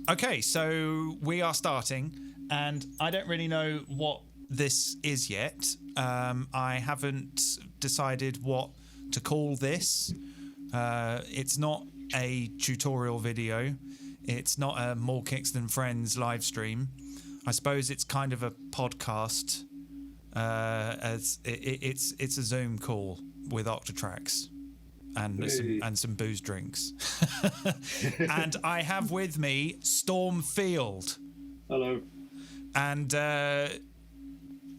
Okay, so we are starting, and I don't really know what this is yet. I haven't decided what to call this. It's not a tutorial video. It's not a More Kicks Than Friends live stream. I suppose it's kind of a podcast. As it's a Zoom call with Octatracks and some booze drinks. And I have with me Stormfield. Hello. And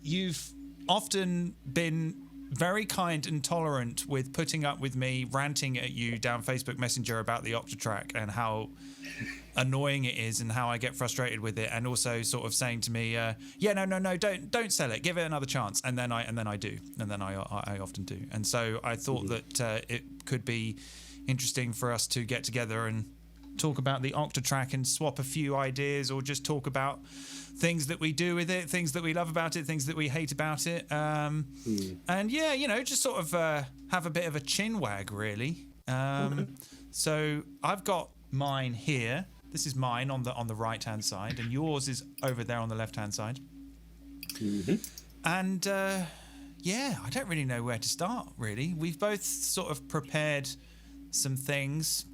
you've often been very kind and tolerant with putting up with me ranting at you down Facebook Messenger about the Octatrack and how annoying it is and how I get frustrated with it, and also sort of saying to me, no, don't sell it, give it another chance, and then I do, and then I often do. And so I thought that it could be interesting for us to get together and talk about the Octatrack and swap a few ideas, or just talk about things that we do with it, things that we love about it, things that we hate about it, and just sort of have a bit of a chin wag, really. So I've got mine here. This is mine on the right hand side, and yours is over there on the left hand side. And I don't really know where to start, really. We've both sort of prepared some things.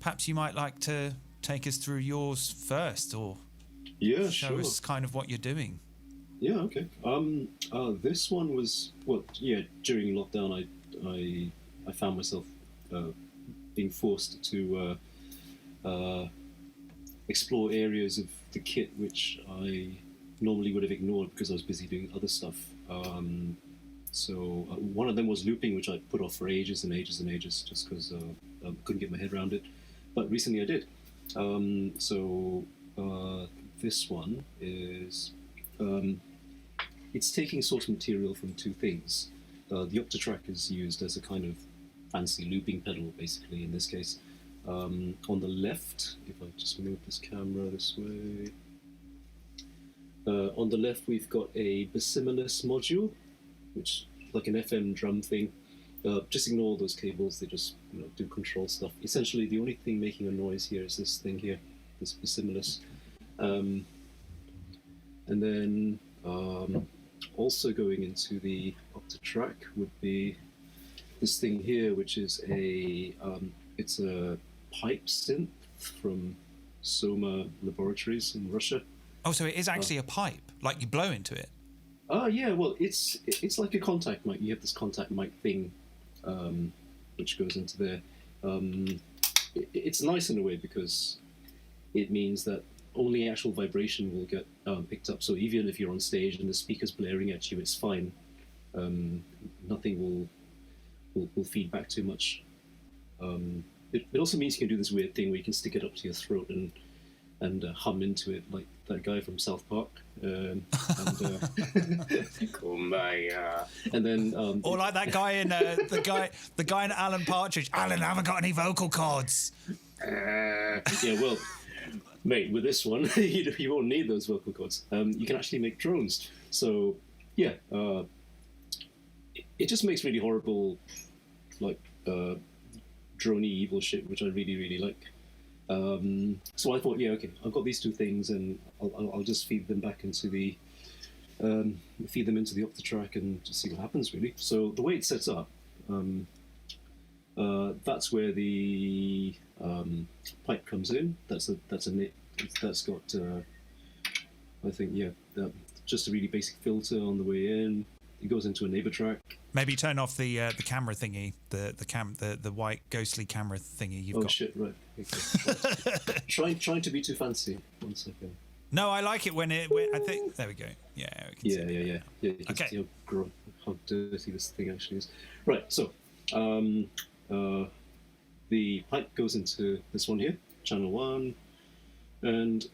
Perhaps you might like to take us through yours first, or show us kind of what you're doing. Yeah, okay. This one was during lockdown I found myself being forced to explore areas of the kit which I normally would have ignored because I was busy doing other stuff. So one of them was looping, which I put off for ages and ages and ages just because I couldn't get my head around it. But recently I did. This one is it's taking source material from two things. The Octatrack is used as a kind of fancy looping pedal, basically, in this case. On the left, if I just move this camera this way, on the left we've got a Minimalist module, which is like an FM drum thing. Just ignore those cables, they just do control stuff. Essentially, the only thing making a noise here is this thing here, this Minimalist. And then also going into the Octatrack would be this thing here, which is it's a pipe synth from Soma Laboratories in Russia. Oh, so it is actually a pipe, like you blow into it? Yeah, well, it's like a contact mic. You have this contact mic thing, which goes into there. It's nice in a way because it means that only actual vibration will get picked up. So even if you're on stage and the speaker's blaring at you, it's fine. Nothing will feed back too much. It also means you can do this weird thing where you can stick it up to your throat and hum into it like that guy from South Park. Kumbaya. And then or like that guy in the guy in Alan Partridge. Alan, I haven't got any vocal cords. Yeah, well, mate, with this one, you won't need those vocal cords. You can actually make drones. So yeah, it just makes really horrible, like drony evil shit, which I really, really like. So I thought, yeah, okay, I've got these two things, and I'll just feed them back into the Octatrack and just see what happens, really. So the way it's set up, that's where the pipe comes in. That's got I think just a really basic filter on the way in. It goes into a neighbor track. Maybe turn off the camera thingy, the white ghostly camera thingy you've got. Oh shit! Right. Okay. Trying to be too fancy. 1 second. No, I like it when I think there we go. Yeah. We can Yeah. You can see how dirty this thing actually is. Right. So, the pipe goes into this one here, channel 1, and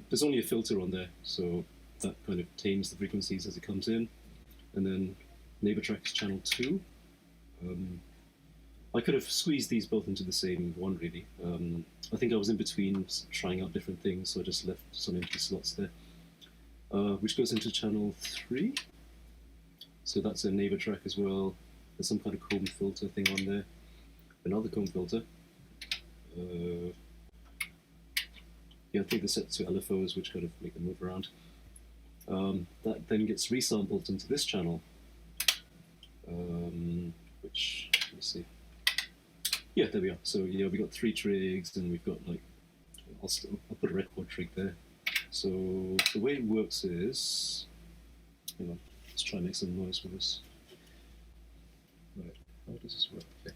there's only a filter on there, so that kind of tames the frequencies as it comes in. And then neighbor track is channel 2. I could have squeezed these both into the same one, really. I think I was in between trying out different things, so I just left some empty slots there. Which goes into channel 3. So that's a neighbor track as well. There's some kind of comb filter thing on there. Another comb filter. I think they're set to LFOs, which kind of make them move around. That then gets resampled into this channel, which, let me see. Yeah, there we are. So yeah, we got 3 trigs, and we've got like, I'll put a record trig there. So the way it works is, hang on, let's try and make some noise with this. Right, how does this work? Okay.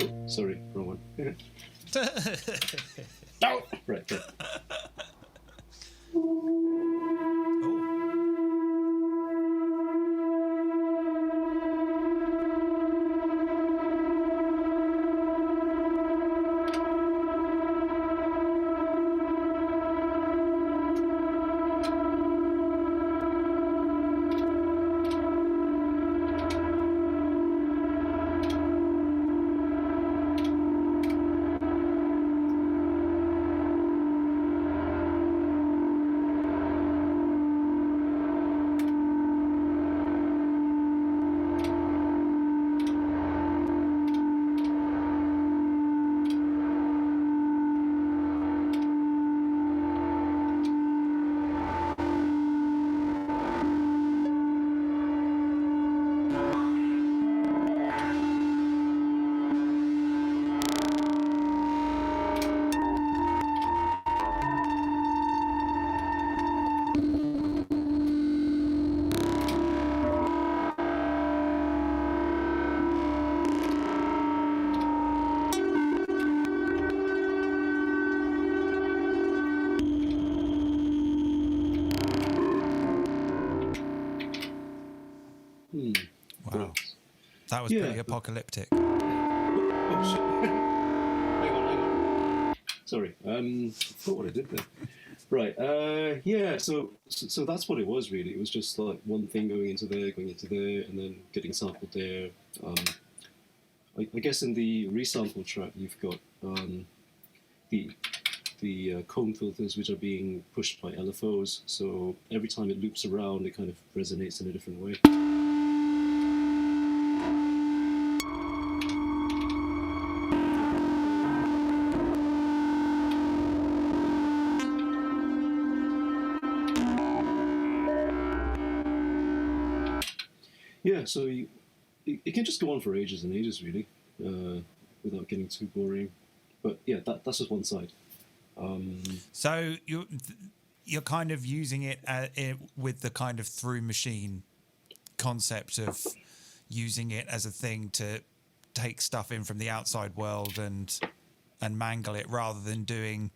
Oh, sorry, wrong one. No! Right, okay. Wow, that was pretty apocalyptic. Oh shit! hang on. Sorry, I forgot what I did there. Right, yeah. So that's what it was really. It was just like one thing going into there, and then getting sampled there. I guess in the resample track, you've got the comb filters, which are being pushed by LFOs. So every time it loops around, it kind of resonates in a different way. Yeah, so it can just go on for ages and ages, really, without getting too boring. But yeah, that's just one side. So you're kind of using it with the kind of through machine concept of using it as a thing to take stuff in from the outside world and mangle it, rather than doing,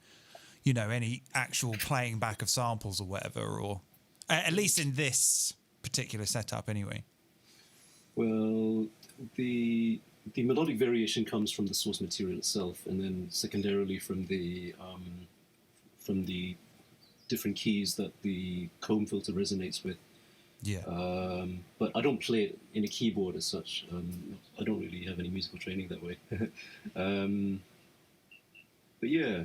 any actual playing back of samples or whatever, or at least in this particular setup, anyway. Well, the melodic variation comes from the source material itself, and then secondarily from the different keys that the comb filter resonates with. Yeah. But I don't play it in a keyboard as such. I don't really have any musical training that way. But yeah,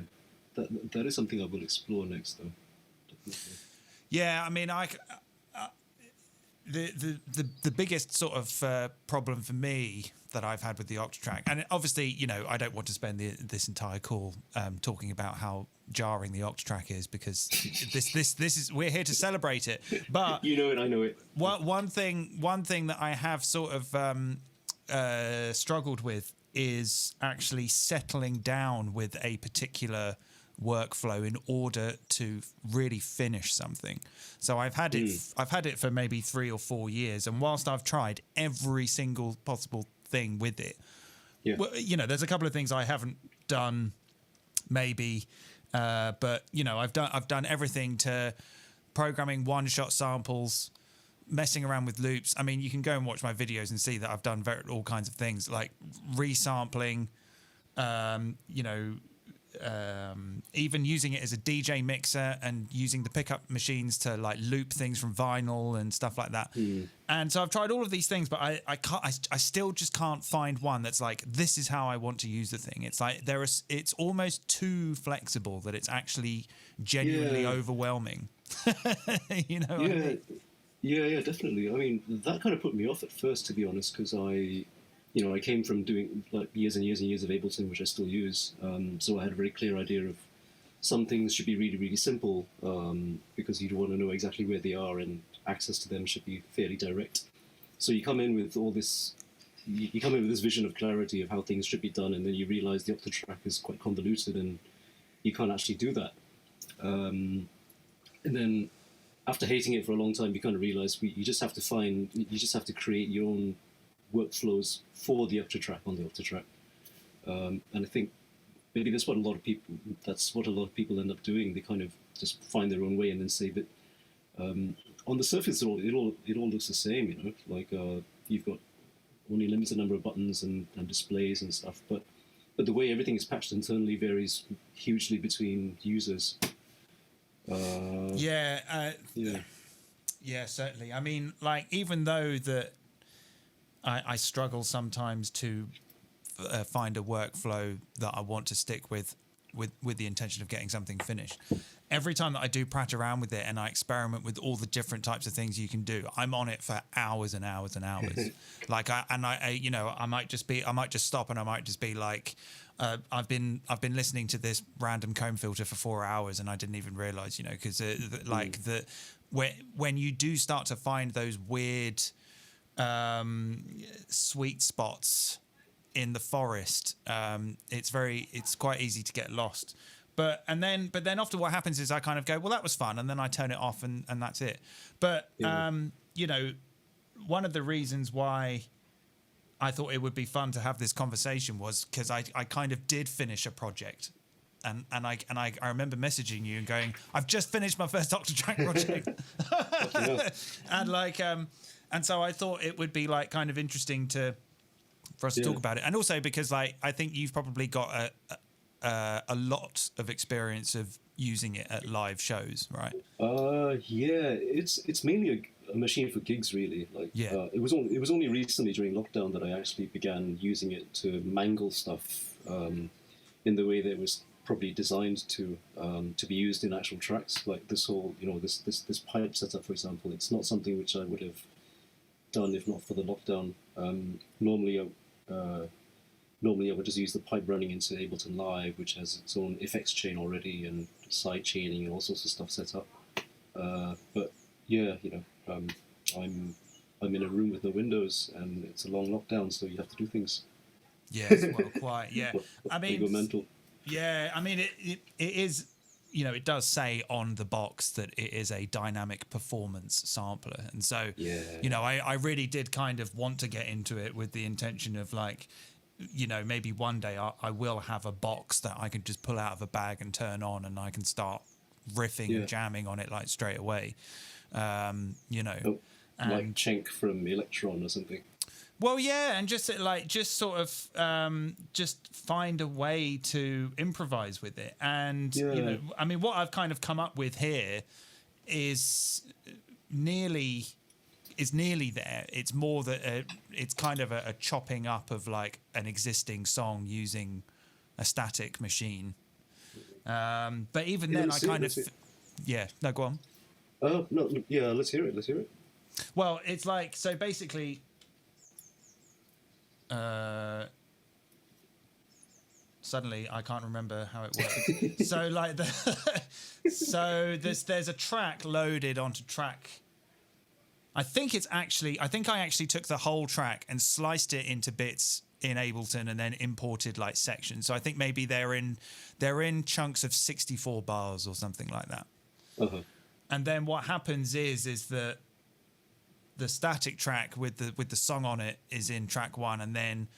that is something I will explore next, though. Definitely. Yeah, I mean, the biggest sort of problem for me that I've had with the Octatrack, and obviously, I don't want to spend this entire call talking about how jarring the Octatrack is, because this is, we're here to celebrate it. But you know it, I know it. One thing that I have sort of struggled with is actually settling down with a particular workflow in order to really finish something. So I've had it for maybe 3 or 4 years, and whilst I've tried every single possible thing with it, well, there's a couple of things I haven't done maybe, but I've done everything to programming one-shot samples, messing around with loops. I mean, you can go and watch my videos and see that I've done all kinds of things like resampling, even using it as a DJ mixer and using the pickup machines to like loop things from vinyl and stuff like that. And so I've tried all of these things, but I still just can't find one that's like, this is how I want to use the thing. It's like it's almost too flexible that it's actually genuinely overwhelming. What I mean? Yeah, definitely. I mean, that kind of put me off at first, to be honest, because I came from doing like years and years and years of Ableton, which I still use. So I had a very clear idea of some things should be really, really simple, because you want to know exactly where they are, and access to them should be fairly direct. So you come in with all this, you come in with this vision of clarity of how things should be done, and then you realize the Octatrack is quite convoluted and you can't actually do that. And then after hating it for a long time, you kind of realize you just have to create your own workflows for the Octatrack on the Octatrack. And I think maybe that's what a lot of people end up doing. They kind of just find their own way and then say that on the surface it all looks the same, like you've got only a limited number of buttons and displays and stuff, but the way everything is patched internally varies hugely between users. Yeah, certainly. I mean, like, even though that I struggle sometimes to find a workflow that I want to stick with the intention of getting something finished. Every time that I do prat around with it and I experiment with all the different types of things you can do, I'm on it for hours and hours and hours. Like I might just stop and I might just be like, I've been listening to this random comb filter for 4 hours and I didn't even realize, because when you do start to find those weird sweet spots in the forest, it's quite easy to get lost. But then often what happens is I kind of go, well, that was fun, and then I turn it off and that's it. But one of the reasons why I thought it would be fun to have this conversation was because I kind of did finish a project. And I remember messaging you and going, I've just finished my first Octatrack project. And so I thought it would be like kind of interesting for us to talk about it. And also because like I think you've probably got a lot of experience of using it at live shows, right? It's mainly a machine for gigs, really. Like, it was only recently during lockdown that I actually began using it to mangle stuff in the way that it was probably designed to be used in actual tracks. Like this whole, this pipe setup, for example. It's not something which I would have done if not for the lockdown. Normally I would just use the pipe running into Ableton Live, which has its own effects chain already and side chaining and all sorts of stuff set up. But yeah, I'm in a room with no windows and it's a long lockdown, so you have to do things. Yes, well, quite. Yeah, I mean, go mental. Yeah, I mean, it is. It does say on the box that it is a dynamic performance sampler, and so I really did kind of want to get into it with the intention of like, maybe one day I will have a box that I can just pull out of a bag and turn on, and I can start riffing and jamming on it like straight away. Like Cenk from Electron or something. Well, yeah, and just sort of just find a way to improvise with it. And, I mean, what I've kind of come up with here is nearly there. It's more that it's kind of a chopping up of like an existing song using a static machine. But even then, I kind of... No, go on. No, yeah, let's hear it. Well, it's like, so basically... suddenly I can't remember how it works. So like there's a track loaded onto track. I think I actually took the whole track and sliced it into bits in Ableton and then imported like sections. So I think maybe they're in chunks of 64 bars or something like that. Uh-huh. And then what happens is that the static track with the song on it is in track 1, and then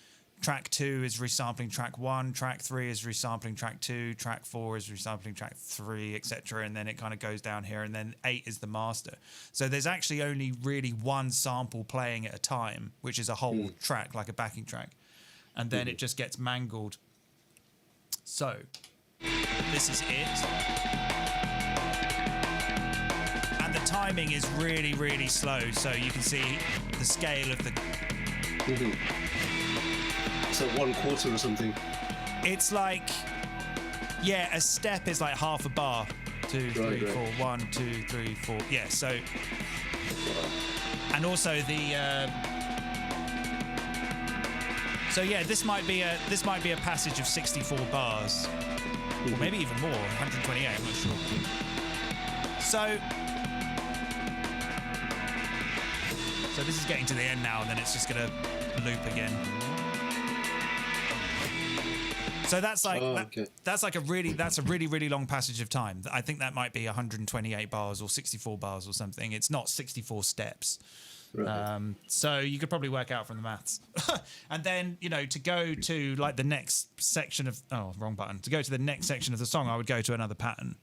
track 2 is resampling track 1, track 3 is resampling track 2, track 4 is resampling track 3, etc. And then it kind of goes down here, and then 8 is the master. So there's actually only really one sample playing at a time, which is a whole track, like a backing track. And then it just gets mangled. So this is it. Timing is really, really slow, so you can see the scale of the... So 1/4 or something? It's like... Yeah, a step is like half a bar. 2, 3, 4, 1, 2, 3, 4... Yeah, so... And also the So yeah, this might be a passage of 64 bars, or maybe even more, 128. I'm not sure. So this is getting to the end now, and then it's just gonna loop again. So that's like that's a really long passage of time. I think that might be 128 bars or 64 bars or something. It's not 64 steps. Right. So you could probably work out from the maths. And then, to go to like the next section of wrong button. To go to the next section of the song, I would go to another pattern.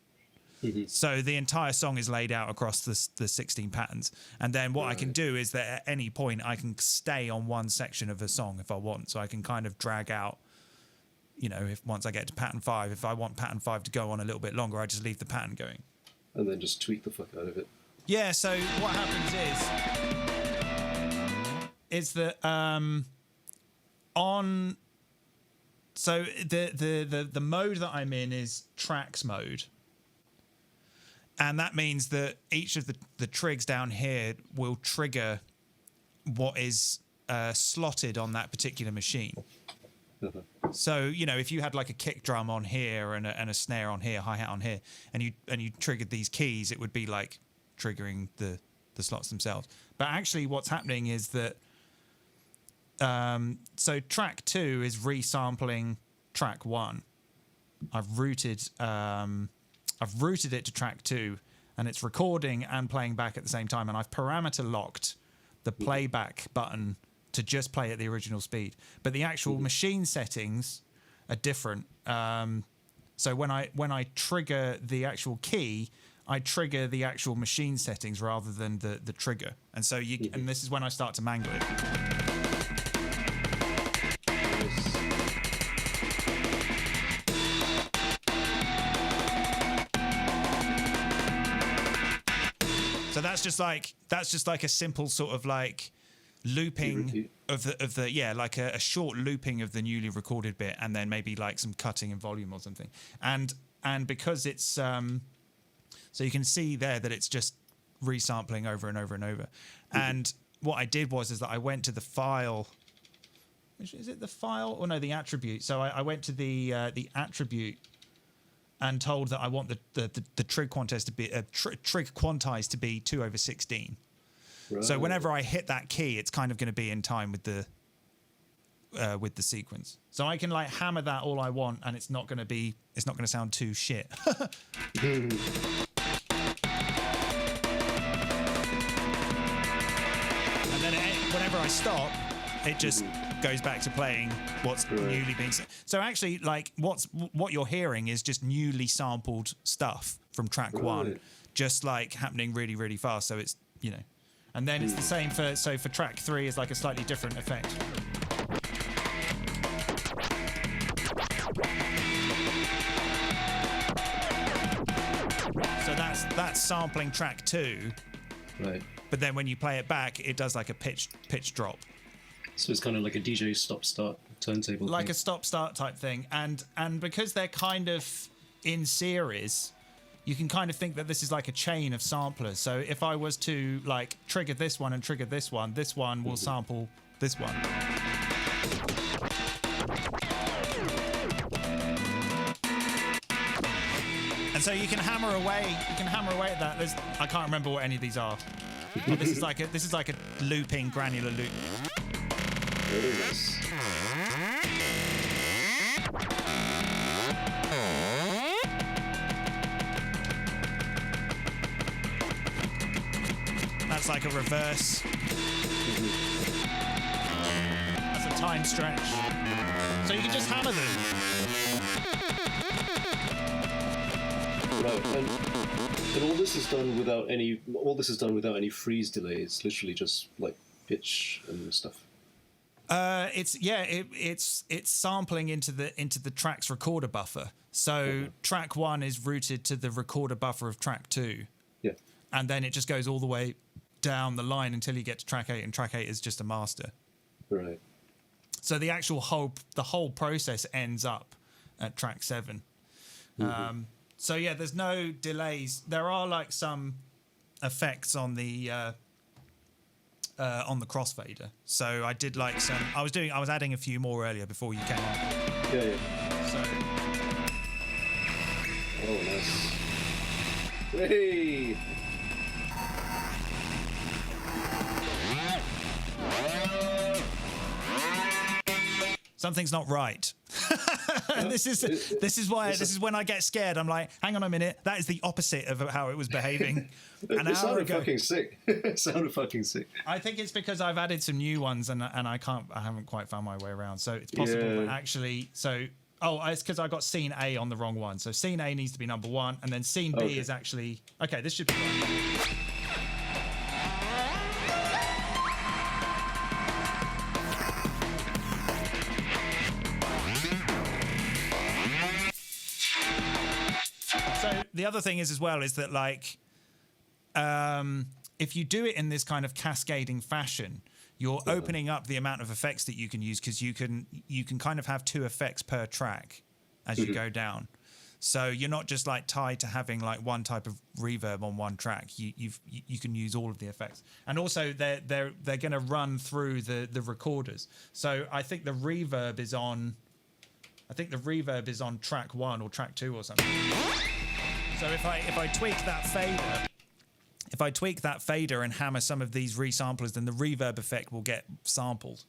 Mm-hmm. So the entire song is laid out across the 16 patterns. And then what I can do is that at any point I can stay on one section of a song if I want. So I can kind of drag out, if once I get to pattern 5, if I want pattern 5 to go on a little bit longer, I just leave the pattern going. And then just tweak the fuck out of it. Yeah, so what happens is that so the mode that I'm in is tracks mode. And that means that each of the trigs down here will trigger what is slotted on that particular machine. So, if you had like a kick drum on here and a snare on here, hi-hat on here, and you triggered these keys, it would be like triggering the slots themselves. But actually what's happening is that so track 2 is resampling track 1. I've routed it to track 2, and it's recording and playing back at the same time, and I've parameter locked the playback button to just play at the original speed. But the actual machine settings are different. So when I trigger the actual key, I trigger the actual machine settings rather than the trigger. And so and this is when I start to mangle it. So that's just like a simple sort of like looping of the like a short looping of the newly recorded bit, and then maybe like some cutting in volume or something. And because it's so you can see there that it's just resampling over and over and over. And what I did was that I went to the file. Is it the file or no, the attribute? So I went to the attribute and told that I want the trig quantize to be trig quantize to be 2/16. Right. So whenever I hit that key, it's kind of going to be in time with the sequence. So I can like hammer that all I want, and it's not going to sound too shit. And then whenever I stop, it just goes back to playing what's newly being. So actually, like what you're hearing is just newly sampled stuff from track 1, just like happening really, really fast. So it's and then it's the same for track 3 is like a slightly different effect. So that's sampling track 2. Right. But then when you play it back, it does like a pitch drop. So it's kind of like a DJ stop-start turntable. Like a stop-start type thing. And because they're kind of in series, you can kind of think that this is like a chain of samplers. So if I was to like trigger this one and trigger this one will sample this one. And so you can hammer away at that. I can't remember what any of these are. But this is like a looping granular loop. Very nice. That's like a reverse. That's a time stretch. So you can just hammer them. Right, and all this is done without any freeze delay. It's literally just like pitch and stuff. It's sampling into the track's recorder buffer. So track 1 is routed to the recorder buffer of track 2. Yeah. And then it just goes all the way down the line until you get to track 8, and track 8 is just a master. Right. So the whole process ends up at track 7. So yeah, there's no delays. There are like some effects on the on the crossfader. So I did like some. I was adding a few more earlier before you came on. Yeah. So. Oh, nice. Hey. Something's not right. And this is when I get scared. I'm like, hang on a minute, that is the opposite of how it was behaving an It hour sounded ago. fucking sick. It sounded fucking sick. I think it's because I've added some new ones and I haven't quite found my way around. So it's possible that actually. So it's because I got scene A on the wrong one. So scene A needs to be number 1, and then scene B is actually okay. This should be right. So the other thing is as well is that like if you do it in this kind of cascading fashion, you're opening up the amount of effects that you can use, because you can kind of have 2 effects per track as you go down. So you're not just like tied to having like one type of reverb on one track. You can use all of the effects, and also they're going to run through the recorders. So I think the reverb is on. I think the reverb is on track 1 or track 2 or something. So if I tweak that fader, and hammer some of these resamplers, then the reverb effect will get sampled.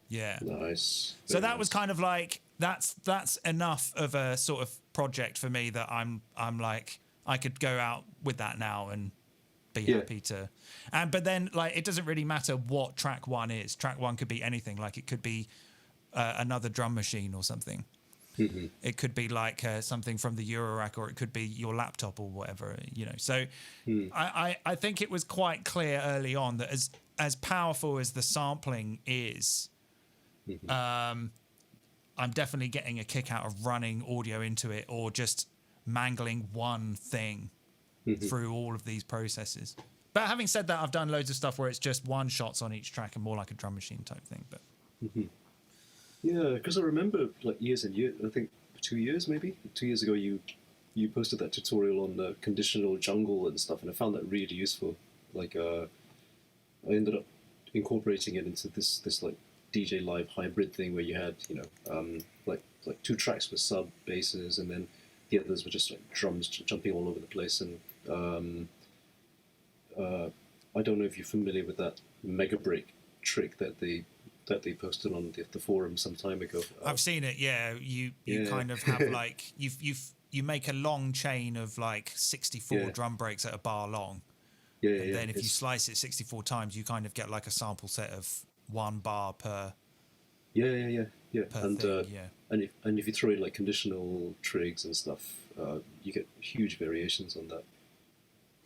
Yeah. Nice. So that was kind of like that's enough of a sort of project for me that I'm like I could go out with that now and be happy to. But then like it doesn't really matter what track 1 is. Track 1 could be anything. Like it could be another drum machine or something. Mm-hmm. It could be like something from the Eurorack, or it could be your laptop or whatever, you know. So I think it was quite clear early on that as powerful as the sampling is, I'm definitely getting a kick out of running audio into it, or just mangling one thing through all of these processes. But having said that, I've done loads of stuff where it's just one shots on each track and more like a drum machine type thing. But yeah, because I remember like years and years, I think 2 years maybe, 2 years ago, you posted that tutorial on conditional jungle and stuff, and I found that really useful. Like I ended up incorporating it into this like DJ Live hybrid thing where you had, you know, like 2 tracks with sub basses, and then the others were just like drums jumping all over the place. And I don't know if you're familiar with that mega break trick that they posted on the forum some time ago. I've seen it. Yeah, you kind of have like you make a long chain of like 64 drum breaks at a bar long. And then if you slice it 64 times, you kind of get like a sample set of 1 bar per. Yeah. Per and thing, and if you throw in like conditional trigs and stuff, you get huge variations on that.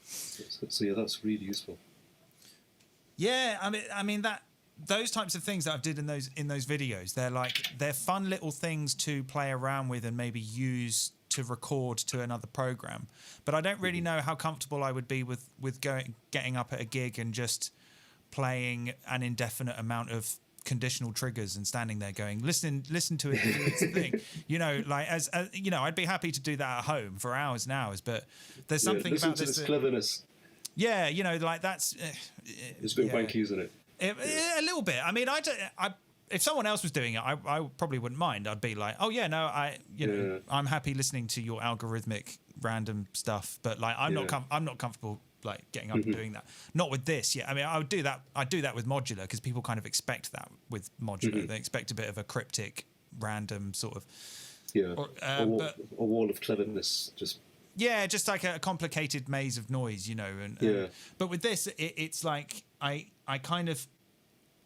So yeah, that's really useful. Yeah, I mean that those types of things that I've did in those videos, they're fun little things to play around with and maybe use to record to another program. But I don't really know how comfortable I would be with getting up at a gig and just playing an indefinite amount of conditional triggers and standing there going, listen to it do its thing. You know, like as you know, I'd be happy to do that at home for hours and hours, but there's something listen about to this cleverness. Yeah, you know, like that's it's a bit wanky, isn't it? A little bit. I mean, if someone else was doing it, I probably wouldn't mind. I'd be like, oh yeah, no, know, I'm happy listening to your algorithmic random stuff, but like I'm not comfortable like getting up and doing that. Not with this. Yeah, I mean, I would do that. I do that with modular because people kind of expect that with modular. They expect a bit of a cryptic, random sort of a wall of cleverness. Just like a complicated maze of noise, you know. And but with this, it's like I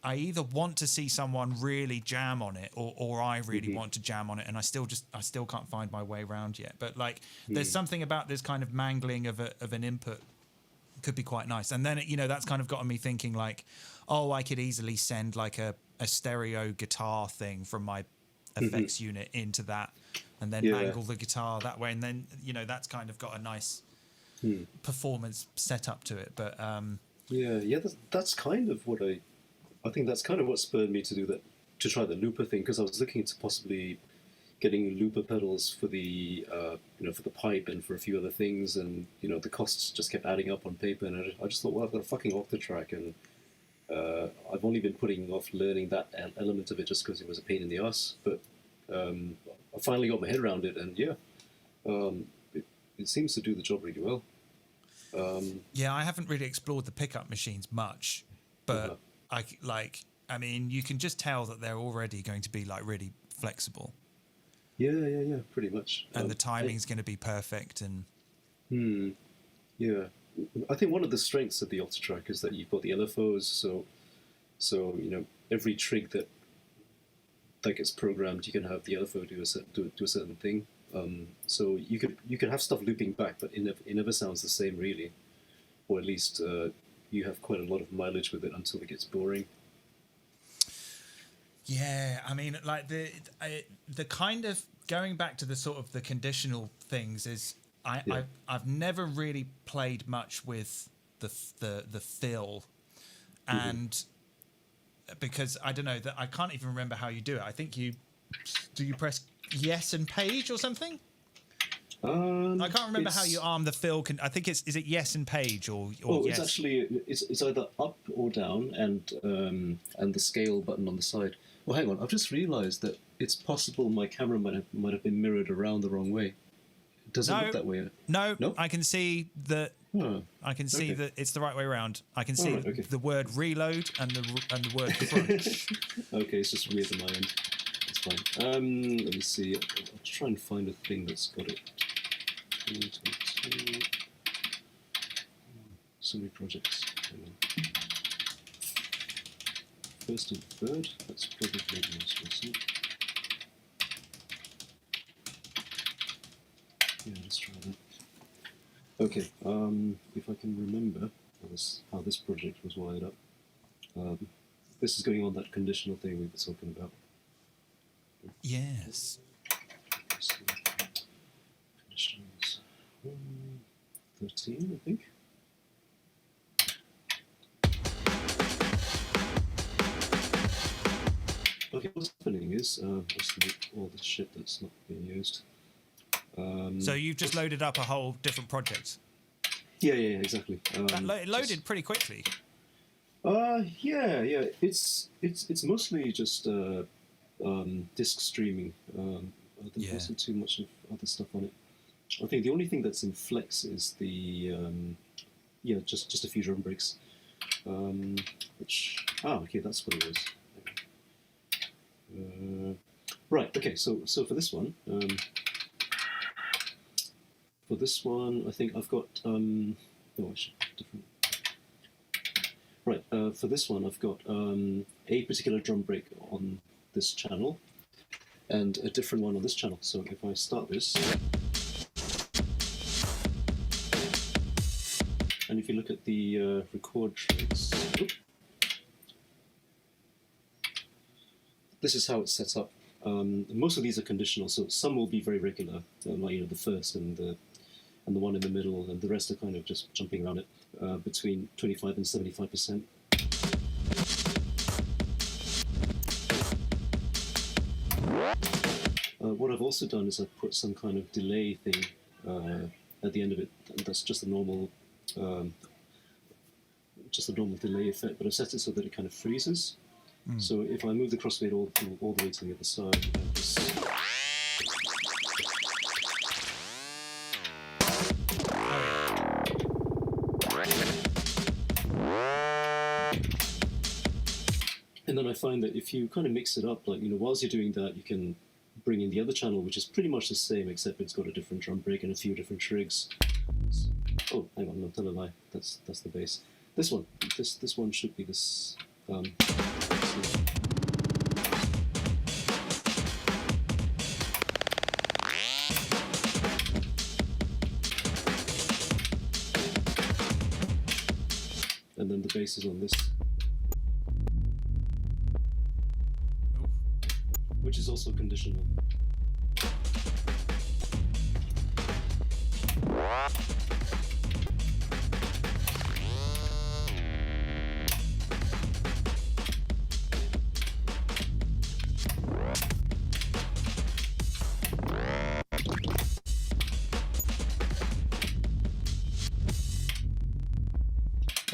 either want to see someone really jam on it, or I really want to jam on it, and I still can't find my way around yet. But like, there's something about this kind of mangling of an input could be quite nice. And then you know that's kind of gotten me thinking like, oh, I could easily send like a stereo guitar thing from my effects unit into that, and then angle the guitar that way, and then that's kind of got a nice performance set up to it. But that's kind of what I think that's kind of what spurred me to try the looper thing, because I was looking into possibly getting looper pedals for the for the pipe and for a few other things, and the costs just kept adding up on paper, and I just thought, well, I've got a fucking Octatrack, and I've only been putting off learning that element of it just because it was a pain in the ass, but I finally got my head around it, and it seems to do the job really well. I haven't really explored the pickup machines much, but I mean, you can just tell that they're already going to be like really flexible. Yeah, pretty much. And the timing's going to be perfect. And I think one of the strengths of the Octatrack is that you've got the LFOs, so every trig that gets programmed, you can have the LFO do a certain thing. So you could have stuff looping back, but it never sounds the same, really, or at least you have quite a lot of mileage with it until it gets boring. Yeah, I mean, like the kind of going back to the sort of the conditional things is I've never really played much with the fill, and because I don't know that I can't even remember how you do it. I think you press yes and page or something. I can't remember how you arm the fill. I think is it yes and page or yes? It's actually it's either up or down, and the scale button on the side. Well, hang on. I've just realised that it's possible my camera might have been mirrored around the wrong way. Does it look that way? No, I can see that. I can see that it's the right way around. I can see the word reload and the word crunch. Okay, it's just weird on my end. It's fine. Let me see. I'll try and find a thing that's got it. 22. So many projects. First and third. That's probably the most recent. Yeah, let's try that. Okay, if I can remember how this project was wired up. This is going on that conditional thing we were talking about. Yes. Conditionals 13, I think. Okay, what's happening is all the shit that's not being used. So you've just loaded up a whole different project. Yeah, exactly. It loaded pretty quickly. Yeah. It's mostly just disk streaming. There wasn't too much of other stuff on it. I think the only thing that's in Flex is the just a few drum breaks. Okay, that's what it was. Right. Okay. So for this one. For this one, I think I've got I should different. Right. For this one, I've got a particular drum break on this channel, and a different one on this channel. So if I start this, and if you look at the record trigs, this is how it's set up. Most of these are conditional, so some will be very regular, like the first and the one in the middle, and the rest are kind of just jumping around it between 25 and 75%. What I've also done is I've put some kind of delay thing at the end of it. That's just a normal delay effect, but I've set it so that it kind of freezes. So if I move the crossfade all the way to the other side, you have this. And then I find that if you kind of mix it up, like, whilst you're doing that, you can bring in the other channel, which is pretty much the same, except it's got a different drum break and a few different trigs. Oh, hang on, no, tell a lie. That's the bass. This one should be this. And then the bass is on this. which is also conditional.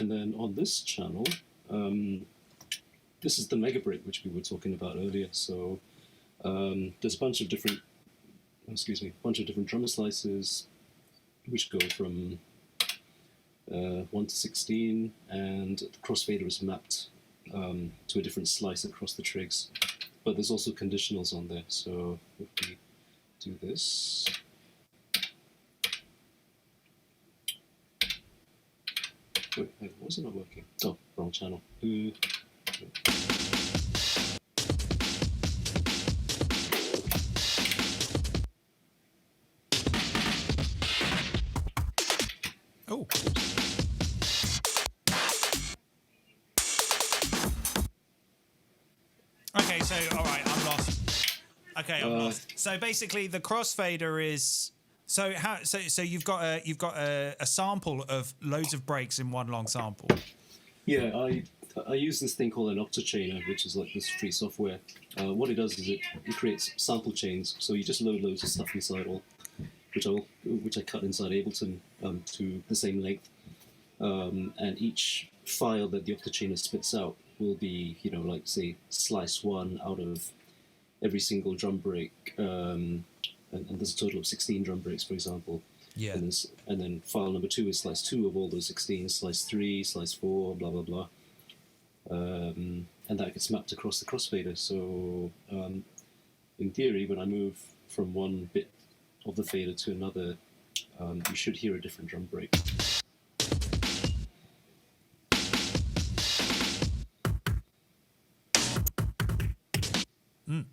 And then on this channel, this is the mega break which we were talking about earlier. So there's a bunch of different, drummer slices which go from 1 to 16, and the crossfader is mapped to a different slice across the trigs. But there's also conditionals on there. So if we do this. Wait, why was it not working? Oh, wrong channel. Oh. Okay, so all right, I'm lost. Okay, I'm lost. So basically, the crossfader is. So you've got a sample of loads of breaks in one long sample. Yeah, I use this thing called an Octachainer, which is like this free software. What it does is it creates sample chains. So you just load loads of stuff inside all, which I cut inside Ableton to the same length, and each file that the Octachainer spits out will be, like say slice 1 out of every single drum break. And there's a total of 16 drum breaks, for example. Yeah. And then file number 2 is slice 2 of all those 16, slice 3, slice 4, blah, blah, blah. And that gets mapped across the crossfader. So in theory, when I move from one bit of the fader to another, you should hear a different drum break. Mm.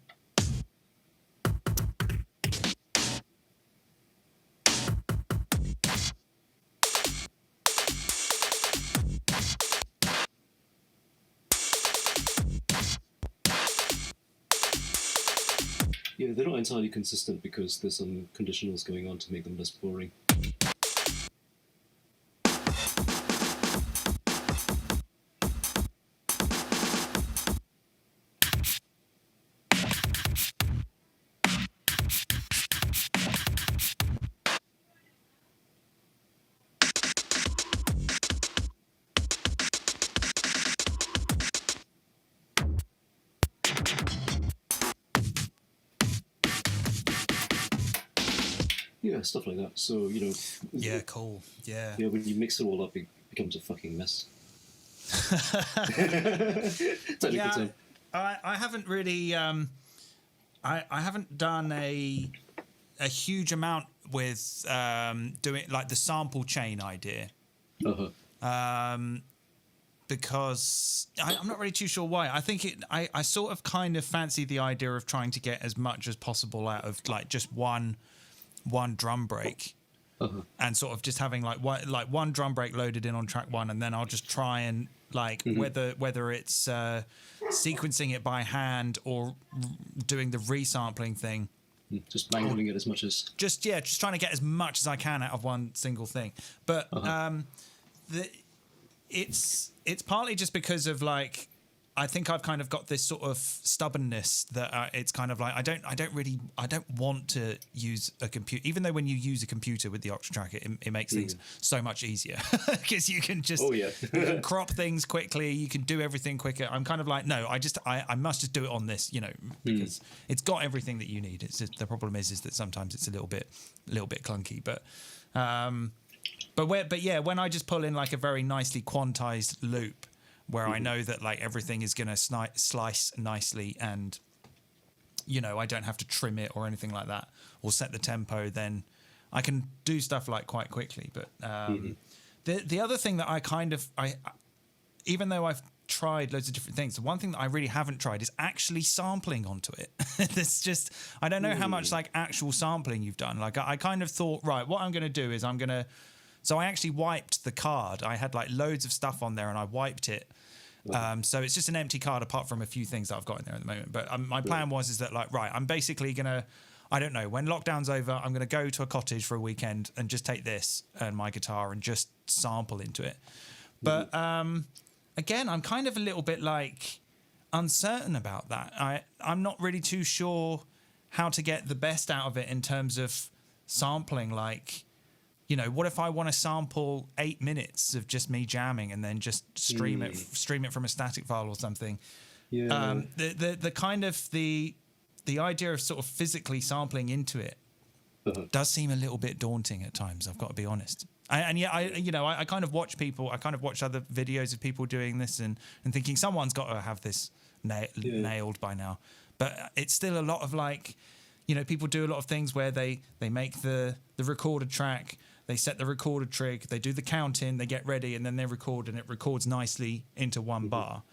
Yeah, they're not entirely consistent because there's some conditionals going on to make them less boring. Yeah, stuff like that. So, Yeah, cool. Yeah. Yeah, when you mix it all up, it becomes a fucking mess. Technical term. I haven't really. I haven't done a huge amount with doing like the sample chain idea. Because I'm not really too sure why. I think I sort of kind of fancy the idea of trying to get as much as possible out of like just one drum break, and sort of just having like one drum break loaded in on track 1, and then I'll just try and like whether it's sequencing it by hand or doing the resampling thing, just mangling it as much as just trying to get as much as I can out of one single thing. But it's partly just because of like I think I've kind of got this sort of stubbornness that it's kind of like I don't want to use a computer, even though when you use a computer with the Octatrack it makes things so much easier because you can just you can crop things quickly, you can do everything quicker. I'm kind of like no, I must just do it on this, because it's got everything that you need. It's just, the problem is that sometimes it's a little bit clunky, but when I just pull in like a very nicely quantized loop where I know that like everything is going to slice nicely and, I don't have to trim it or anything like that or set the tempo, then I can do stuff like quite quickly. But the other thing that I even though I've tried loads of different things, the one thing that I really haven't tried is actually sampling onto it. It's just, I don't know how much like actual sampling you've done. Like I kind of thought, right, what I'm going to do is so I actually wiped the card. I had like loads of stuff on there and I wiped it. So it's just an empty card apart from a few things that I've got in there at the moment. But my plan is that, like, right, I'm basically going to, I don't know, when lockdown's over, I'm going to go to a cottage for a weekend and just take this and my guitar and just sample into it. But again, I'm kind of a little bit like uncertain about that. I'm not really too sure how to get the best out of it in terms of sampling. Like, you know, what if I want to sample 8 minutes of just me jamming and then just stream it from a static file or something? Yeah. The kind of the idea of sort of physically sampling into it does seem a little bit daunting at times. I've got to be honest. I kind of watch people. I kind of watch other videos of people doing this and thinking someone's got to have this nailed by now. But it's still a lot of, like, you know, people do a lot of things where they make the recorded track. They set the recorded trig, they do the count in, they get ready, and then they record, and it records nicely into one bar.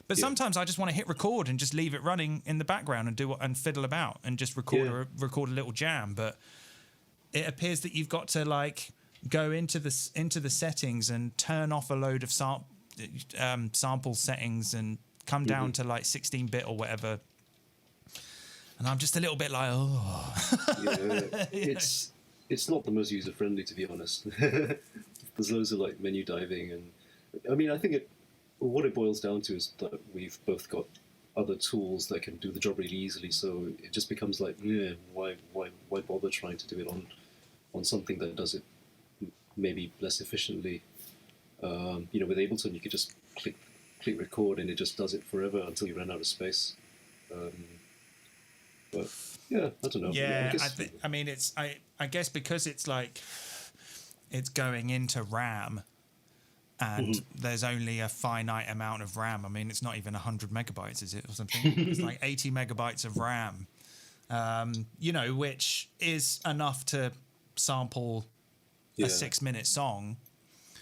But sometimes I just want to hit record and just leave it running in the background and fiddle about and just record a little jam. But it appears that you've got to, like, go into the settings and turn off a load of sample settings and come down to, like, 16-bit or whatever. And I'm just a little bit like, It's not the most user-friendly, to be honest. There's loads of, like, menu diving, and I mean, I think what it boils down to is that we've both got other tools that can do the job really easily. So it just becomes like, why bother trying to do it on something that does it maybe less efficiently? You know, with Ableton, you could just click record, and it just does it forever until you run out of space. But yeah, I don't know. Yeah, I guess because it's like it's going into RAM, and there's only a finite amount of RAM. I mean, it's not even 100 megabytes, is it, or something? It's like 80 megabytes of RAM, you know, which is enough to sample a 6-minute song.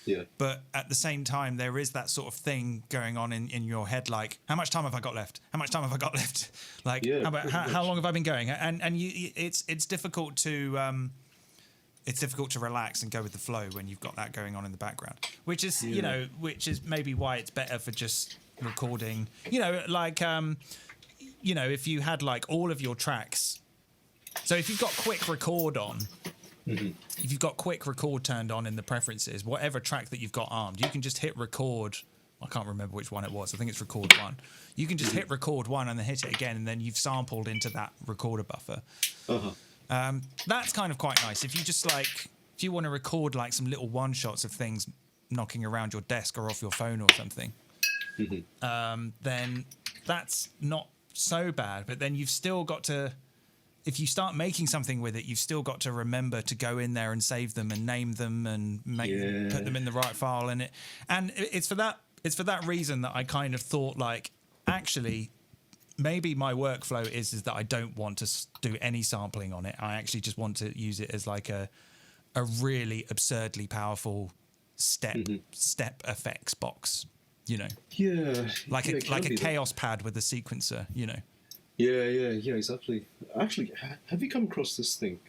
Yeah. But at the same time, there is that sort of thing going on in your head, like, how much time have I got left? How much time have I got left? Like, how long have I been going? And it's difficult to relax and go with the flow when you've got that going on in the background, which is which is maybe why it's better for just recording. You know, like if you had, like, all of your tracks. So if you've got quick record on. If you've got quick record turned on in the preferences, whatever track that you've got armed, you can just hit record. I can't remember which one it was. I think it's record 1. You can just hit record 1 and then hit it again, and then you've sampled into that recorder buffer. That's kind of quite nice. If you just, like, if you want to record, like, some little one shots of things knocking around your desk or off your phone or something, then that's not so bad. But then you've still got to, if you start making something with it, you've still got to remember to go in there and save them and name them and put them in the right file. And it's for that reason that I kind of thought, like, actually, maybe my workflow is that I don't want to do any sampling on it. I actually just want to use it as, like, a really absurdly powerful step effects box, you know. Yeah. Like a chaos pad with a sequencer, you know. Yeah, exactly. Actually, have you come across this thing?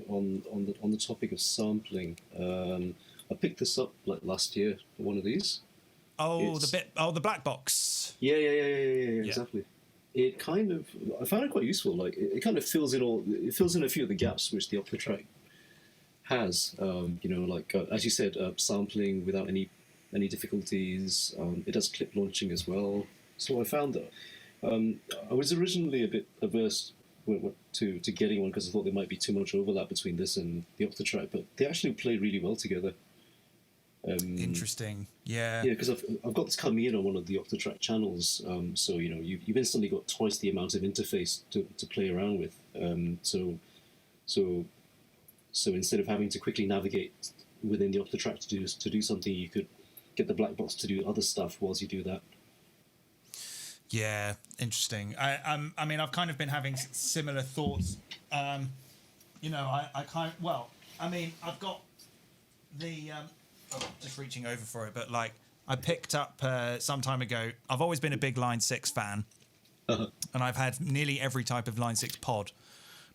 On the topic of sampling, I picked this up, like, last year. One of these. The black box. Yeah, exactly. It kind of, I found it quite useful. Like, it kind of fills in a few of the gaps which the Octatrack has. As you said, sampling without any difficulties. It does clip launching as well. So I found that. I was originally a bit averse to getting one because I thought there might be too much overlap between this and the Octatrack, but they actually play really well together. Interesting. Yeah. Yeah, because I've got this coming in on one of the Octatrack channels, so you've instantly got twice the amount of interface to play around with. So instead of having to quickly navigate within the Octatrack to do something, you could get the black box to do other stuff whilst you do that. Yeah, interesting. I mean, I've kind of been having similar thoughts. I've got the just reaching over for it, but, like, I picked up some time ago. I've always been a big Line 6 fan, and I've had nearly every type of Line 6 pod.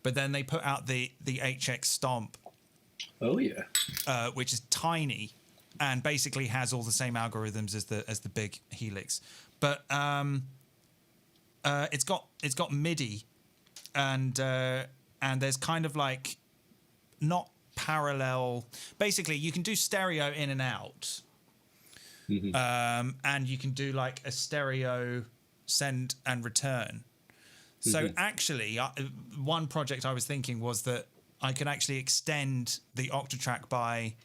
But then they put out the HX Stomp. Oh yeah. Which is tiny and basically has all the same algorithms as the big Helix. but it's got MIDI, and there's kind of like not parallel. Basically, you can do stereo in and out, and you can do like a stereo send and return. So actually, one project I was thinking was that I could actually extend the Octatrack by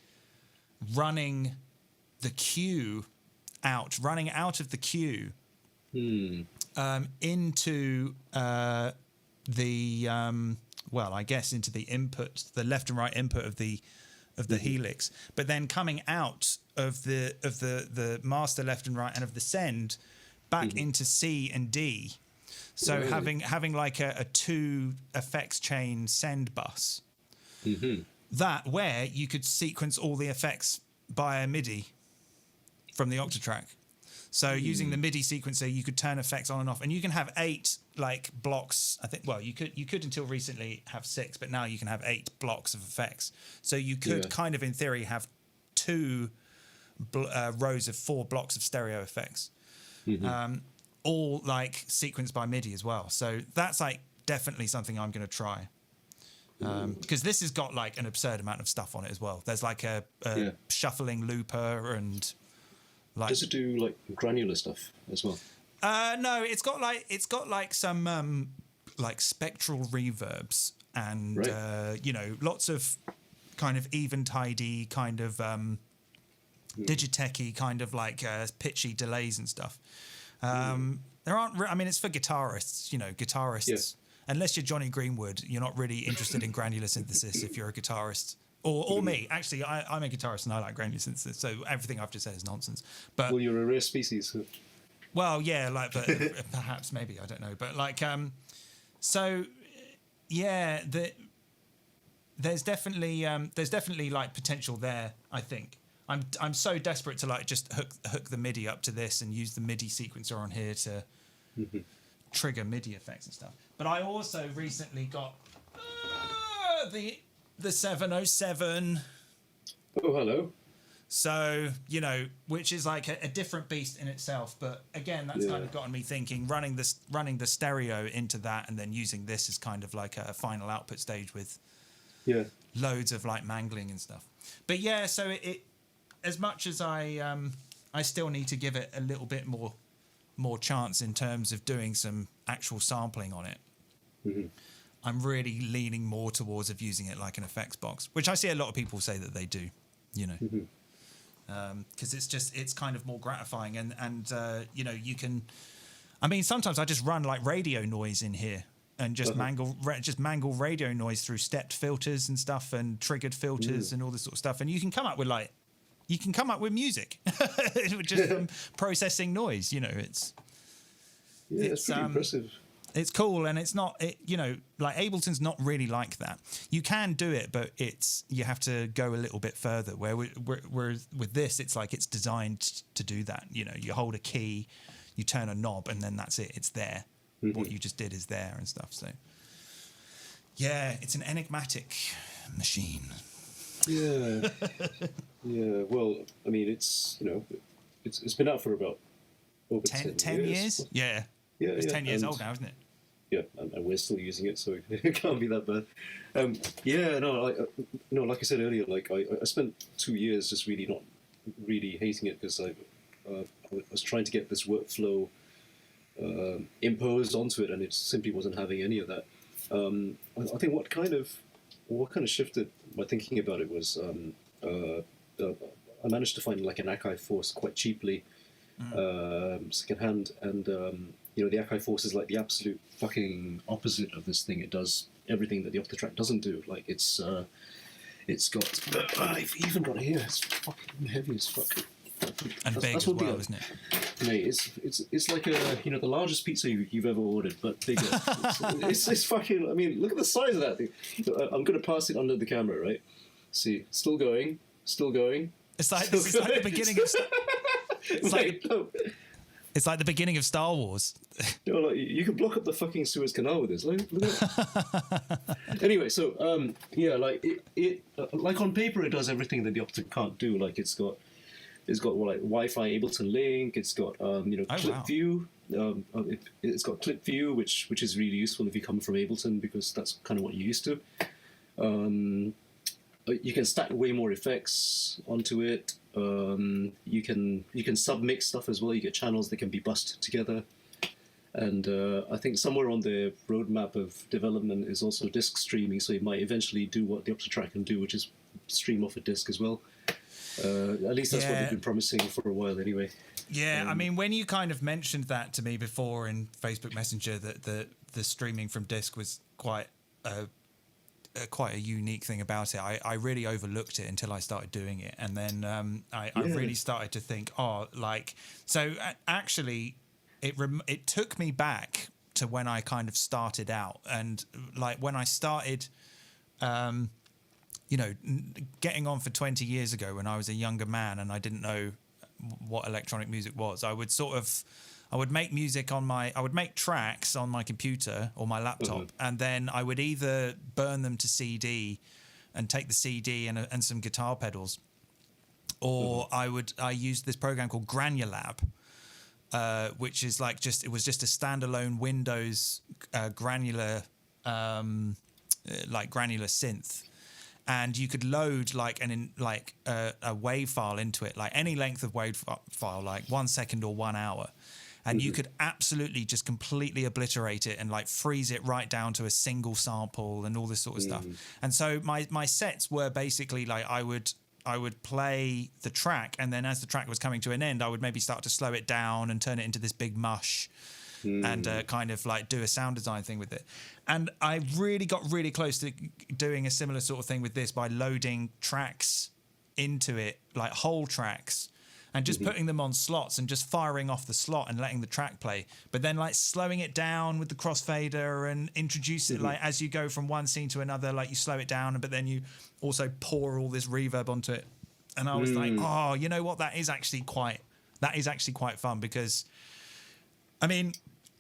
running the cue running out of the cue into I guess into the input, the left and right input of the helix, but then coming out of the master left and right and of the send back into C and D. So having like a 2 effects chain send bus, that where you could sequence all the effects by a MIDI from the Octatrack. So using the MIDI sequencer, you could turn effects on and off, and you can have 8 like blocks. I think you could until recently have 6, but now you can have 8 blocks of effects. So you could kind of in theory have 2 rows of 4 blocks of stereo effects. All like sequenced by MIDI as well. So that's like definitely something I'm going to try, because this has got like an absurd amount of stuff on it as well. There's like a shuffling looper, and like, does it do like granular stuff as well? No, it's got like some like spectral reverbs and lots of kind of even tidy kind of digitech-y kind of like pitchy delays and stuff. There aren't. I mean, it's for guitarists. Guitarists. Unless you're Johnny Greenwood, you're not really interested in granular synthesis. If you're a guitarist, or me, actually, I'm a guitarist and I like granular synthesis. So everything I've just said is nonsense. But you're a rare species. Well, yeah, like, but perhaps, maybe, I don't know. But like, so yeah, there's definitely like potential there. I think. I'm so desperate to like just hook the MIDI up to this and use the MIDI sequencer on here to trigger MIDI effects and stuff. But I also recently got the 707. Oh, hello. So, which is like a different beast in itself. But again, that's kind of gotten me thinking, running the stereo into that and then using this as kind of like a final output stage with loads of like mangling and stuff. But yeah, so it as much as I still need to give it a little bit more chance in terms of doing some actual sampling on it. I'm really leaning more towards of using it like an effects box, which I see a lot of people say that they do, because it's kind of more gratifying and you can. I mean, sometimes I just run like radio noise in here and just mangle radio noise through stepped filters and stuff and triggered filters and all this sort of stuff, and you can come up with music just from processing noise. It's pretty impressive. It's cool, and it's not like Ableton's not really like that. You can do it, but you have to go a little bit further. Where with this, it's like it's designed to do that. You hold a key, you turn a knob, and then that's it. It's there. What you just did is there and stuff. So yeah, it's an enigmatic machine. Yeah. Yeah, well, I mean, it's been out for about over 10 years. Yeah, it's 10 years old now, isn't it? Yeah, and we're still using it, so it can't be that bad. Like I said earlier, like I spent 2 years just really not really hating it because I was trying to get this workflow imposed onto it, and it simply wasn't having any of that. I think what kind of shifted my thinking about it was I managed to find like an Akai Force quite cheaply, secondhand, and the Akai Force is like the absolute fucking opposite of this thing. It does everything that the Octatrack doesn't do. Like it's got I've even got it here. It's fucking heavy as fuck. And big as well, isn't it? Mate, it's like the largest pizza you've ever ordered, but bigger. it's fucking. I mean, look at the size of that thing. I'm gonna pass it under the camera, right? See, still going. It's like the beginning of. It's like the beginning of Star Wars. You can block up the fucking Suez Canal with this. Look at it. Anyway, so like it like on paper it does everything that the Octa can't do. Like it's got It's got like Wi-Fi Ableton link. It's got clip wow. view. It's got clip view, which is really useful if you come from Ableton, because that's kind of what you're used to. You can stack way more effects onto it. You can submix stuff as well. You get channels that can be bussed together. And I think somewhere on the roadmap of development is also disk streaming, so you might eventually do what the Octatrack can do, which is stream off a disk as well. At least that's what they've been promising for a while anyway. Yeah, I mean, when you kind of mentioned that to me before in Facebook Messenger, that the streaming from disk was quite a unique thing about it, I really overlooked it until I started doing it. And then I really started to think, actually, it took me back to when I kind of started out. And like when I started... getting on for 20 years ago when I was a younger man and I didn't know what electronic music was, I would make music I would make tracks on my computer or my laptop, and then I would either burn them to CD and take the CD and some guitar pedals, or I used this program called Granulab, which is it was just a standalone Windows granular synth. And you could load a WAV file into it, like any length of WAV file, like 1 second or 1 hour. And you could absolutely just completely obliterate it and like freeze it right down to a single sample and all this sort of stuff. And so my sets were basically like I would play the track, and then as the track was coming to an end, I would maybe start to slow it down and turn it into this big mush. And kind of like do a sound design thing with it. And I really got really close to doing a similar sort of thing with this by loading tracks into it, like whole tracks, and just putting them on slots and just firing off the slot and letting the track play. But then like slowing it down with the crossfader and introduce it like as you go from one scene to another, like you slow it down, but then you also pour all this reverb onto it. And I was like, oh, you know what? That is actually quite fun, because I mean,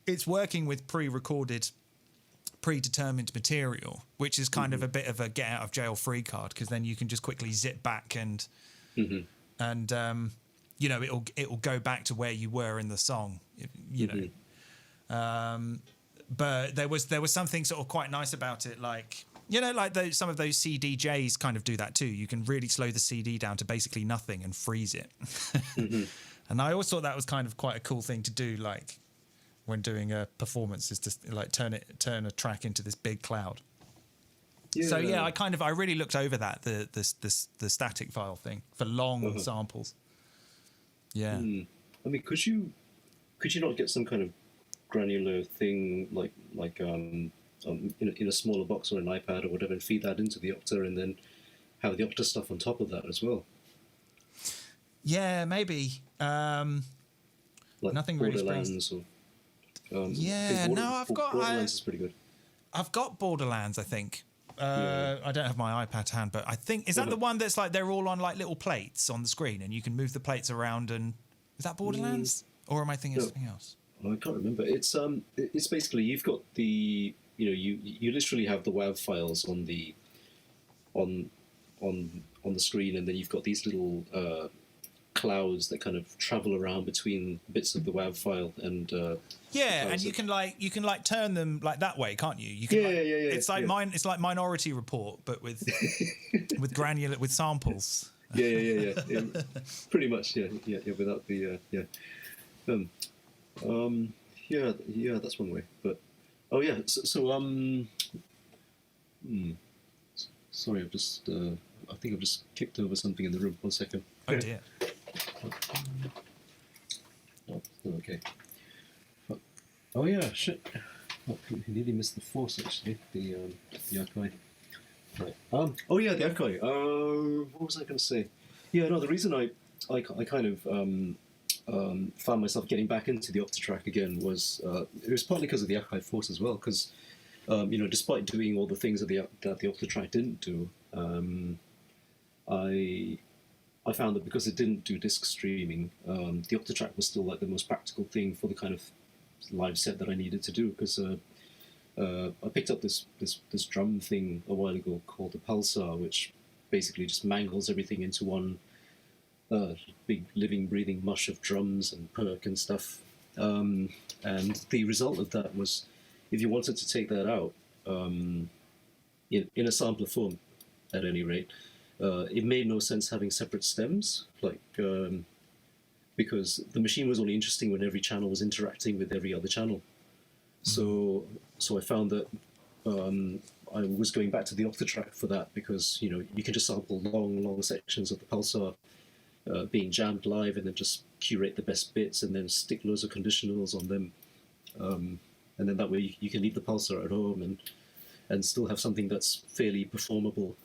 it's working with predetermined material, which is kind of a bit of a get out of jail free card, because then you can just quickly zip back and it'll go back to where you were in the song, but there was something sort of quite nice about it, like some of those CDJs kind of do that too. You can really slow the CD down to basically nothing and freeze it. And I always thought that was kind of quite a cool thing to do, like when doing a performance, is to like turn a track into this big cloud. So I really looked over that the static file thing for long samples. I mean, could you not get some kind of granular thing like in a smaller box or an iPad or whatever, and feed that into the Octa, and then have the Octa stuff on top of that as well? Yeah, maybe. Like nothing really Borderlands springs. I've got Borderlands is pretty good. I've got Borderlands, I think. I don't have my iPad to hand, but I think is that the one that's like they're all on like little plates on the screen and you can move the plates around, and is that Borderlands or am I thinking of something else? I can't remember. It's basically you've got the you literally have the WAV files on the screen, and then you've got these little clouds that kind of travel around between bits of the WAV file and and you can turn them like that way, can't you? You can it's like Minority Report, but with with samples. Pretty much, without the that's one way. But sorry, I've just I think I've just kicked over something in the room. 1 second. Oh dear. Oh, okay. Oh yeah, shit. Oh, I nearly missed the force actually. The Akai. Right. The Akai. What was I going to say? Yeah, no. The reason I kind of found myself getting back into the Octatrack again was it was partly because of the Akai Force as well. Because despite doing all the things that the Octatrack didn't do, I found that because it didn't do disc streaming, the Octatrack was still like the most practical thing for the kind of live set that I needed to do. Because I picked up this drum thing a while ago called the Pulsar, which basically just mangles everything into one big living, breathing mush of drums and perk and stuff. And the result of that was, if you wanted to take that out in a sampler form, at any rate, it made no sense having separate stems, because the machine was only interesting when every channel was interacting with every other channel. So I found that I was going back to the Octatrack for that, because you can just sample long sections of the pulsar being jammed live, and then just curate the best bits, and then stick loads of conditionals on them, and then that way you can leave the pulsar at home and still have something that's fairly performable.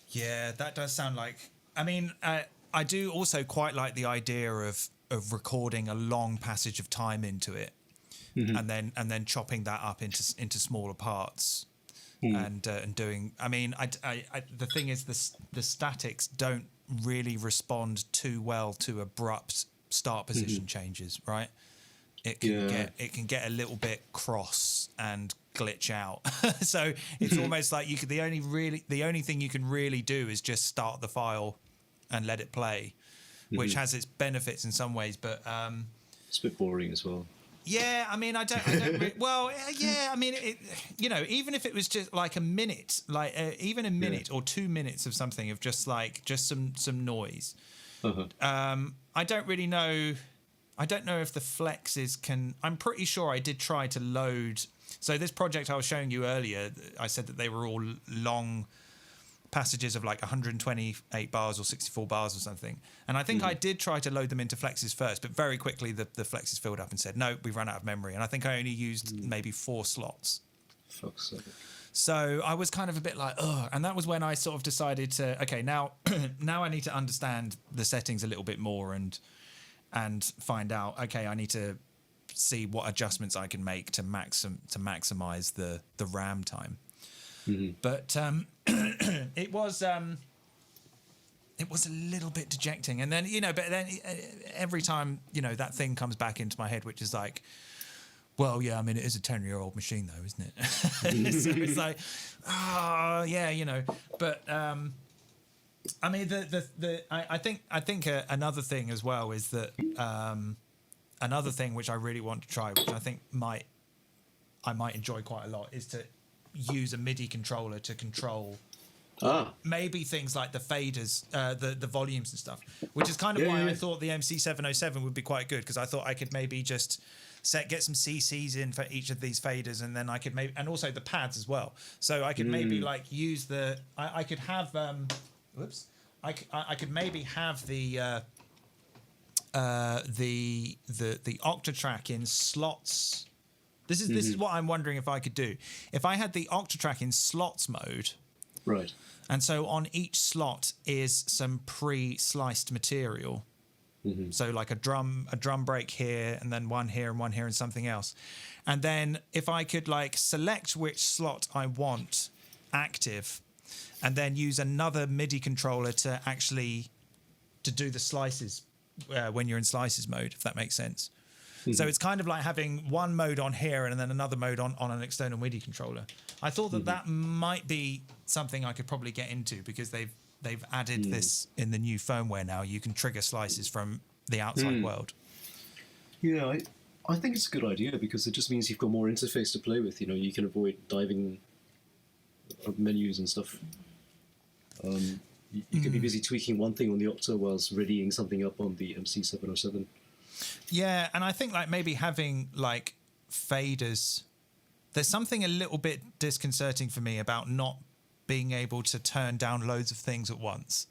Yeah, that does sound like. I mean, I do also quite like the idea of recording a long passage of time into it, and then chopping that up into smaller parts, and doing. I mean, the thing is, the statics don't really respond too well to abrupt start position changes, right? It can get a little bit cross and glitch out. So it's almost like the only thing you can really do is just start the file and let it play, which has its benefits in some ways, but it's a bit boring as well. Yeah, I mean, I don't well, yeah, I mean, even if it was just like a minute, even a minute or 2 minutes of something, of just some noise. I don't really know. I don't know if the flexes can. I'm pretty sure I did try to load. So this project I was showing you earlier, I said that they were all long passages of like 128 bars or 64 bars or something. And I think I did try to load them into flexes first, but very quickly the flexes filled up and said, no, we've run out of memory. And I think I only used maybe 4 slots. Fuck's sake. So I was kind of a bit like, ugh. And that was when I sort of decided to, okay, now I need to understand the settings a little bit more and find out, okay, I need to see what adjustments I can make to maximize the RAM time. But it was a little bit dejecting, and then but then every time that thing comes back into my head, which is like, well, yeah, I mean, it is a 10-year-old machine though, isn't it? So it's like, but I mean, I think another thing as well is that another thing which I really want to try, which I think I might enjoy quite a lot, is to use a MIDI controller to control maybe things like the faders, the volumes and stuff, which is kind of why I thought the MC707 would be quite good, because I thought I could maybe just get some CCs in for each of these faders, and then I could maybe, and also the pads as well, so I could maybe like use I could have I could maybe have the Octatrack in slots. This is what I'm wondering if I could do. If I had the Octatrack in slots mode, right, and so on each slot is some pre-sliced material. So like a drum break here, and then one here and something else. And then if I could like select which slot I want active, and then use another MIDI controller to do the slices when you're in slices mode, if that makes sense. So it's kind of like having one mode on here and then another mode on an external MIDI controller. I thought that might be something I could probably get into, because they've added this in the new firmware now. You can trigger slices from the outside world. Yeah, I think it's a good idea, because it just means you've got more interface to play with. You can avoid diving menus and stuff. You could be busy tweaking one thing on the Octa whilst readying something up on the MC707. Yeah, and I think like maybe having like faders, there's something a little bit disconcerting for me about not being able to turn down loads of things at once.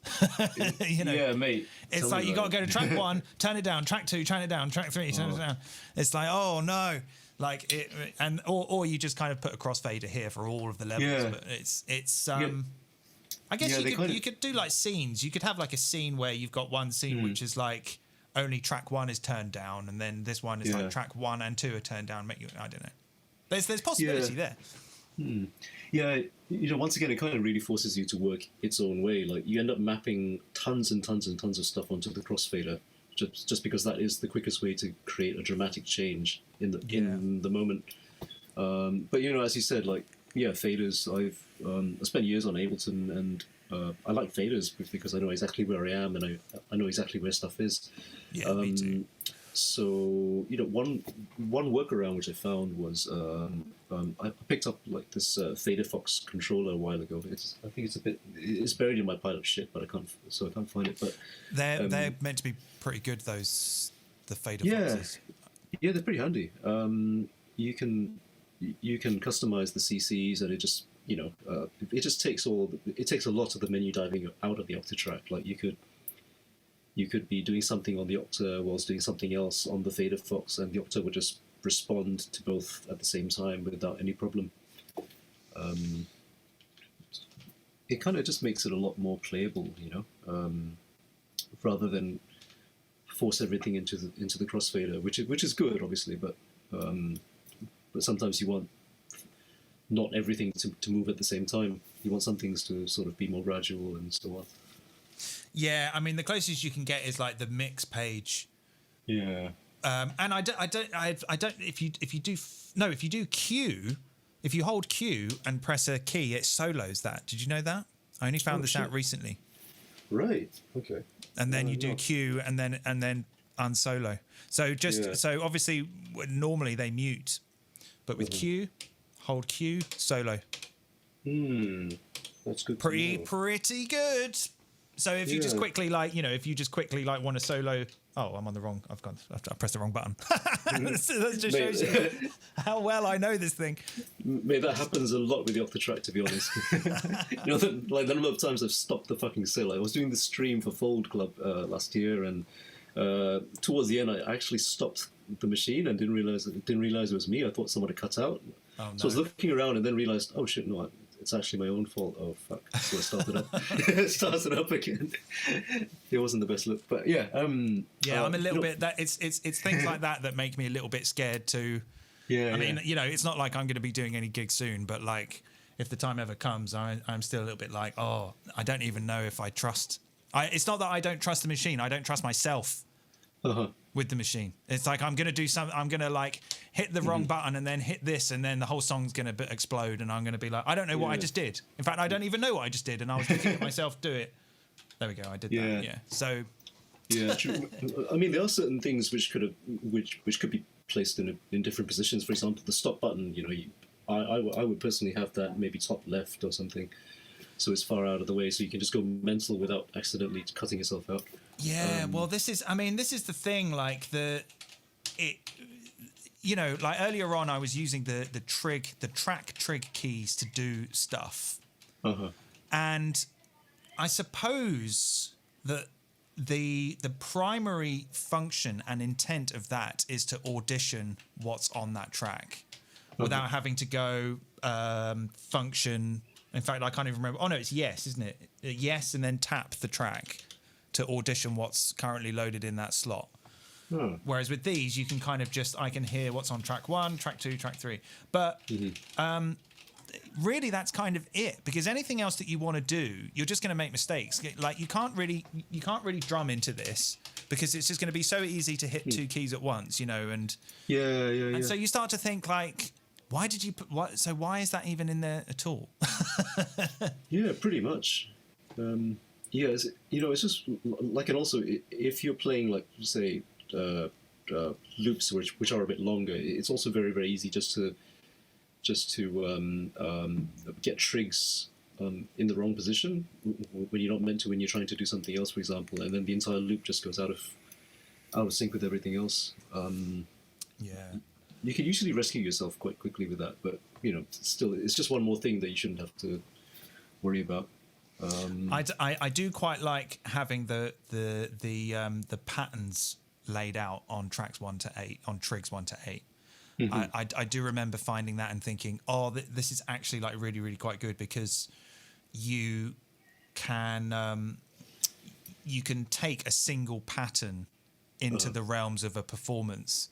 Yeah, mate. It's like you got to go to track 1, turn it down, track 2, turn it down, track 3, turn it down. It's like, oh no. Like it, and or you just kind of put a crossfader here for all of the levels. Yeah. But it's I guess you could do like scenes. You could have like a scene where you've got one scene which is like only track 1 is turned down, and then this one is like track 1 and 2 are turned down. I don't know. There's possibility there. Yeah, once again, it kind of really forces you to work its own way. Like you end up mapping tons and tons and tons of stuff onto the crossfader, just because that is the quickest way to create a dramatic change in the moment. But as you said, like faders. I've spent years on Ableton, and I like faders because I know exactly where I am and I know exactly where stuff is. Yeah, me too. So one workaround which I found was I picked up like this Fader Fox controller a while ago. I think it's buried in my pile of shit, but I can't find it. But they're meant to be pretty good. The Fader Foxes. Yeah, they're pretty handy. You can customize the CCs, and it just it just takes a lot of the menu diving out of the Octatrack. Like you could be doing something on the Octa whilst doing something else on the Fader Fox, and the Octa would just respond to both at the same time without any problem. It kind of just makes it a lot more playable, rather than force everything into the crossfader, which is good, obviously, but sometimes you want not everything to move at the same time. You want some things to sort of be more gradual and so on. Yeah, I mean the closest you can get is like the mix page. Yeah. And I don't. If you do Q, if you hold Q and press a key, it solos that. Did you know that? I only found this out recently. Right. Okay. And then you do Q and then unsolo. So so obviously normally they mute, but with Q, hold Q, solo. That's good. Pretty good. So if you just quickly want to solo, I'm on the wrong. I pressed the wrong button. That just shows you how well I know this thing. Mate, that happens a lot with the Octatrack, to be honest. The number of times I've stopped the fucking sale. I was doing the stream for Fold Club last year, and towards the end, I actually stopped the machine and didn't realize it was me. I thought someone had cut out. Oh, no. So I was looking around and then realized, oh shit, no, it's actually my own fault. Oh fuck! So I started up again. It wasn't the best look, but yeah. I'm a little bit. That it's things like that make me a little bit scared to. Yeah. I mean, it's not like I'm going to be doing any gigs soon, but like if the time ever comes, I'm still a little bit like, I don't even know if I trust. It's not that I don't trust the machine. I don't trust myself. With the machine, it's like I'm gonna do something. I'm gonna like hit the wrong button and then hit this, and then the whole song's gonna explode, and I'm gonna be like, I don't know what I just did. In fact, I don't even know what I just did, and I was looking at myself do it. There we go. I did that. Yeah. So. Yeah, true. I mean, there are certain things which could be placed in different positions. For example, the stop button. I would personally have that maybe top left or something, so it's far out of the way, so you can just go mental without accidentally cutting yourself out. Yeah, well, this is the thing, like like earlier on I was using the track trig keys to do stuff. And I suppose that the primary function and intent of that is to audition what's on that track without having to go function. In fact, I can't even remember. Oh no, it's yes, isn't it? Yes, and then tap the track to audition what's currently loaded in that slot. Whereas with these, you can kind of I can hear what's on track 1, track 2, track 3. But really, that's kind of it, because anything else that you want to do, you're just going to make mistakes. Like you can't really drum into this because it's just going to be so easy to hit two keys at once, and yeah. So you start to think like, why did you put what? So why is that even in there at all? Yeah, pretty much. Yeah, it's just like, and also if you're playing like say loops which are a bit longer, it's also very, very easy just to get trigs in the wrong position when you're not meant to, when you're trying to do something else, for example, and then the entire loop just goes out of sync with everything else. You can usually rescue yourself quite quickly with that, but still, it's just one more thing that you shouldn't have to worry about. I do quite like having the patterns laid out on tracks 1 to 8, on trigs 1 to 8. I do remember finding that and thinking, this is actually like really, really quite good, because you can take a single pattern into the realms of a performance,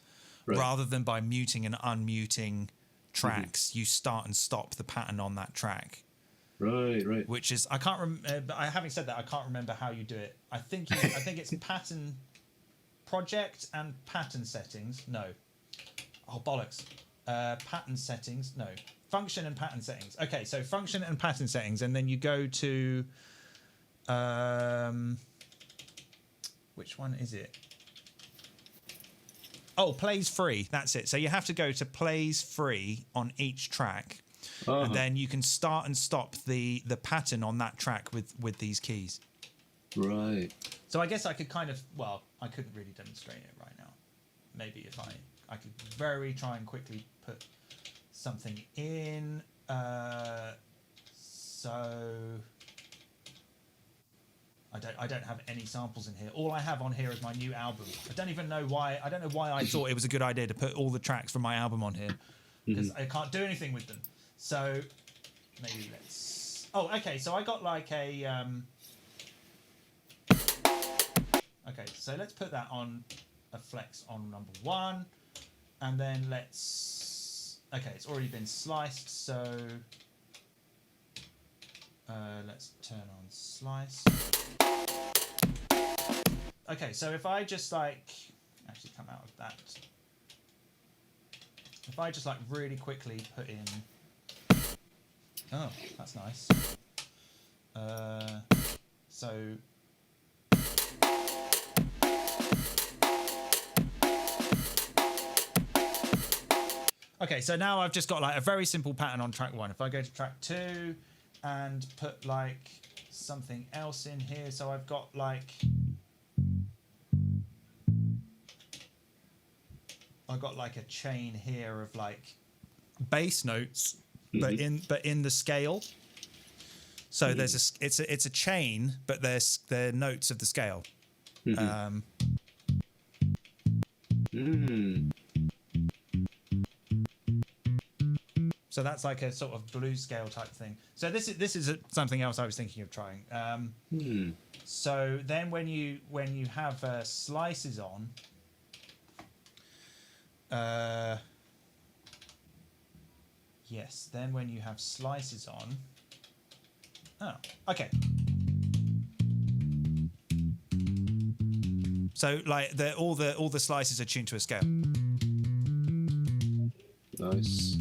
rather than by muting and unmuting tracks. You start and stop the pattern on that track. Right. Which is, I can't remember. Having said that, I can't remember how you do it. I think it's pattern project and pattern settings. No. Oh bollocks. Pattern settings. No. Function and pattern settings. Okay, so function and pattern settings, and then you go to Which one is it? Oh, plays free. That's it. So you have to go to plays free on each track, and then you can start and stop the pattern on that track with these keys. Right. So I guess I could kind of, well, I couldn't really demonstrate it right now. Maybe if I could very try and quickly put something in. So I don't have any samples in here. All I have on here is my new album. I don't even know why. I don't know why I thought it was a good idea to put all the tracks from my album on here, because I can't do anything with them. So maybe let's. Oh, okay. So I got like a. Okay, so let's put that on a flex on number 1, and then let's. Okay, it's already been sliced, so let's turn on slice. Okay, so if I just like actually come out of that, if I just like really quickly put in, oh, that's nice. So. Okay, so now I've just got like a very simple pattern on track 1. If I go to track 2 and put like something else in here, so I've got like a chain here of like bass notes, but in the scale. So there's it's a chain, but they're notes of the scale. So that's like a sort of blues scale type thing. So this is something else I was thinking of trying. So then when you have slices on, yes. Then when you have slices on, oh, okay. So like all the slices are tuned to a scale. Nice.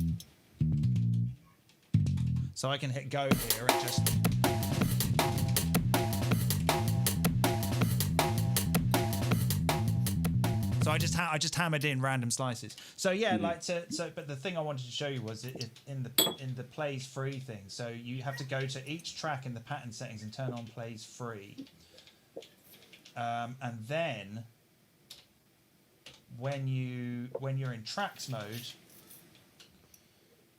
So I can hit go here and just. So I just hammered in random slices. So yeah, but the thing I wanted to show you was in the plays free thing. So you have to go to each track in the pattern settings and turn on plays free. And then when you're in tracks mode,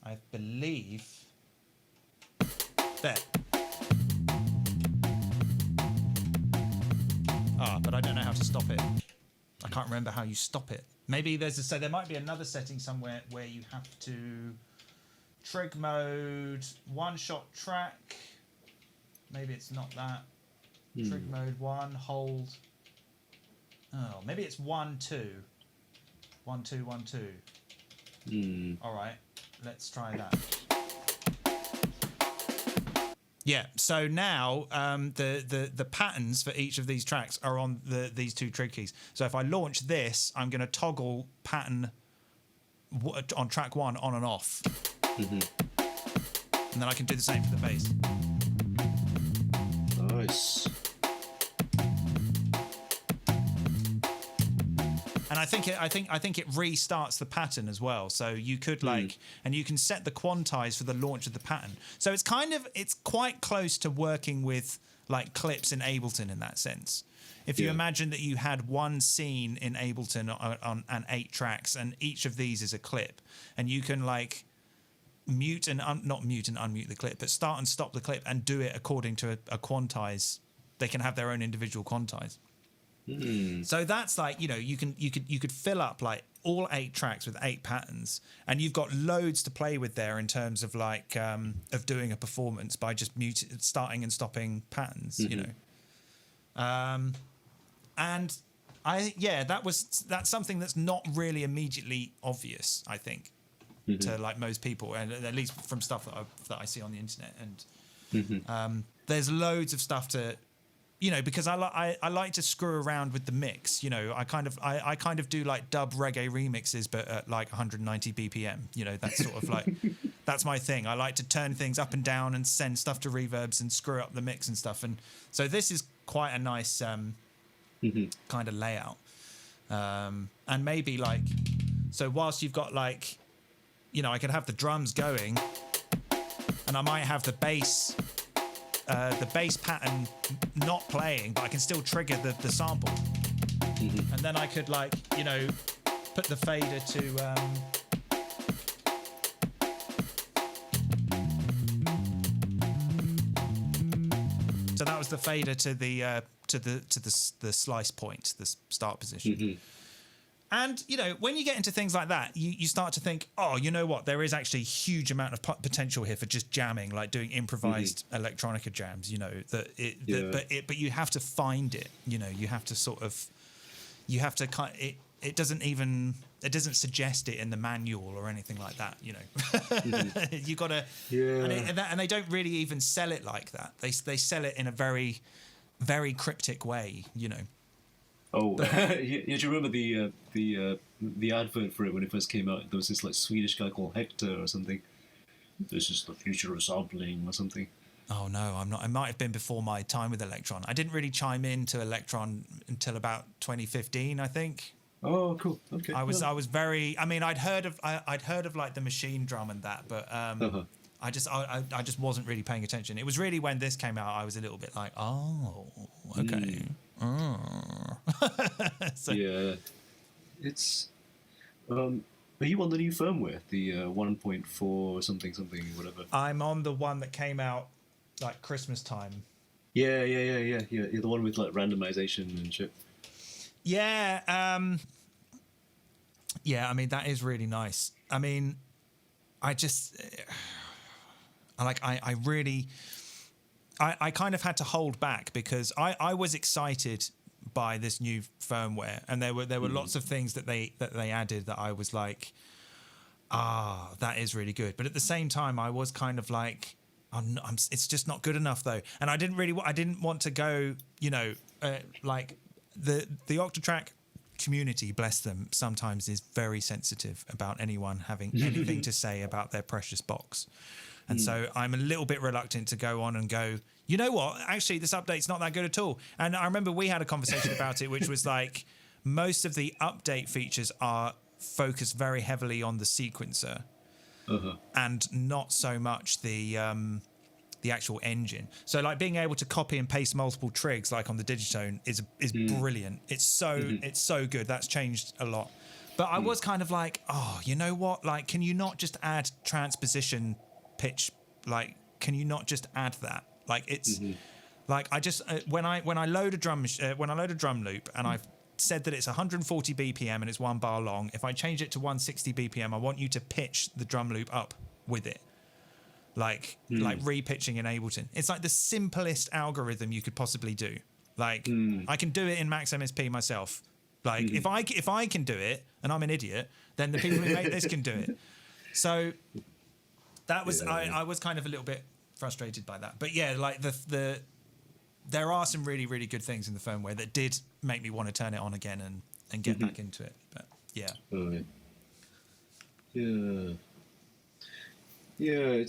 I believe. There. But I don't know how to stop it. I can't remember how you stop it. Maybe so there might be another setting somewhere where you have to trig mode, one shot track. Maybe it's not that. Trig mode 1, hold. Oh, maybe it's 1 2. 1 2 1 2. All right, let's try that. Yeah, so now the patterns for each of these tracks are on these 2 trig keys. So if I launch this, I'm going to toggle pattern on track 1 on and off. And then I can do the same for the bass. Nice. And I think it restarts the pattern as well. So you could and you can set the quantize for the launch of the pattern. So it's quite close to working with like clips in Ableton in that sense. If you imagine that you had one scene in Ableton on 8 tracks, and each of these is a clip, and you can like mute and not mute and unmute the clip, but start and stop the clip and do it according to a quantize. They can have their own individual quantize. So that's like, you could fill up like all 8 tracks with 8 patterns, and you've got loads to play with there in terms of like of doing a performance by just starting and stopping patterns, and that's something that's not really immediately obvious, I think, to like most people, and at least from stuff that I see on the internet. And there's loads of stuff to. Because I like to screw around with the mix. I kind of do like dub reggae remixes, but at like 190 BPM. That's sort of like That's my thing. I like to turn things up and down and send stuff to reverbs and screw up the mix and stuff. And so this is quite a nice kind of layout. And maybe like, so whilst you've got like, you know, I could have the drums going and I might have the bass pattern not playing, but I can still trigger the sample. And then I could like, you know, put the fader to, so that was the fader to the slice point, the start position. And, you know, when you get into things like that, you start to think, oh, you know what? There is actually a huge amount of potential here for just jamming, like doing improvised electronica jams, you know, but you have to find it, you know, you have to sort of, you have to kind of, it doesn't suggest it in the manual or anything like that, you know. You got to, and they don't really even sell it like that. They sell it in a very, very cryptic way, you know. Oh, do you remember the advert for it when it first came out? There was this like Swedish guy called Hector or something. This is the future of sampling or something. Oh no, I'm not. I might have been before my time with Electron. I didn't really chime into Electron until about 2015, I think. Oh, cool. Okay. I was very. I mean, I'd heard of like the machine drum and that, but I just wasn't really paying attention. It was really when this came out, I was a little bit like, oh, okay. So, yeah, it's. Are you on the new firmware, the 1.4 something whatever? I'm on the one that came out like Christmas time. Yeah. You're the one with like randomization and shit. Yeah, yeah. I mean, that is really nice. I mean, I kind of had to hold back because I was excited by this new firmware, and there were lots of things that they added that I was like, that is really good. But at the same time, I was kind of like, it's just not good enough though. And I didn't want to go, you know, like the Octatrack community, bless them, sometimes is very sensitive about anyone having anything to say about their precious box. And so I'm a little bit reluctant to go on and go, you know what, actually this update's not that good at all. And I remember we had a conversation about it, which was like, most of the update features are focused very heavily on the sequencer and not so much the actual engine. So like being able to copy and paste multiple trigs like on the Digitone is brilliant. It's so good. That's changed a lot. But I was kind of like, oh, you know what? Like, can you not just add transposition pitch? Like, can you not just add that? Like, it's like I just when I load a drum loop and I've said that it's 140 BPM and it's 1 bar long. If I change it to 160 BPM, I want you to pitch the drum loop up with it. Like repitching in Ableton. It's like the simplest algorithm you could possibly do. Like I can do it in Max MSP myself. Like if I can do it and I'm an idiot, then the people who make this can do it. So that was I was kind of a little bit frustrated by that. But yeah, like there are some really, really good things in the firmware that did make me want to turn it on again and get back into it. But yeah. Yeah,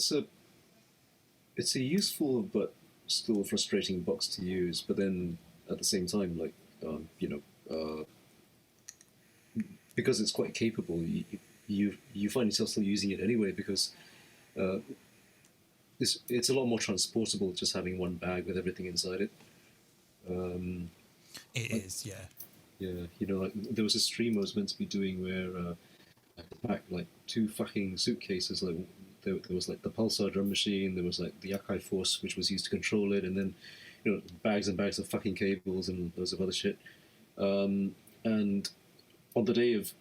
it's a useful but still frustrating box to use. But then at the same time, like because it's quite capable, you find yourself still using it anyway because it's a lot more transportable just having one bag with everything inside it. It is, yeah. Yeah, you know, like there was a stream I was meant to be doing where I packed like 2 fucking suitcases. Like there was like the Pulsar drum machine, there was like the Yakai Force, which was used to control it, and then bags and bags of fucking cables and loads of other shit. And on the day of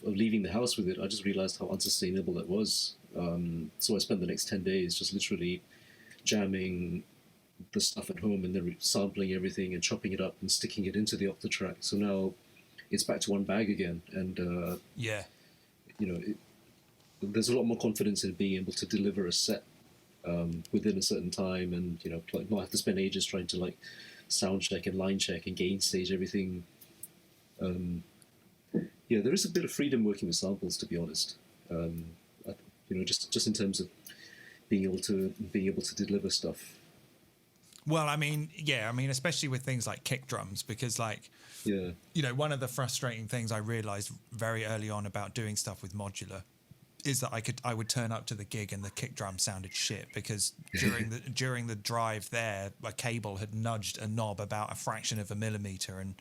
leaving the house with it, I just realized how unsustainable it was. So I spent the next 10 days just literally jamming the stuff at home and then sampling everything and chopping it up and sticking it into the Octatrack. So now it's back to one bag again. And there's a lot more confidence in being able to deliver a set within a certain time, and like not have to spend ages trying to like sound check and line check and gain stage everything. Yeah, there is a bit of freedom working with samples, to be honest. just in terms of being able to deliver stuff. Well, I mean, especially with things like kick drums, because one of the frustrating things I realized very early on about doing stuff with modular is that I would turn up to the gig and the kick drum sounded shit because during the drive there, a cable had nudged a knob about a fraction of a millimeter and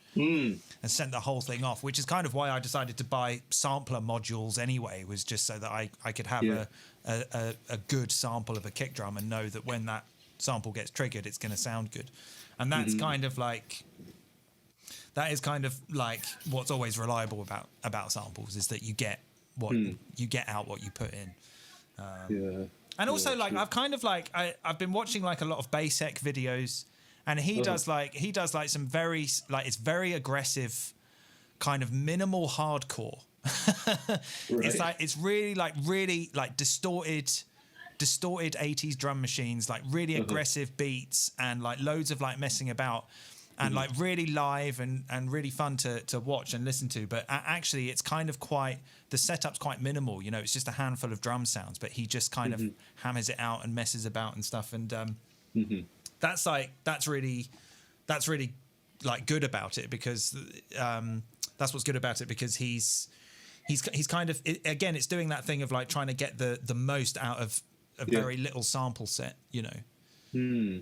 sent the whole thing off, which is kind of why I decided to buy sampler modules anyway, was just so that I could have a good sample of a kick drum and know that when that sample gets triggered, it's going to sound good. And that's kind of like what's always reliable about samples, is that you get you get out what you put in. And also I've kind of I've been watching like a lot of Basek videos, and he does some very it's very aggressive kind of minimal hardcore. Right. It's really distorted 80s drum machines, like really aggressive beats and like loads of like messing about. And like really live and really fun to watch and listen to, but actually it's kind of the setup's quite minimal. It's just a handful of drum sounds, but he just kind of hammers it out and messes about and stuff. And that's really like good about it, because that's what's good about it, because he's kind of again, it's doing that thing of like trying to get the most out of a very little sample set.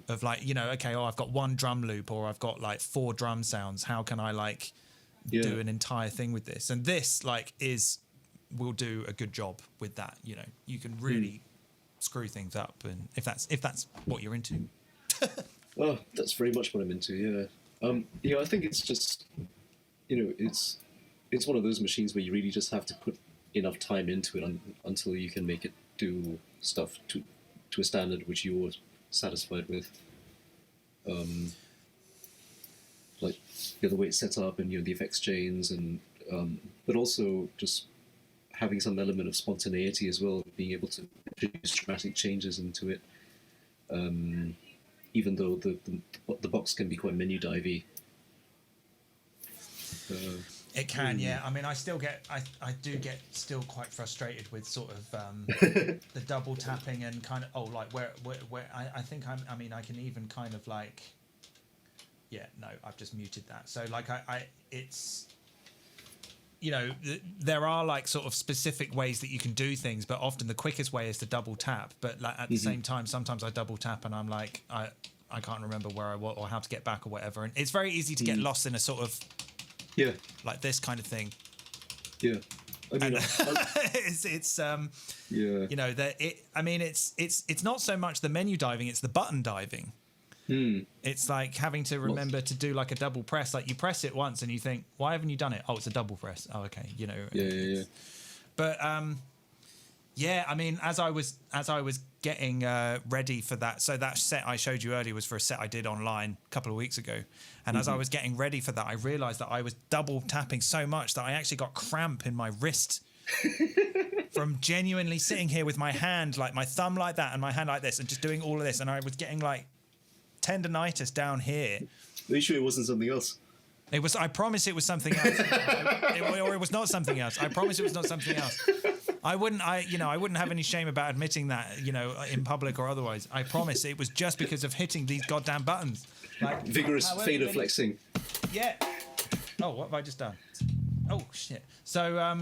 Of like, okay, I've got one drum loop, or I've got like 4 drum sounds. How can I do an entire thing with this? And this will do a good job with that. You can really screw things up, and if that's what you're into. Oh, that's very much what I'm into. Yeah. I think it's just, it's one of those machines where you really just have to put enough time into it until you can make it do stuff to a standard which you're satisfied with, like the way it's set up, and the effects chains, and but also just having some element of spontaneity as well, being able to introduce dramatic changes into it, even though the box can be quite menu divey. It can, yeah. I mean, I do get still quite frustrated with sort of the double tapping and kind of where I think I can even kind of I've just muted that. So it's there are like sort of specific ways that you can do things, but often the quickest way is to double tap. But at the same time, sometimes I double tap and I'm like I can't remember where I was or how to get back or whatever, and it's very easy to get lost in a sort of like this kind of thing. Yeah, I mean, it's not so much the menu diving; it's the button diving. It's like having to remember to do like a double press. Like you press it once and you think, why haven't you done it? Oh, it's a double press. Oh, okay, Yeah. But I mean, as I was getting ready for that, so that set I showed you earlier was for a set I did online a couple of weeks ago, and as I was getting ready for that, I realized that I was double tapping so much that I actually got cramp in my wrist from genuinely sitting here with my hand, like my thumb like that and my hand like this, and just doing all of this, and I was getting like tendonitis down here. Are you sure it wasn't something else? It was. I promise it was something else, or it was not something else. I promise it was not something else. I wouldn't have any shame about admitting that, in public or otherwise. I promise it was just because of hitting these goddamn buttons. Like vigorous fader flexing. Yeah. Oh, what have I just done? Oh shit. So I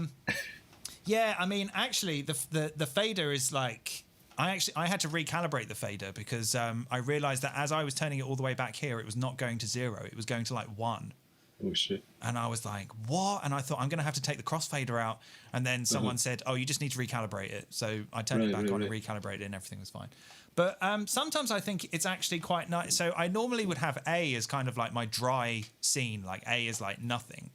mean, actually, the fader is like. I had to recalibrate the fader because I realized that as I was turning it all the way back here, it was not going to 0. It was going to like 1. Oh shit. And I was like, what? And I thought, I'm going to have to take the crossfader out. And then someone said, oh, you just need to recalibrate it. So I turned it back on and recalibrated it, and everything was fine. But sometimes I think it's actually quite nice. So I normally would have A as kind of like my dry scene, like A is like nothing.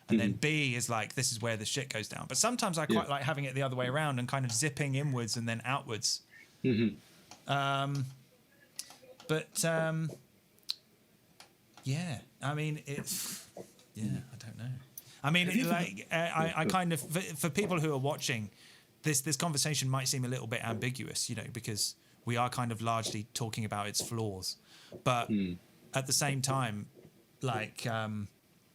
And then B is like, this is where the shit goes down. But sometimes I quite like having it the other way around and kind of zipping inwards and then outwards. I mean, it's, I don't know. I mean, I kind of, for people who are watching, this conversation might seem a little bit ambiguous, because we are kind of largely talking about its flaws. But at the same time, like...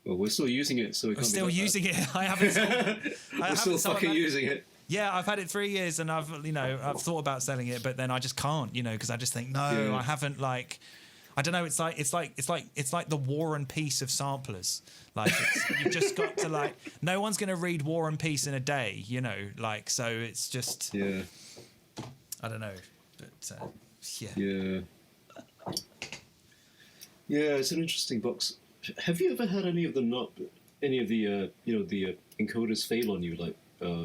well, we're still using it, so we're still using it. I haven't. We're still fucking using it. Yeah, I've had it 3 years, and I've thought about selling it, but then I just can't, because I just think no, I haven't like. I don't know. It's like the War and Peace of samplers. Like you just got to like. No one's going to read War and Peace in a day, Like so, it's just. Yeah. I don't know, but yeah. Yeah. Yeah, it's an interesting box. Have you ever had any of the encoders fail on you, like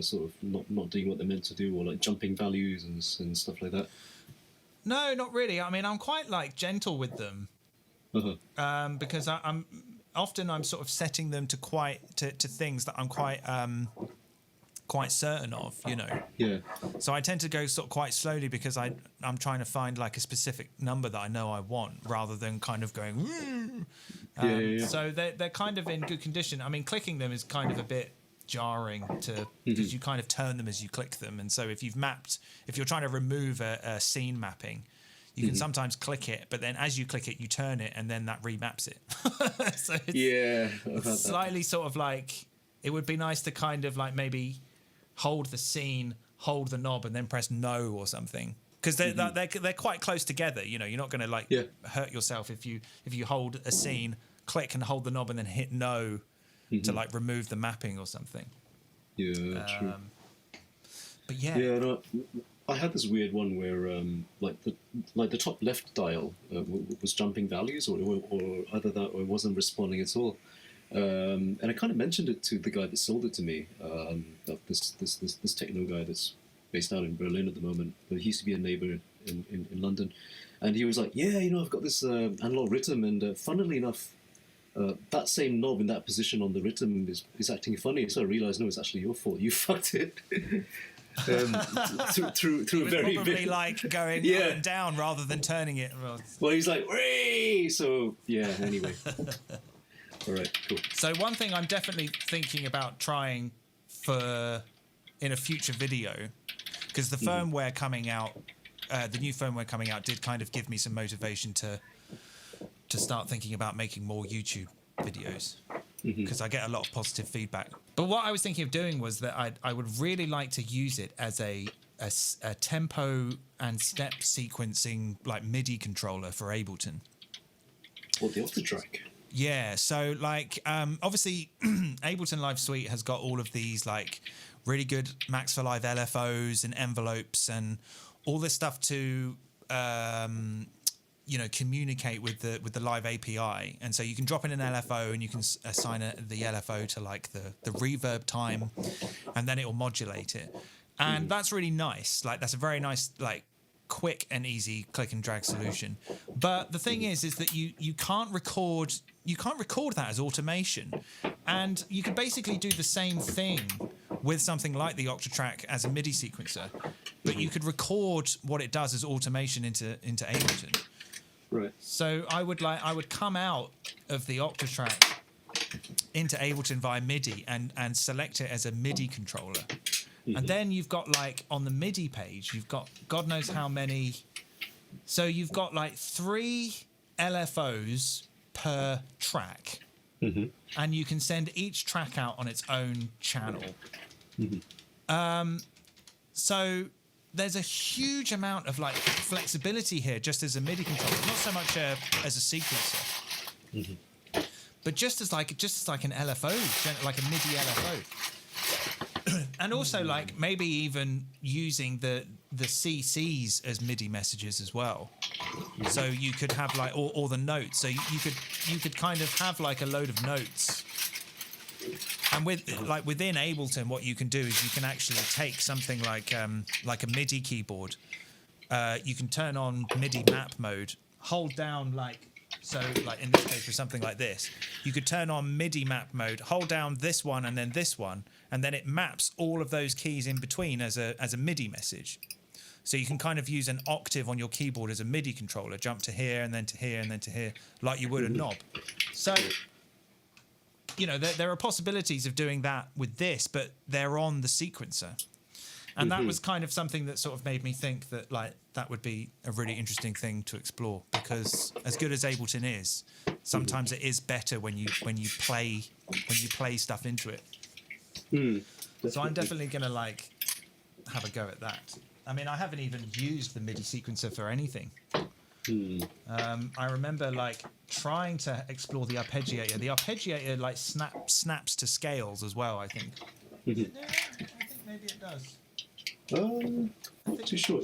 sort of not doing what they're meant to do, or like jumping values and stuff like that? No, not really. I mean, I'm quite like gentle with them, because I'm often sort of setting them to things that I'm quite certain of, Yeah. So I tend to go sort of quite slowly because I'm trying to find like a specific number that I know I want, rather than kind of going. Yeah. So they're kind of in good condition. I mean, clicking them is kind of a bit jarring because you kind of turn them as you click them, and so if you're trying to remove a scene mapping, you can sometimes click it, but then as you click it, you turn it, and then that remaps it. So it's slightly sort of like, it would be nice to kind of like maybe hold the scene, hold the knob, and then press no or something, because they're quite close together. You're not going to like hurt yourself if you hold a scene, click and hold the knob, and then hit no to like remove the mapping or something. Yeah, true. But yeah. Yeah, no, I had this weird one where like the top left dial was jumping values, or either that or it wasn't responding at all. And I kind of mentioned it to the guy that sold it to me, this techno guy that's based out in Berlin at the moment, but he used to be a neighbor in London. And he was like, yeah, I've got this analog rhythm, and funnily enough, that same knob in that position on the rhythm is acting funny. So I realised, no, it's actually your fault. You fucked it. Through a very probably big, like going up and down rather than turning it. Well, he's like, "Whee!" So yeah. Anyway. All right, cool. So one thing I'm definitely thinking about trying in a future video, because the firmware coming out, the new firmware coming out did kind of give me some motivation to start thinking about making more YouTube videos, because I get a lot of positive feedback. But what I was thinking of doing was that I would really like to use it as a tempo and step sequencing like MIDI controller for Ableton. Or the Octatrack. Yeah, so like obviously Ableton Live Suite has got all of these like really good Max for Live LFOs and envelopes and all this stuff to communicate with the Live API, and so you can drop in an LFO and you can assign the LFO to like the reverb time, and then it will modulate it, and that's really nice. Like that's a very nice like quick and easy click and drag solution. But the thing is that you can't record that as automation, and you could basically do the same thing with something like the Octatrack as a MIDI sequencer, but you could record what it does as automation into Ableton. Right. So I would come out of the Octatrack into Ableton via MIDI and select it as a MIDI controller. And then you've got like on the MIDI page, you've got God knows how many. So you've got like 3 LFOs per track, and you can send each track out on its own channel. So there's a huge amount of like flexibility here, just as a MIDI controller, not so much as a sequencer, but just as like an LFO, like a MIDI LFO. And also like maybe even using the CCs as MIDI messages as well. So you could have like or the notes. So you could kind of have like a load of notes. And within Ableton, what you can do is you can actually take something like a MIDI keyboard. You can turn on MIDI map mode, hold down so in this case for something like this, you could turn on MIDI map mode, hold down this one and then this one, and then it maps all of those keys in between as a MIDI message. So you can kind of use an octave on your keyboard as a MIDI controller, jump to here and then to here and then to here, like you would a knob. So, there are possibilities of doing that with this, but they're on the sequencer. And that was kind of something that sort of made me think that that would be a really interesting thing to explore, because as good as Ableton is, sometimes it is better when you play stuff into it. So I'm definitely gonna have a go at that. I mean, I haven't even used the MIDI sequencer for anything. I remember like trying to explore the arpeggiator. The arpeggiator like snaps to scales as well, I think. No, I think maybe it does. Not too sure.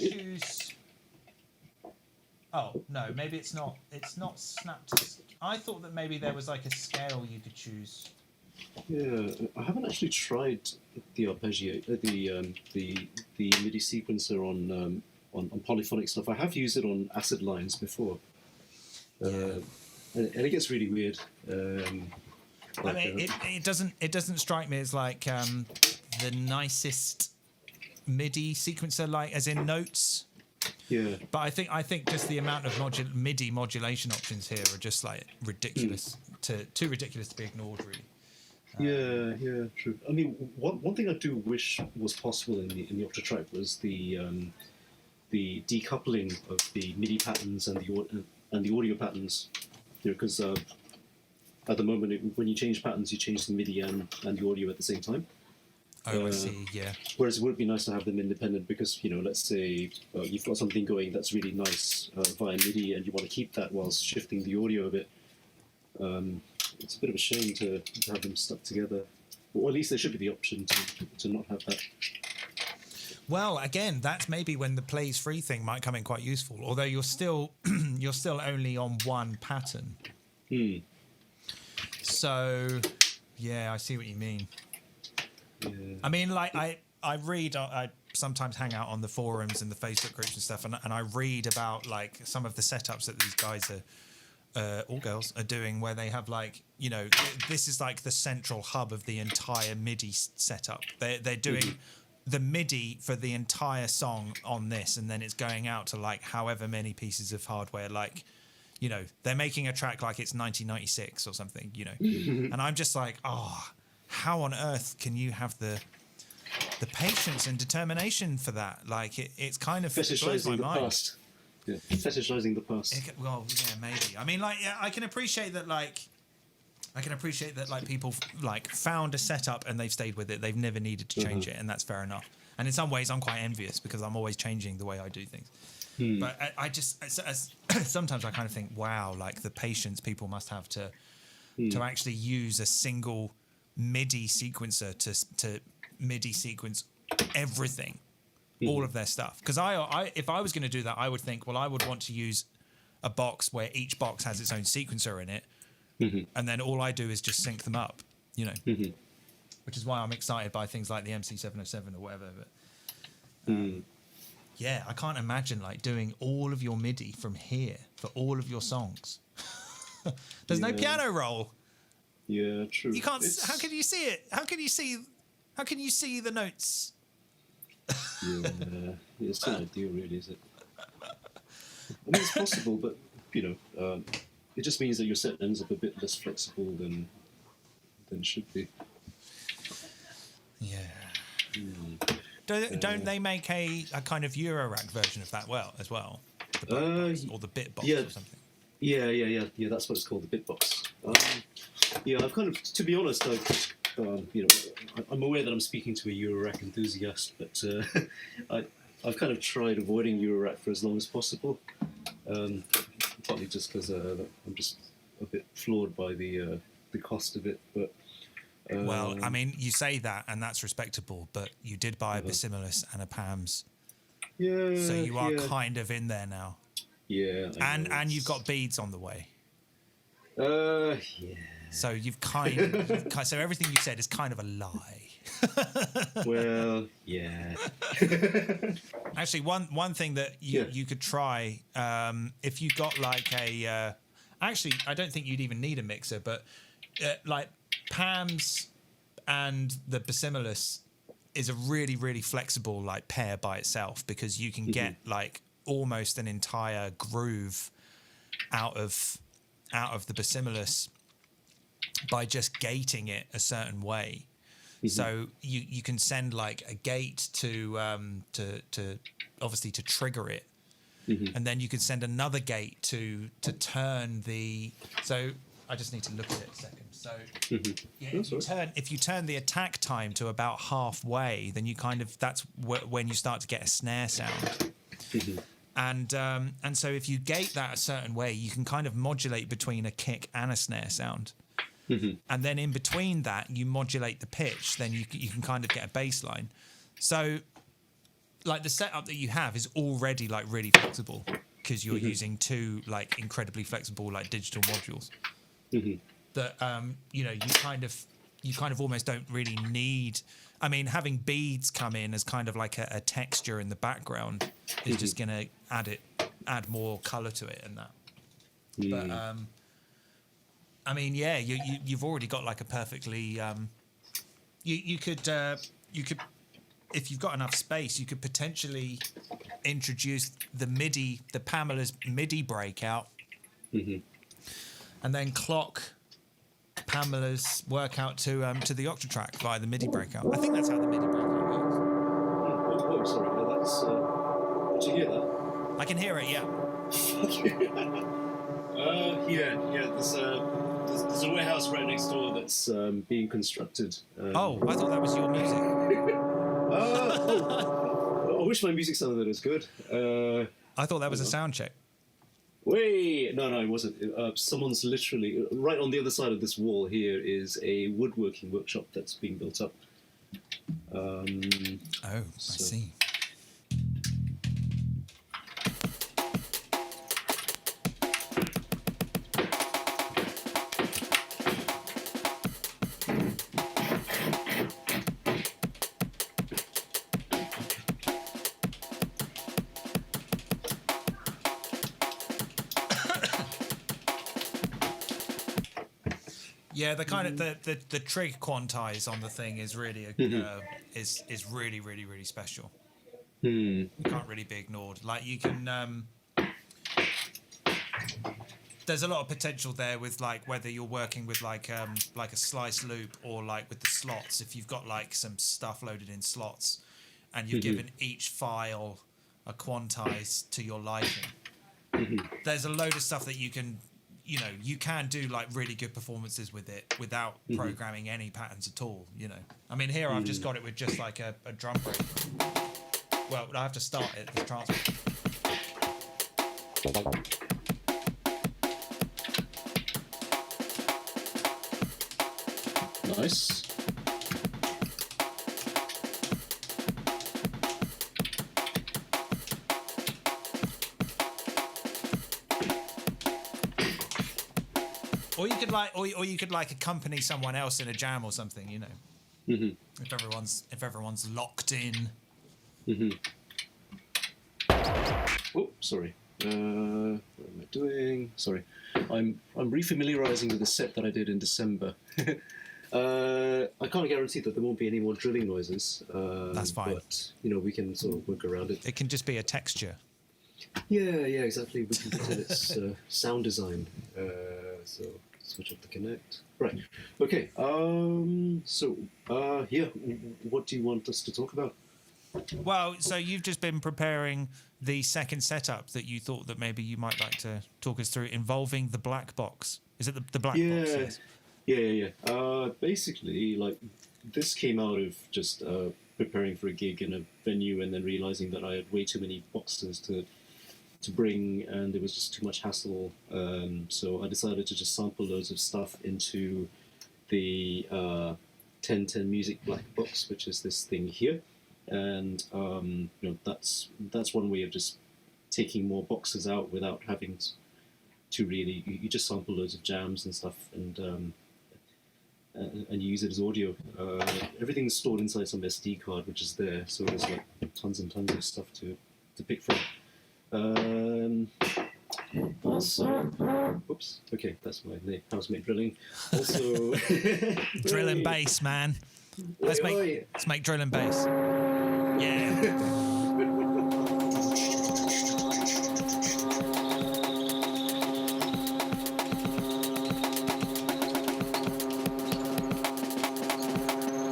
Oh no, maybe it's not. It's not snapped. I thought that maybe there was like a scale you could choose. Yeah, I haven't actually tried the arpeggiator, the MIDI sequencer on polyphonic stuff. I have used it on acid lines before, and it gets really weird. I mean, it doesn't strike me as like the nicest MIDI sequencer, like as in notes. Yeah. But I think just the amount of MIDI modulation options here are just like ridiculous, too ridiculous to be ignored, really. Yeah, true. I mean, one thing I do wish was possible in the Octatrack was the decoupling of the MIDI patterns and the audio patterns. Because at the moment, when you change patterns, you change the MIDI and the audio at the same time. Oh, I see. Yeah. Whereas it would be nice to have them independent because, let's say you've got something going that's really nice via MIDI and you want to keep that whilst shifting the audio a bit. It's a bit of a shame to have them stuck together. Or at least there should be the option to not have that. Well, again, that's maybe when the plays free thing might come in quite useful. Although you're still only on one pattern. So, yeah, I see what you mean. Yeah. I mean, like I sometimes hang out on the forums and the Facebook groups and stuff, and I read about like some of the setups that these guys or girls are doing, where they have like, this is like the central hub of the entire MIDI setup. They're doing the MIDI for the entire song on this, and then it's going out to like however many pieces of hardware, like, they're making a track like it's 1996 or something, and I'm just like, how on earth can you have the patience and determination for that? Like it's kind of blows my mind. Past. Yeah, fetishizing the past. Well, yeah, maybe. I mean, like, I can appreciate that. Like, people like found a setup and they've stayed with it. They've never needed to change it, and that's fair enough. And in some ways, I'm quite envious because I'm always changing the way I do things. But I just sometimes I kind of think, wow, like the patience people must have to actually use a single MIDI sequencer to MIDI sequence everything. All of their stuff, because I if I was going to do that, I would think, well, I would want to use a box where each box has its own sequencer in it, and then all I do is just sync them up, which is why I'm excited by things like the MC707 or whatever. But yeah, I can't imagine like doing all of your MIDI from here for all of your songs. There's no piano roll. Yeah, true. You can't. How can you see it? How can you see the notes? Yeah, it's not ideal, really, is it? I mean, it's possible, but it just means that your set ends up a bit less flexible than it should be. Yeah. Don't they make a kind of Eurorack version of that as well? The Bitbox, or the Bitbox or something? Yeah. That's what it's called, the Bitbox. I've kind of, to be honest, I'm aware that I'm speaking to a Eurorack enthusiast, but I've kind of tried avoiding Eurorack for as long as possible, partly just because I'm just a bit floored by the cost of it. But well, I mean, you say that, and that's respectable, but you did buy a Minimalist and a PAMS, so you are kind of in there now. Yeah, and you've got beads on the way. Yeah. So you've so everything you said is kind of a lie. Well, yeah. Actually, one thing that you could try, if you got like a, actually, I don't think you'd even need a mixer, but like PAMS and the Minimalist is a really, really flexible like pair by itself, because you can get like almost an entire groove out of the Minimalist by just gating it a certain way. So you can send like a gate to obviously to trigger it, and then you can send another gate to turn the. So I just need to look at it a second. So yeah, if you turn the attack time to about halfway, then you kind of when you start to get a snare sound. And so if you gate that a certain way, you can kind of modulate between a kick and a snare sound. And then in between that, you modulate the pitch. Then you can kind of get a bass line. So like the setup that you have is already like really flexible because you're using two like incredibly flexible like digital modules that you know you kind of almost don't really need. I mean, having beads come in as kind of like a texture in the background is just going to add more color to it and that. But I mean, yeah, you've already got like a perfectly. You could if you've got enough space, you could potentially introduce the Pamela's MIDI breakout, and then clock Pamela's workout to the Octatrack via the MIDI breakout. I think that's how the MIDI breakout works. Oh, sorry. No, that's. Did you hear that? I can hear it. Yeah. There's a warehouse right next door that's being constructed. I thought that was your music. I wish my music sounded as good. I thought that was a sound check. Wait, no, it wasn't. Someone's literally right on the other side of this wall. Here is a woodworking workshop that's being built up. I see. Yeah, the kind of the trig quantize on the thing is really is really really really special. You can't really be ignored. Like you can, there's a lot of potential there with like whether you're working with like a slice loop or like with the slots. If you've got like some stuff loaded in slots, and you've given each file a quantize to your liking, there's a load of stuff that you can. You know, you can do like really good performances with it without programming any patterns at all. You know, I mean, here I've just got it with just like a drum break. Well, I have to start it with transfer. Nice. Or you could like accompany someone else in a jam or something, you know. If everyone's locked in. Oh, sorry. What am I doing? Sorry, I'm refamiliarizing with the set that I did in December. I can't guarantee that there won't be any more drilling noises. That's fine. But you know, we can sort of work around it. It can just be a texture. Yeah, exactly. We can pretend it's sound design. So switch off the connect. Right. Okay. What do you want us to talk about? Well, so you've just been preparing the second setup that you thought that maybe you might like to talk us through, involving the black box. Is it the black box? Yes. Yeah. Basically, like this came out of just preparing for a gig in a venue and then realizing that I had way too many boxes to bring, and it was just too much hassle. So I decided to just sample loads of stuff into the 1010 Music black box, which is this thing here. And that's one way of just taking more boxes out without having to really. You just sample loads of jams and stuff, and use it as audio. Everything's stored inside some SD card, which is there, so there's like tons and tons of stuff to pick from. Oops. Okay, that's my housemate drilling. Also, drill and bass, man. Let's make drill and bass. Yeah.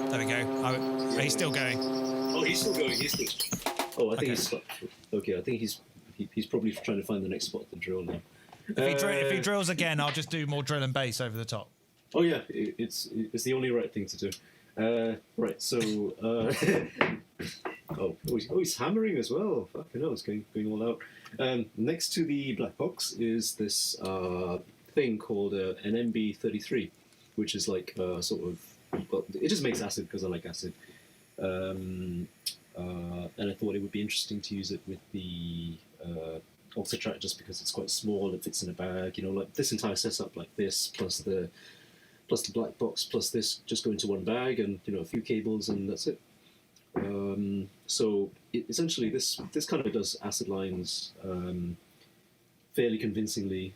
There we go. He's still going. Oh, he's still going. Oh, I think he's okay. I think he's probably trying to find the next spot to drill now. If he drills again, I'll just do more drill and bass over the top. Oh yeah, it's the only right thing to do. Right, so he's hammering as well. Fucking hell, it's going all out. Next to the black box is this thing called an MB33, which is like sort of, well, it just makes acid because I like acid. And I thought it would be interesting to use it with the Octatrack just because it's quite small, it fits in a bag, like this entire setup like this, plus the black box, plus this just go into one bag, and a few cables, and that's it. So essentially this kind of does acid lines fairly convincingly,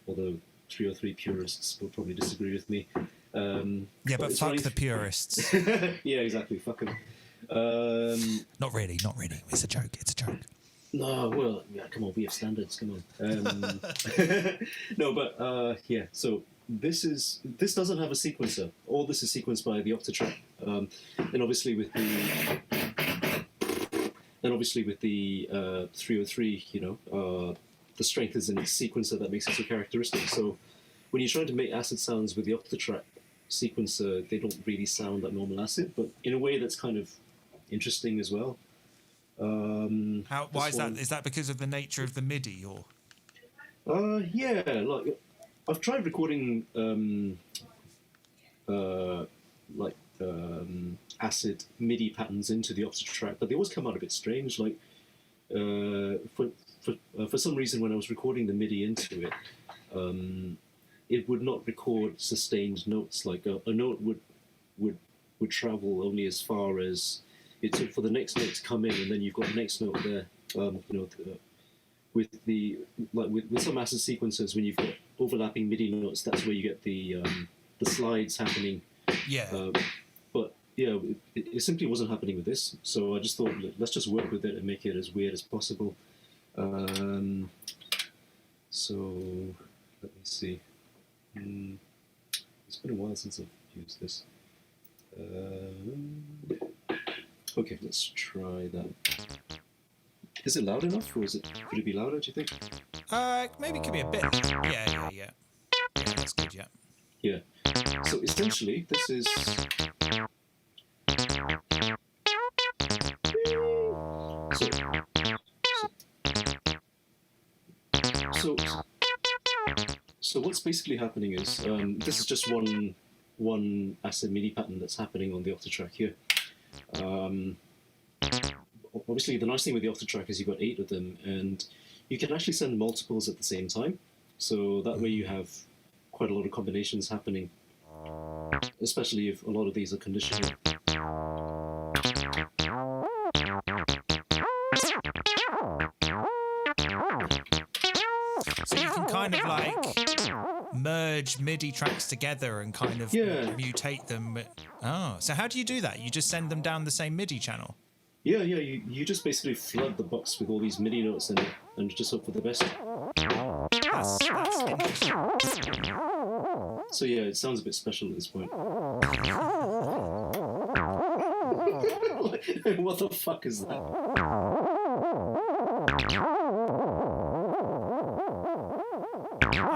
although 303 purists will probably disagree with me. Yeah, but fuck the purists. Yeah, exactly, fuck them. Not really. It's a joke. No, well, yeah, come on, we have standards, come on. No, but yeah, so this doesn't have a sequencer. All this is sequenced by the Octatrack. And obviously with the 303, the strength is in its sequencer that makes it so characteristic. So when you're trying to make acid sounds with the Octatrack sequencer, they don't really sound like normal acid, but in a way that's kind of interesting as well. Why is that? Is that because of the nature of the MIDI, or? Yeah, like I've tried recording acid MIDI patterns into the Octatrack, but they always come out a bit strange. Like for some reason, when I was recording the MIDI into it, it would not record sustained notes. Like a note would travel only as far as it took for the next note to come in, and then you've got the next note there. With some acid sequences, when you've got overlapping MIDI notes, that's where you get the slides happening. Yeah. But yeah, it simply wasn't happening with this. So I just thought, let's just work with it and make it as weird as possible. So let me see. It's been a while since I've used this. Okay, let's try that. Is it loud enough, or could it be louder, do you think? Maybe it could be a bit. Yeah. Yeah, that's good, yeah. Yeah. So essentially, this is... So what's basically happening is, this is just one acid MIDI pattern that's happening on the Octatrack here. Obviously, the nice thing with the Octatrack is you've got 8 of them, and you can actually send multiples at the same time. So that way you have quite a lot of combinations happening, especially if a lot of these are conditional. So you can kind of like merge MIDI tracks together and kind of mutate them. Oh, so how do you do that? You just send them down the same MIDI channel? Yeah. You just basically flood the box with all these MIDI notes in it and just hope for the best. That's interesting. So yeah, it sounds a bit special at this point. What the fuck is that?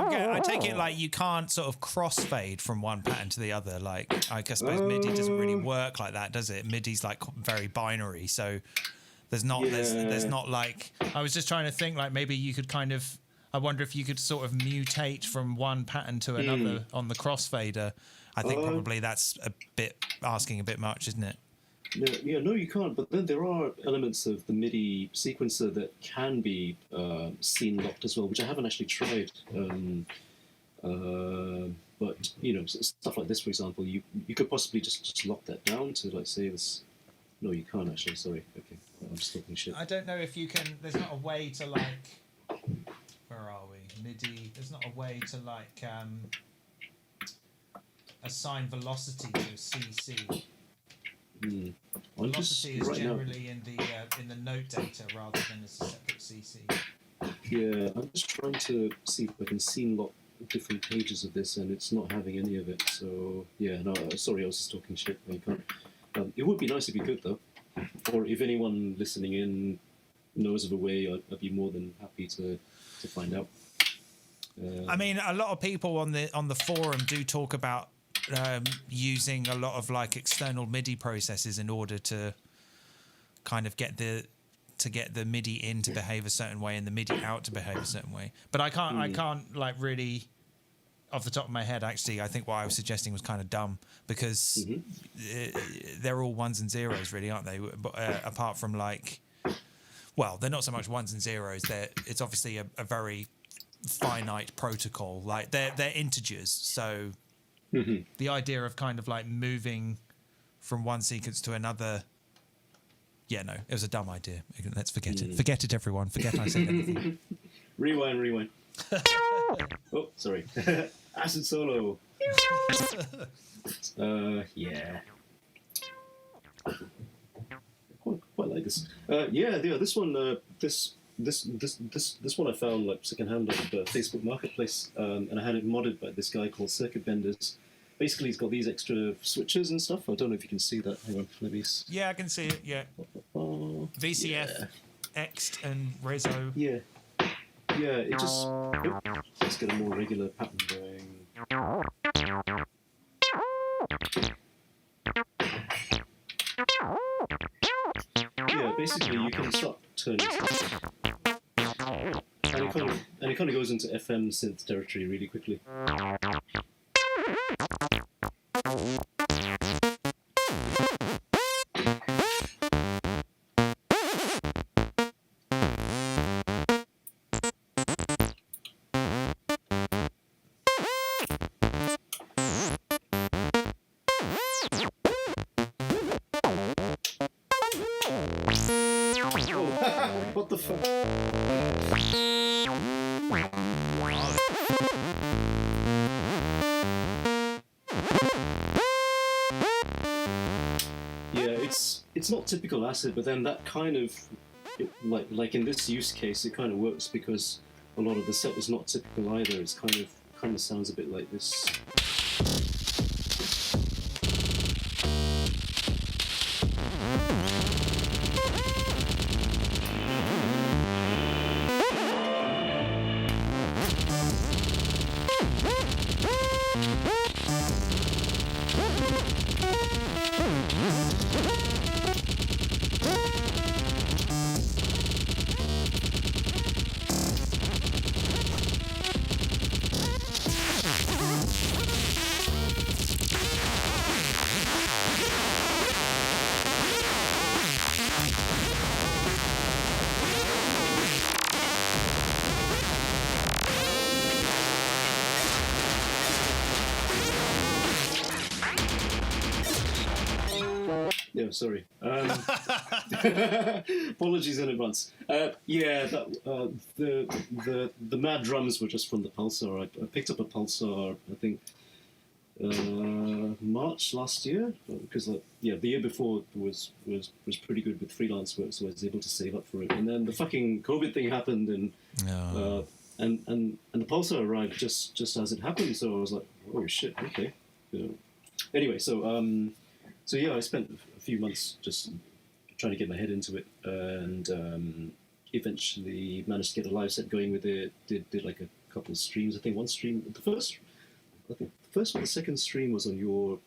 I take it like you can't sort of crossfade from one pattern to the other. Like, I suppose MIDI doesn't really work like that, does it? MIDI's like very binary, so there's not like. I was just trying to think like maybe you could kind of. I wonder if you could sort of mutate from one pattern to another on the crossfader. I think probably that's asking a bit much, isn't it? Yeah, no, you can't. But then there are elements of the MIDI sequencer that can be scene locked as well, which I haven't actually tried. But stuff like this, for example, you could possibly just lock that down to, like, say this. No, you can't actually. Sorry. Okay, I'm just talking shit. I don't know if you can. There's not a way to like. Where are we? MIDI. There's not a way to like assign velocity to a CC. Velocity is generally in the note data rather than as a separate CC. Yeah, I'm just trying to see if I can scene lock different pages of this, and it's not having any of it. So yeah, no, sorry, I was just talking shit. I can't. It would be nice if you could, though. Or if anyone listening in knows of a way, I'd be more than happy to find out. I mean, a lot of people on the forum do talk about using a lot of like external MIDI processes in order to kind of get the MIDI in to behave a certain way and the MIDI out to behave a certain way. But I can't like really, off the top of my head, actually, I think what I was suggesting was kind of dumb because they're all ones and zeros, really, aren't they? Apart from like, well, they're not so much ones and zeros. It's obviously a very finite protocol. Like they're integers. So the idea of kind of like moving from one sequence to another. Yeah, no, it was a dumb idea. Let's forget it. Forget it, everyone. Forget I said anything. Rewind. Oh, sorry. Acid solo. Yeah. Quite like this. Yeah. This one. This one I found like secondhand on the Facebook Marketplace, and I had it modded by this guy called Circuit Benders. Basically, he's got these extra switches and stuff. I don't know if you can see that. Hang on, maybe. Yeah, I can see it. Yeah. VCF, Ext, and Rezo. Yeah. Yeah. It just let's get a more regular pattern going. Yeah. Basically, you can start turning stuff. And it kind of goes into FM synth territory really quickly. What the fuck? Yeah, it's not typical acid, but then that kind of like in this use case, it kind of works because a lot of the set is not typical either. It's kind of sounds a bit like this. Yeah, sorry. Apologies in advance. Yeah, the mad drums were just from the Pulsar. I picked up a Pulsar, I think, March last year, because the year before was pretty good with freelance work, so I was able to save up for it. And then the fucking COVID thing happened, and the Pulsar arrived just as it happened. So I was like, oh shit, okay. Anyway, so yeah, I spent a few months just trying to get my head into it, and eventually managed to get a live set going with it. Did like a couple of streams. I think one stream, the first one, the second stream was on your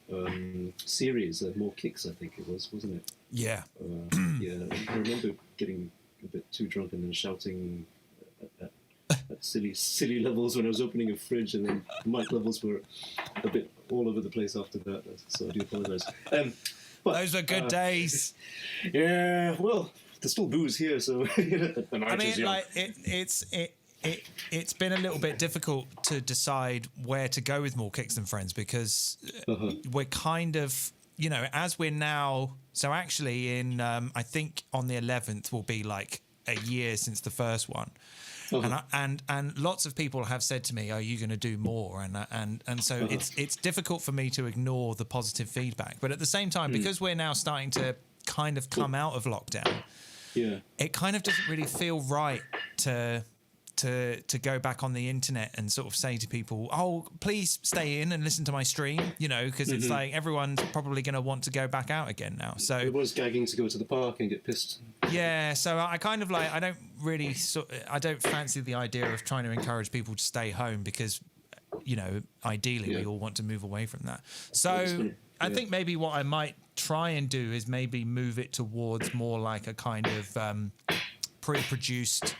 series, More Kicks, I think it was, wasn't it? Yeah. Yeah, I remember getting a bit too drunk and then shouting at silly levels when I was opening a fridge, and then mic levels were a bit all over the place after that, so I do apologise. But those were good days. Yeah, well, there's still booze here, so I mean, like it's been a little bit difficult to decide where to go with More Kicks Than Friends, because we're kind of, you know, as we're now. So actually, in I think on the 11th will be like a year since the first one. And lots of people have said to me, "Are you going to do more?" And so it's difficult for me to ignore the positive feedback. But at the same time, because we're now starting to kind of come out of lockdown, it kind of doesn't really feel right to to go back on the internet and sort of say to people, oh, please stay in and listen to my stream, you know, because it's like everyone's probably going to want to go back out again now. So everyone's gagging to go to the park and get pissed. Yeah, so I kind of like, I don't really, I don't fancy the idea of trying to encourage people to stay home because, you know, ideally we all want to move away from that. So I think maybe what I might try and do is maybe move it towards more like a kind of pre-produced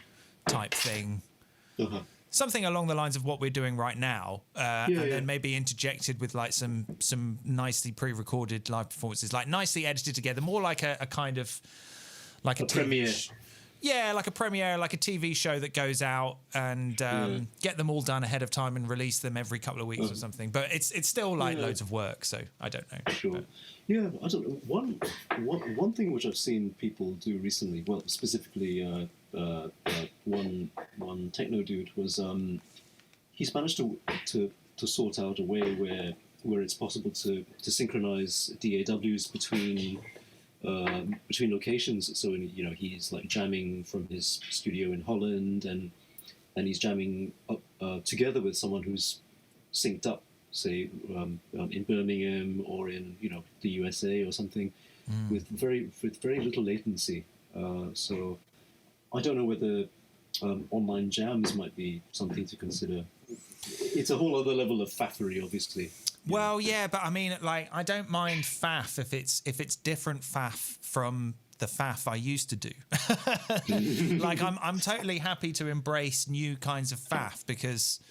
type thing. Something along the lines of what we're doing right now, then maybe interjected with like some nicely pre-recorded live performances, like nicely edited together, more like a kind of like a premiere. Yeah, like a premiere, like a TV show that goes out and get them all done ahead of time and release them every couple of weeks or something. But it's still like loads of work, so I don't know. Sure. But. Yeah, I don't know. One thing which I've seen people do recently, well, specifically one techno dude was he's managed to sort out a way where it's possible to synchronize DAWs between locations. So he's like jamming from his studio in Holland and he's jamming up together with someone who's synced up, say in Birmingham or in the USA or something, with very little latency. So I don't know whether online jams might be something to consider. It's a whole other level of faffery, obviously. Well, yeah, but I mean, like, I don't mind faff if it's different faff from the faff I used to do. Like, I'm totally happy to embrace new kinds of faff because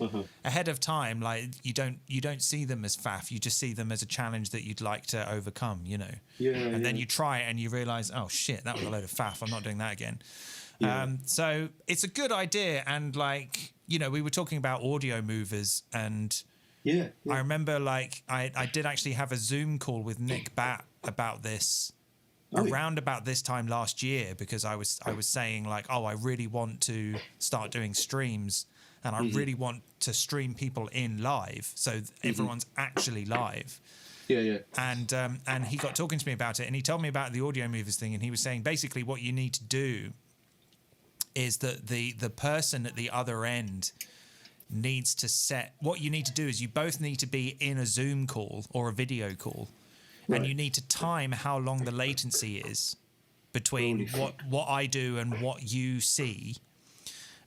ahead of time, like, you don't see them as faff, you just see them as a challenge that you'd like to overcome, you know. And then you try it and you realise, oh shit, that was a load of faff. I'm not doing that again. So it's a good idea, and like, we were talking about audio movers, and I remember like I did actually have a Zoom call with Nick Batt about this around about this time last year, because I was saying like, oh, I really want to start doing streams, and I really want to stream people in live, so everyone's actually live. And he got talking to me about it, and he told me about the audio movers thing, and he was saying basically what you need to do is that the person at the other end needs to set, what you need to do is you both need to be in a Zoom call or a video call, and you need to time how long the latency is between what I do and what you see,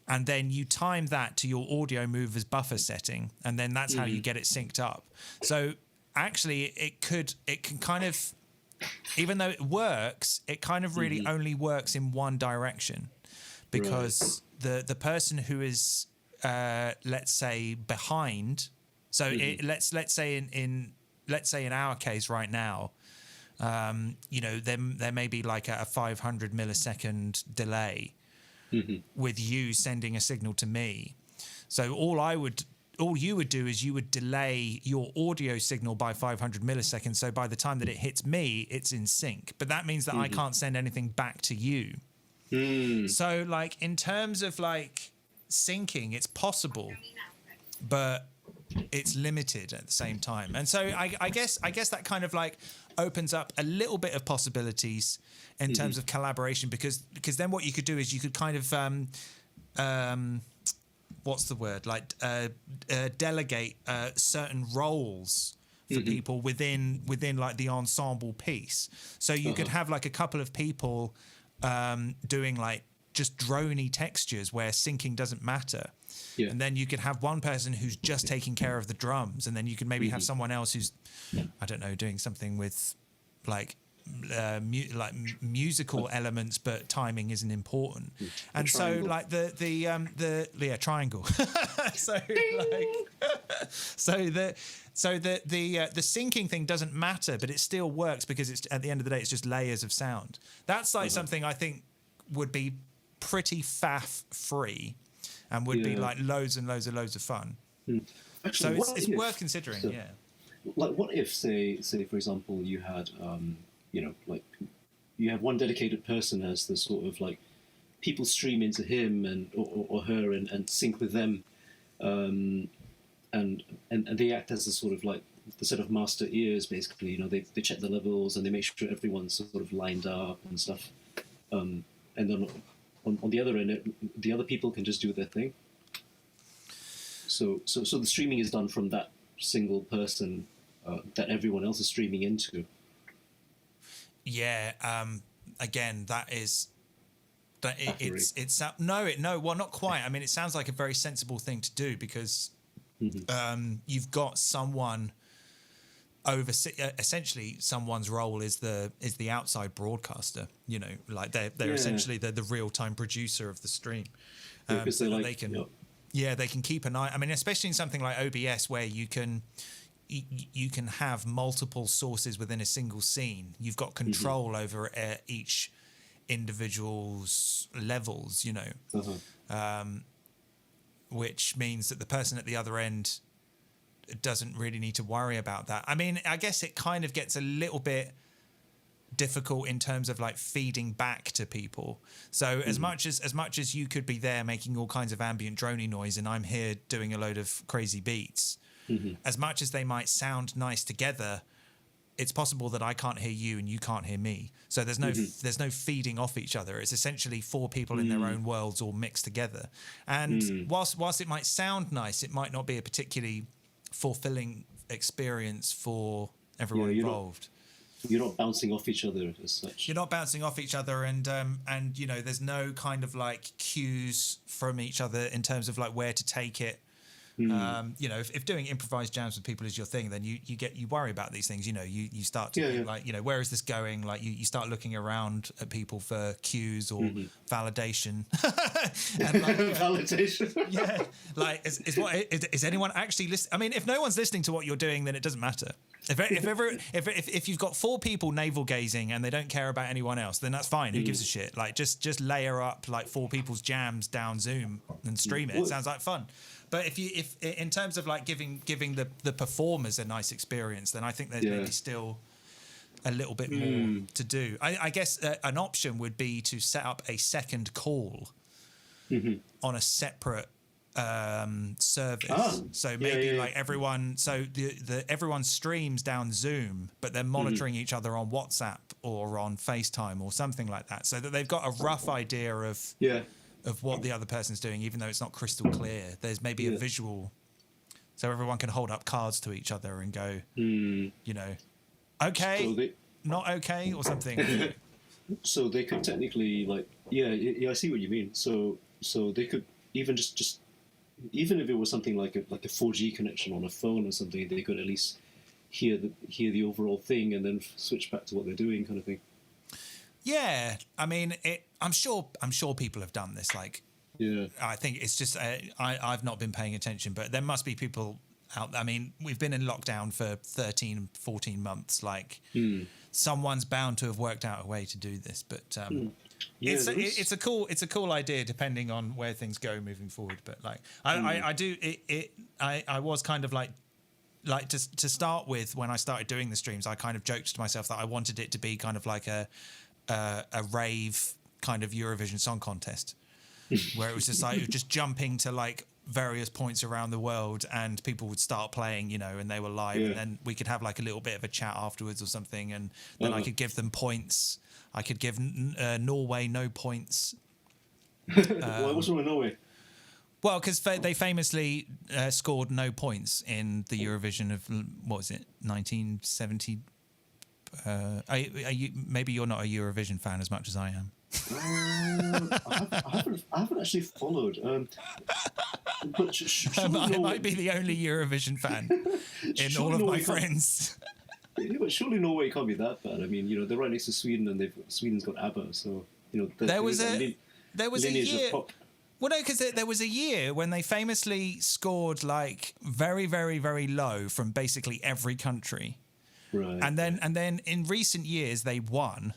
and then you time that to your audio movers buffer setting, and then that's how you get it synced up. So actually it can kind of, even though it works, it kind of really only works in one direction, because the person who is let's say behind, so let's say in our case right now, there may be like a 500 millisecond delay with you sending a signal to me. So all you would do is you would delay your audio signal by 500 milliseconds. So by the time that it hits me, it's in sync. But that means that I can't send anything back to you. So like in terms of like syncing, it's possible, but it's limited at the same time. And so I guess that kind of like opens up a little bit of possibilities in terms of collaboration, because then what you could do is you could kind of what's the word, like delegate certain roles for people within like the ensemble piece. So you could have like a couple of people doing like just droney textures where syncing doesn't matter, and then you could have one person who's just taking care of the drums, and then you could maybe have someone else who's, I don't know, doing something with like musical elements, but timing isn't important. And so like the triangle. So like the syncing thing doesn't matter, but it still works because it's, at the end of the day, it's just layers of sound. That's like something I think would be pretty faff free and would be like loads and loads of fun. Actually, so it's worth considering. So, like, what if say for example you had like you have one dedicated person as the sort of like people stream into him and or her and sync with them, and they act as a sort of like the set of master ears, basically. They check the levels and they make sure everyone's sort of lined up and stuff, and then on the other end, the other people can just do their thing. So the streaming is done from that single person that everyone else is streaming into. Yeah. Again, it's well, not quite. I mean, it sounds like a very sensible thing to do because you've got someone essentially someone's role is the outside broadcaster. You know, like they're essentially the real time producer of the stream. Because they can keep an eye. I mean, especially in something like OBS where you can have multiple sources within a single scene. You've got control over each individual's levels, you know, which means that the person at the other end doesn't really need to worry about that. I mean, I guess it kind of gets a little bit difficult in terms of like feeding back to people. So as much as you could be there making all kinds of ambient droney noise and I'm here doing a load of crazy beats, as much as they might sound nice together, it's possible that I can't hear you and you can't hear me. So there's no feeding off each other. It's essentially four people in their own worlds all mixed together. And whilst it might sound nice, it might not be a particularly fulfilling experience for everyone involved. You're not bouncing off each other as such. You're not bouncing off each other, and you know, there's no kind of like cues from each other in terms of like where to take it. You know, if doing improvised jams with people is your thing, then you worry about these things. You know, you start to think like, you know, where is this going? Like you start looking around at people for cues or validation. And like, validation. Yeah, like is anyone actually listening? I mean, if no one's listening to what you're doing, then it doesn't matter. If you've got four people navel gazing and they don't care about anyone else, then that's fine. Who gives a shit? Like just layer up like four people's jams down Zoom and stream it. It sounds like fun. But if in terms of like giving the performers a nice experience, then I think there's maybe still a little bit more to do. I guess an option would be to set up a second call on a separate service. So maybe like everyone, so everyone streams down Zoom, but they're monitoring each other on WhatsApp or on FaceTime or something like that, so that they've got a rough idea of what the other person's doing, even though it's not crystal clear. There's maybe a visual, so everyone can hold up cards to each other and go, you know, okay, not okay, or something. So they could technically, like, I see what you mean. So they could even just even if it was something like a 4G connection on a phone or something, they could at least hear the overall thing and then switch back to what they're doing, kind of thing. Yeah, I mean, I'm sure people have done this. Like, I think it's just I've not been paying attention, but there must be people out. I mean, we've been in lockdown for 13, 14 months. Like, someone's bound to have worked out a way to do this. But it's a cool idea, depending on where things go moving forward. But like, I was kind of like to start with, when I started doing the streams, I kind of joked to myself that I wanted it to be kind of like a rave kind of Eurovision Song Contest, where it was just like just jumping to like various points around the world and people would start playing, you know, and they were live, and then we could have like a little bit of a chat afterwards or something, and then I could give them points. I could give Norway no points. What's wrong with Norway? Well, because they famously scored no points in the Eurovision of, what was it, 1970. Are you, maybe you're not a Eurovision fan as much as I am. I haven't actually followed. But I might be the only Eurovision fan in all of my friends. Yeah, but surely Norway can't be that bad. I mean, you know, they're right next to Sweden, and Sweden's got ABBA, so you know. There was a year. Well, no, because there was a year when they famously scored like very, very, very low from basically every country. Right. And then in recent years they won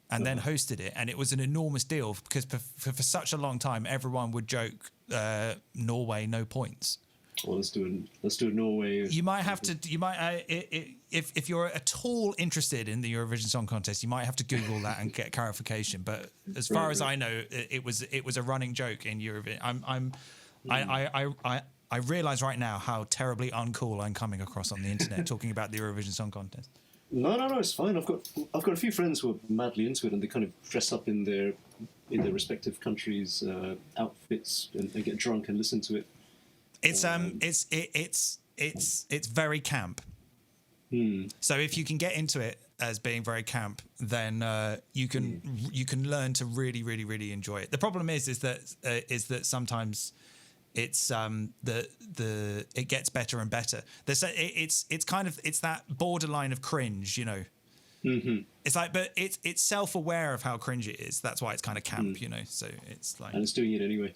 and then hosted it, and it was an enormous deal because for such a long time everyone would joke Norway no points. Well, let's do it Norway. You might have to. You might if you're at all interested in the Eurovision Song Contest, you might have to Google that and get clarification. But as far as I know, it was a running joke in Eurovision. I realise right now how terribly uncool I'm coming across on the internet talking about the Eurovision Song Contest. No, it's fine. I've got a few friends who are madly into it, and they kind of dress up in their respective countries' outfits and get drunk and listen to it. It's very camp. So if you can get into it as being very camp, then you can learn to really, really, really enjoy it. The problem is that sometimes it's it gets better and better. It's that borderline of cringe, you know. It's like, but it's self-aware of how cringe it is. That's why it's kind of camp, you know. So it's like, and it's doing it anyway.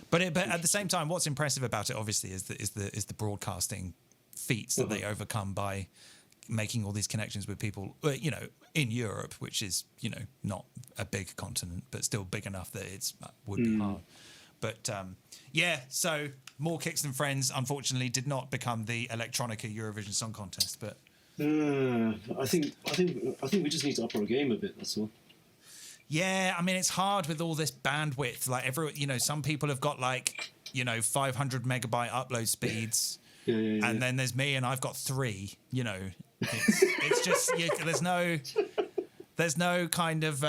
But at the same time, what's impressive about it, obviously, is the broadcasting feats that they overcome by making all these connections with people, you know, in Europe, which is, you know, not a big continent, but still big enough that it would be hard. But so More Kicks Than Friends, unfortunately, did not become the Electronica Eurovision Song Contest. But I think we just need to up our game a bit. That's all. Yeah, I mean, it's hard with all this bandwidth. Like some people have got 500 megabyte upload speeds. And then there's me, and I've got 3. You know, it's just there's no kind of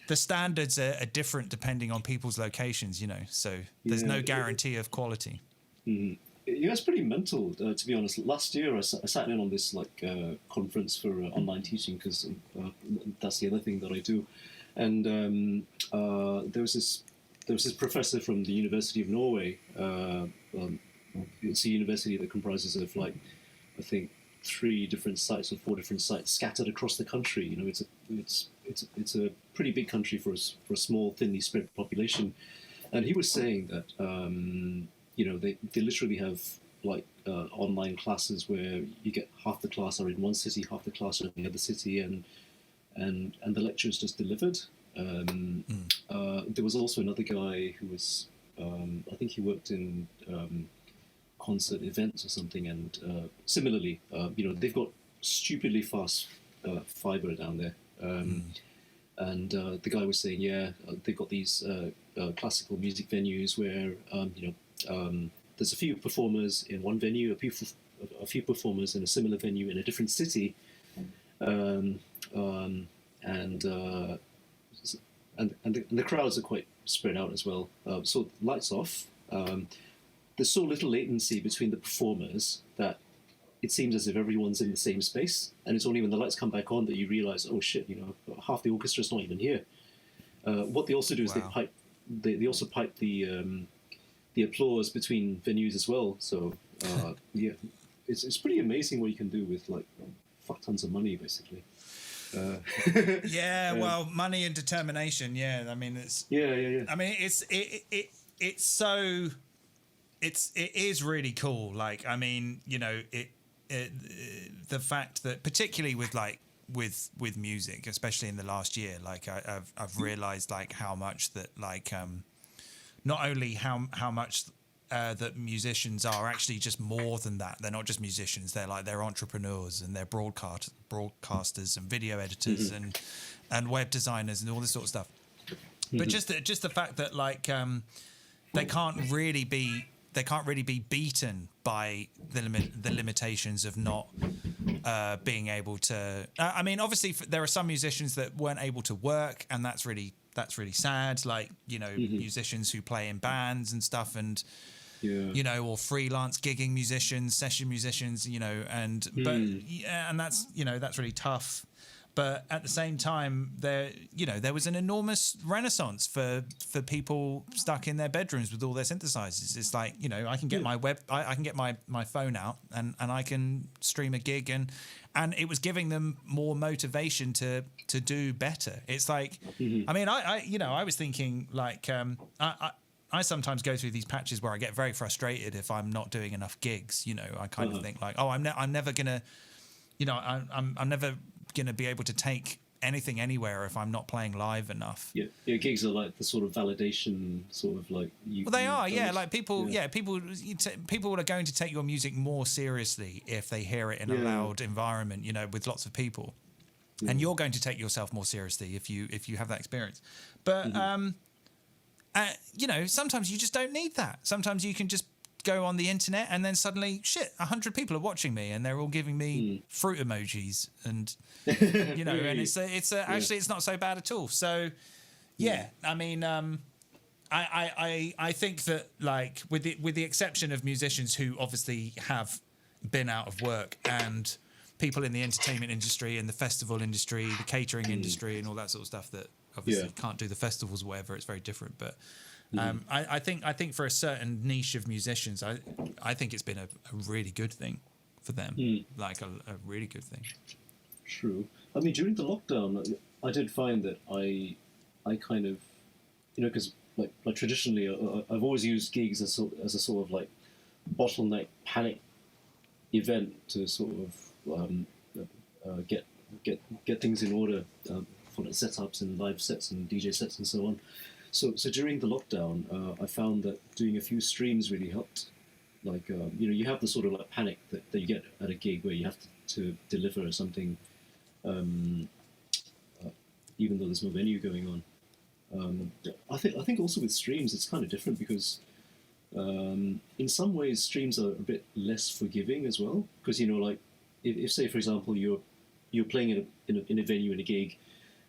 the standards are different depending on people's locations. You know, so there's no guarantee of quality. Yeah, it's pretty mental, to be honest. Last year, I sat in on this conference for online teaching because that's the other thing that I do. And there was this professor from the University of Norway. It's a university that comprises of I think 3 different sites or 4 different sites scattered across the country. You know, it's a pretty big country for a small, thinly spread population. And he was saying that they literally have online classes where you get half the class are in one city, half the class are in the other city, and the lecture is just delivered. There was also another guy who was, I think he worked in concert events or something, and similarly, they've got stupidly fast fiber down there. And the guy was saying, they've got these classical music venues where, there's a few performers in one venue, a few performers in a similar venue in a different city, and the crowds are quite spread out as well. So lights off. There's so little latency between the performers that it seems as if everyone's in the same space, and it's only when the lights come back on that you realise, oh shit, half the orchestra's not even here. What they also do is they also pipe the applause between venues as well. So it's pretty amazing what you can do with fuck tons of money, basically. Well, money and determination. Yeah, I mean it's. Yeah. I mean it's so. It is really cool. I mean, the fact that particularly with music, especially in the last year, I've realized how much that not only how much that musicians are actually just more than that. They're not just musicians. They're entrepreneurs, and they're broadcasters and video editors and web designers and all this sort of stuff. But just the fact that they can't really be beaten by the limitations of not being able to. I mean, obviously, there are some musicians that weren't able to work, and that's really sad. Musicians who play in bands and stuff, and or freelance gigging musicians, session musicians, and that's that's really tough. But at the same time, there was an enormous renaissance for people stuck in their bedrooms with all their synthesizers. It's I can get I can get my phone out and I can stream a gig, and it was giving them more motivation to do better. It's I mean, I was thinking I sometimes go through these patches where I get very frustrated if I'm not doing enough gigs. I kind of think I'm never gonna, I'm never going to be able to take anything anywhere if I'm not playing live enough. Yeah, gigs are the sort of validation, sort of well, they are, people, people are going to take your music more seriously if they hear it in a loud environment, with lots of people, and you're going to take yourself more seriously if you have that experience. But sometimes you just don't need that. Sometimes you can just go on the internet and then suddenly 100 people are watching me and they're all giving me fruit emojis and and it's actually it's not so bad at all. So I mean I think that, like, with the exception of musicians who obviously have been out of work, and people in the entertainment industry and the festival industry, the catering industry, and all that sort of stuff that obviously can't do the festivals or whatever, it's very different. But I think for a certain niche of musicians, I think it's been a really good thing for them, like a really good thing. True. I mean, during the lockdown, I did find that I kind of, because like traditionally, I've always used gigs as a sort of like bottleneck panic event to sort of get things in order for like setups and live sets and DJ sets and so on. So during the lockdown, I found that doing a few streams really helped. Like you have the sort of like panic that you get at a gig where you have to deliver something, even though there's no venue going on. I think also with streams it's kind of different because in some ways streams are a bit less forgiving as well, because like if say for example you're playing in a venue in a gig,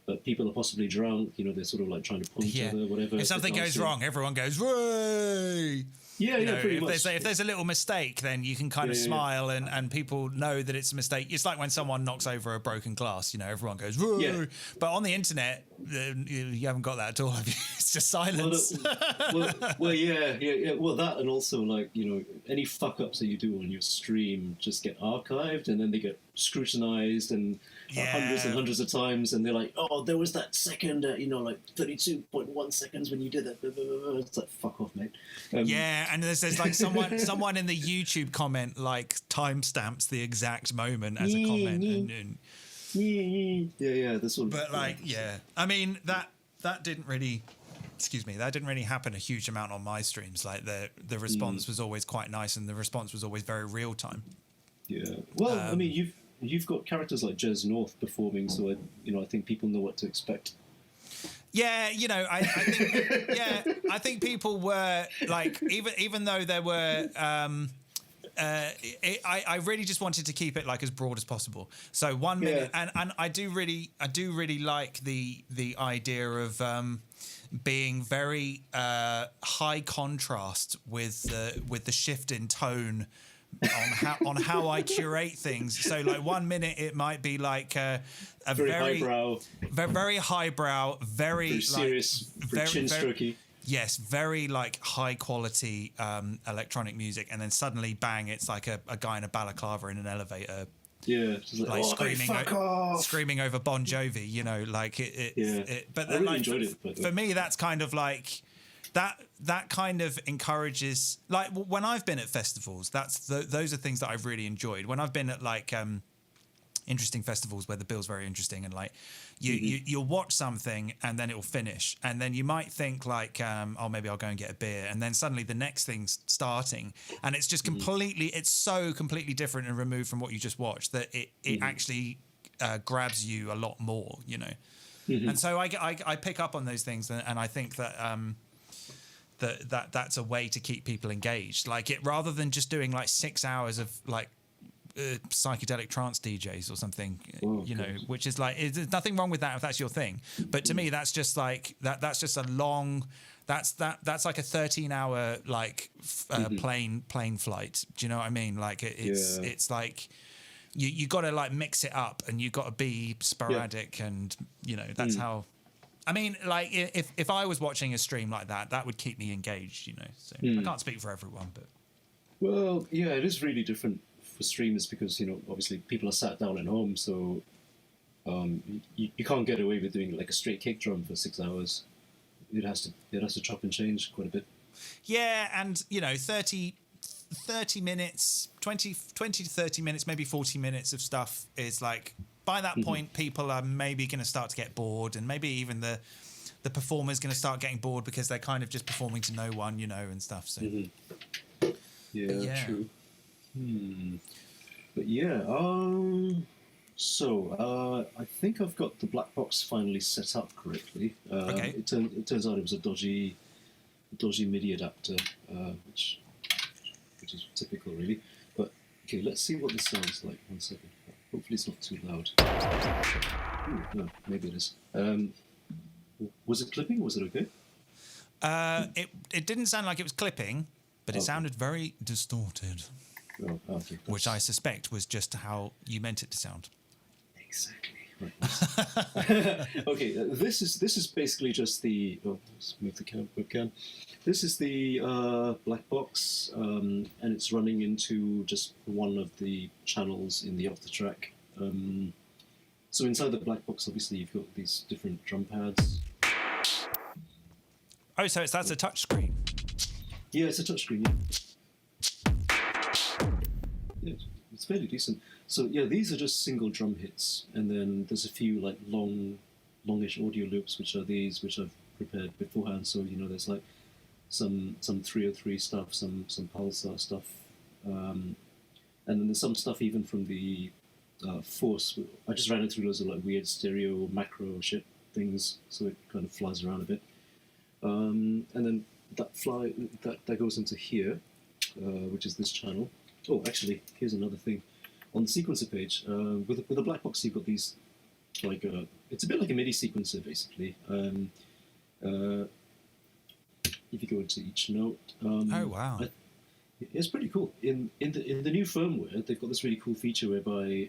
but people are possibly drunk, they're sort of like trying to point each other, whatever. If something goes wrong, everyone goes, "Way!" Yeah, pretty much. If there's a little mistake, then you can kind of smile and people know that it's a mistake. It's like when someone knocks over a broken glass, everyone goes, "Whoa!" Yeah. But on the internet, you haven't got that at all, have you? It's just silence. Yeah. Well, that, and also like, any fuck ups that you do on your stream just get archived and then they get scrutinized and hundreds and hundreds of times, and they're like, oh, there was that second, like 32.1 seconds when you did that. It's like, fuck off, mate. And there's like someone in the YouTube comment like timestamps the exact moment as a comment. This one. But like, I mean that didn't really. Excuse me, that didn't really happen a huge amount on my streams. Like the response was always quite nice, and the response was always very real time. Yeah. Well, I mean, you've got characters like Jez North performing, so I think people know what to expect. Yeah, I think I think people were like, even though there were I really just wanted to keep it like as broad as possible. So 1 minute, and I do really like the idea of being very high contrast with the shift in tone on how I curate things. So like 1 minute it might be like a very highbrow, very serious, very chin strokey. Yes, very like high quality electronic music, and then suddenly bang, it's like a guy in a balaclava in an elevator. Yeah, just like screaming over Bon Jovi, like it. But I really enjoyed it. For me, that's kind of like that kind of encourages. Like when I've been at festivals, those are things that I've really enjoyed. When I've been at like interesting festivals where the bill's very interesting, and like you'll watch something and then it'll finish, and then you might think like oh, maybe I'll go and get a beer, and then suddenly the next thing's starting, and it's just completely it's so completely different and removed from what you just watched that it actually grabs you a lot more, and so I pick up on those things, and I think that that's a way to keep people engaged, like it, rather than just doing like 6 hours of like psychedelic trance DJs or something, which is like, there's nothing wrong with that if that's your thing, but to me that's just like that's just a long, that's like a 13-hour like plane flight. Do you know what I mean? Like it's like you got to like mix it up, and you got to be sporadic, and that's how. I mean, like if I was watching a stream like that would keep me engaged. So I can't speak for everyone, but well, it is really different for streamers because obviously people are sat down at home, so you can't get away with doing like a straight kick drum for 6 hours. It has to chop and change quite a bit. Yeah, and 30 minutes, 20 to 30 minutes, maybe 40 minutes of stuff is like, by that point people are maybe going to start to get bored, and maybe even the performer's going to start getting bored because they're kind of just performing to no one, and stuff. So true. But so I think I've got the black box finally set up correctly. Okay. It turns out it was a dodgy MIDI adapter, which is typical, really. But okay, let's see what this sounds like. 1 second. Hopefully it's not too loud. Ooh, no, maybe it is. Was it clipping? Was it okay? It didn't sound like it was clipping, but it sounded very distorted, Okay, which I suspect was just how you meant it to sound. Exactly. Right. Okay, this is basically just the. Oh, let's move the webcam. This is the black box, and it's running into just one of the channels in the Octatrack. So inside the black box, obviously, you've got these different drum pads. Oh, so that's a touch screen. Yeah, it's a touchscreen. Yeah, it's fairly decent. So yeah, these are just single drum hits, and then there's a few like longish audio loops, which are these, which I've prepared beforehand. So there's like some 303 stuff, some pulsar stuff, and then there's some stuff even from the Force. I just ran it through loads of like weird stereo macro shit things, so it kind of flies around a bit. And then that goes into here, which is this channel. Oh, actually, here's another thing. On the sequencer page, with a black box, you've got these, like, it's a bit like a MIDI sequencer, basically. If you go into each note. Oh, wow. It's pretty cool. In the new firmware, they've got this really cool feature whereby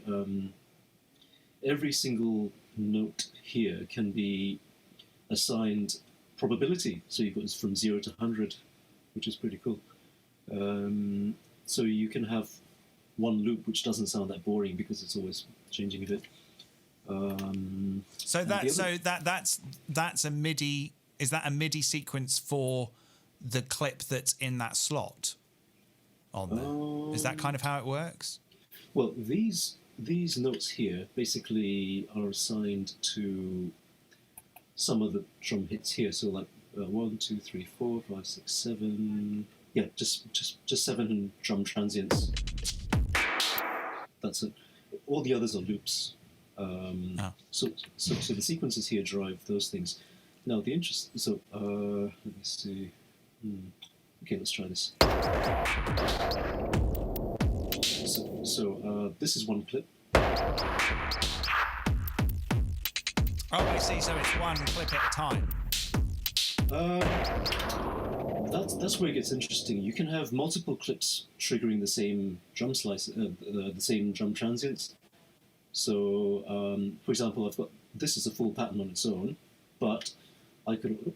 every single note here can be assigned probability. So you've got this from 0 to 100, which is pretty cool. So you can have one loop which doesn't sound that boring because it's always changing a bit. That's a MIDI. Is that a MIDI sequence for the clip that's in that slot on there? Is that kind of how it works? Well, these notes here basically are assigned to some of the drum hits here. So like 1, 2, 3, 4, 5, 6, 7. Yeah, just 7 drum transients. That's it. All the others are loops. So the sequences here drive those things. Now the interest. So let me see. Okay, let's try this. So this is one clip. Oh, I see. So it's one clip at a time. That's where it gets interesting. You can have multiple clips triggering the same drum slice, the same drum transients. So, for example, this is a full pattern on its own, but I could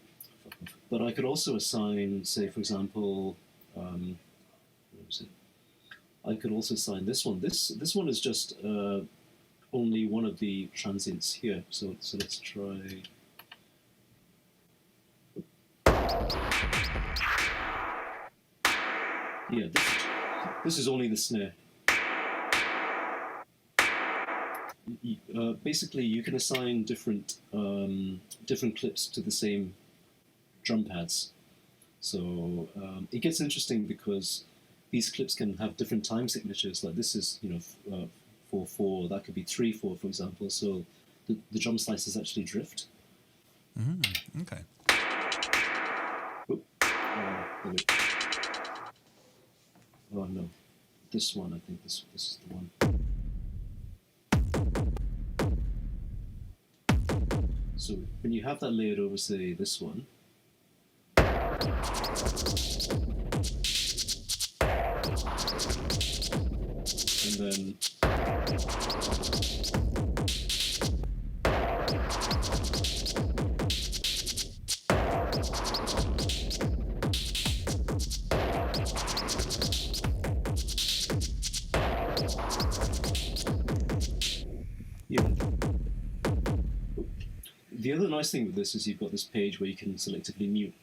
also assign, say, for example, I could also assign this one. This one is just only one of the transients here. So let's try. Yeah, this is only the snare. Basically, you can assign different clips to the same drum pads. So it gets interesting because these clips can have different time signatures. Like this is 4/4. That could be 3/4, for example. So the drum slices actually drift. Okay. Oh no, this one. I think this is the one. So when you have that layered over, say, this one, and then the other nice thing with this is you've got this page where you can selectively mute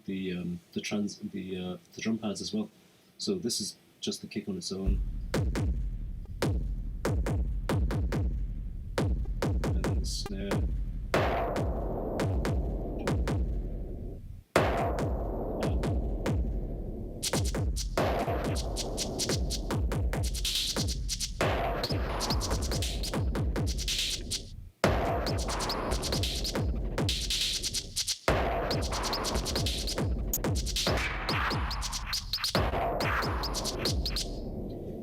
the drum pads as well. So this is just the kick on its own, and then the snare.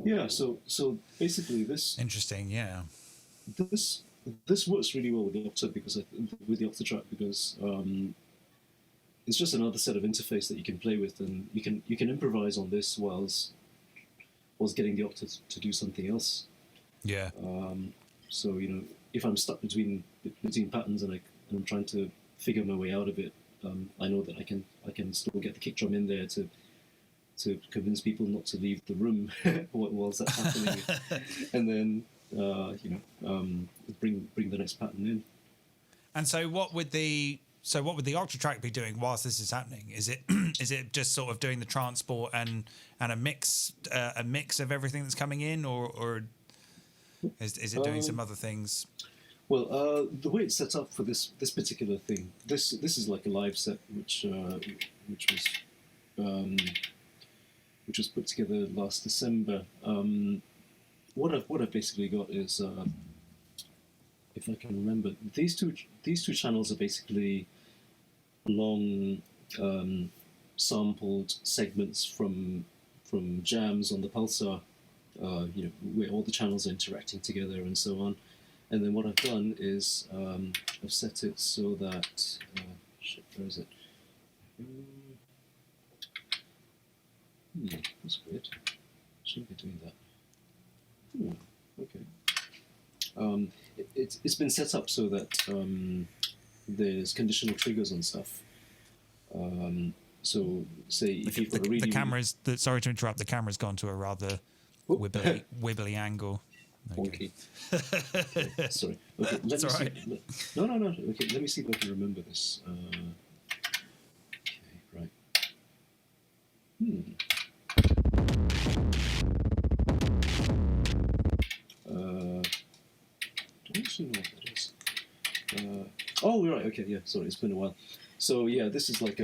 Yeah, so basically this Interesting, yeah. This works really well with the Octatrack because it's just another set of interface that you can play with, and you can improvise on this whilst getting the Octa to do something else. Yeah. So if I'm stuck between patterns and I'm trying to figure my way out of it, I know that I can still get the kick drum in there to convince people not to leave the room whilst that's happening, and then bring the next pattern in. And so what would the Octatrack be doing whilst this is happening? Is it just sort of doing the transport and a mix of everything that's coming in, or is it doing some other things? Well, the way it's set up for this particular thing, this is like a live set which was put together last December. What I've basically got is, if I can remember, these two channels are basically long sampled segments from jams on the pulsar, where all the channels are interacting together and so on. And then what I've done is I've set it so that where is it? That's weird. Shouldn't be doing that. Okay. It's been set up so that there's conditional triggers on stuff. So say if you've got a really... The camera's... sorry to interrupt. The camera's gone to a rather wibbly angle. Okay. Sorry. Okay, That's all right. No. Okay, let me see if I can remember this. Okay, right. Don't actually know what that is. Oh, right. Okay, yeah. Sorry, it's been a while. So yeah, this is like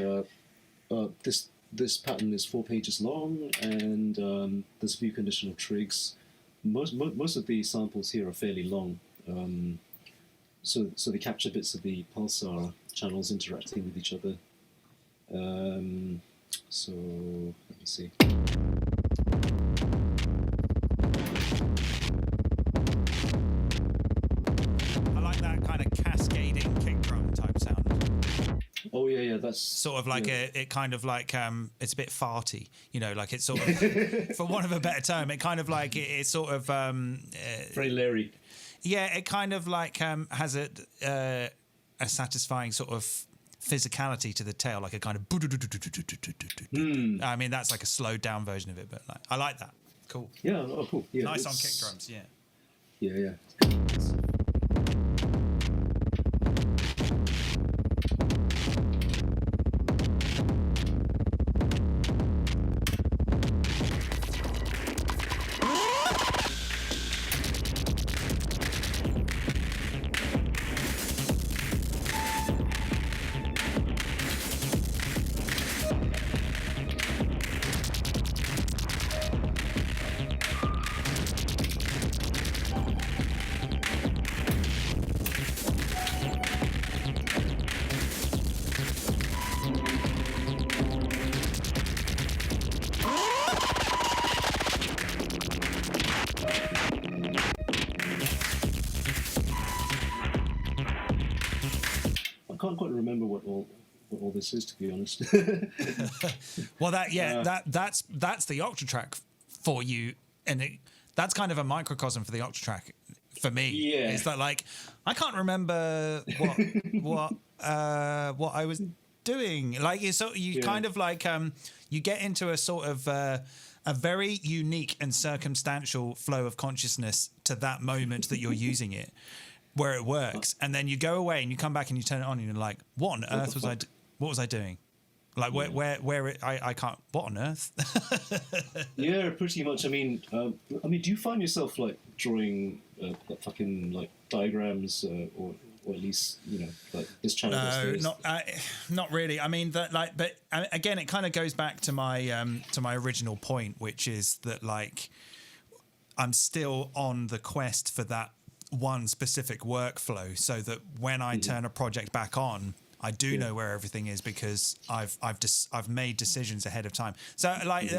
this pattern is 4 pages long, and there's a few conditional trigs. Most of the samples here are fairly long, so they capture bits of the pulsar channels interacting with each other. So let me see. I like that kind of cascading kick drum type sound. Oh yeah, that's sort of like it kind of like it's a bit farty, like it's sort of, for want of a better term, it kind of like it's sort of very Larry. Yeah, it kind of like has a satisfying sort of physicality to the tail, like a kind of. I mean, that's like a slowed down version of it, but like, I like that. Cool. Yeah. Oh, cool. Yeah. Nice on kick drums. Yeah. Yeah. I can't quite remember what all this is, to be honest. Well, that's the Octatrack for you, and that's kind of a microcosm for the Octatrack for me. Yeah, it's that like I can't remember what I was doing. Like you kind of like you get into a sort of a very unique and circumstantial flow of consciousness to that moment that you're using it, where it works, and then you go away and you come back and you turn it on and you're like, what on earth was what was I doing? Like I can't, what on earth? Yeah, pretty much. I mean, do you find yourself like drawing fucking like diagrams or at least like this channel? No, not really. I mean that but again, it kind of goes back to my original point, which is that like I'm still on the quest for that one specific workflow, so that when I turn a project back on, I do know where everything is because I've made decisions ahead of time. So like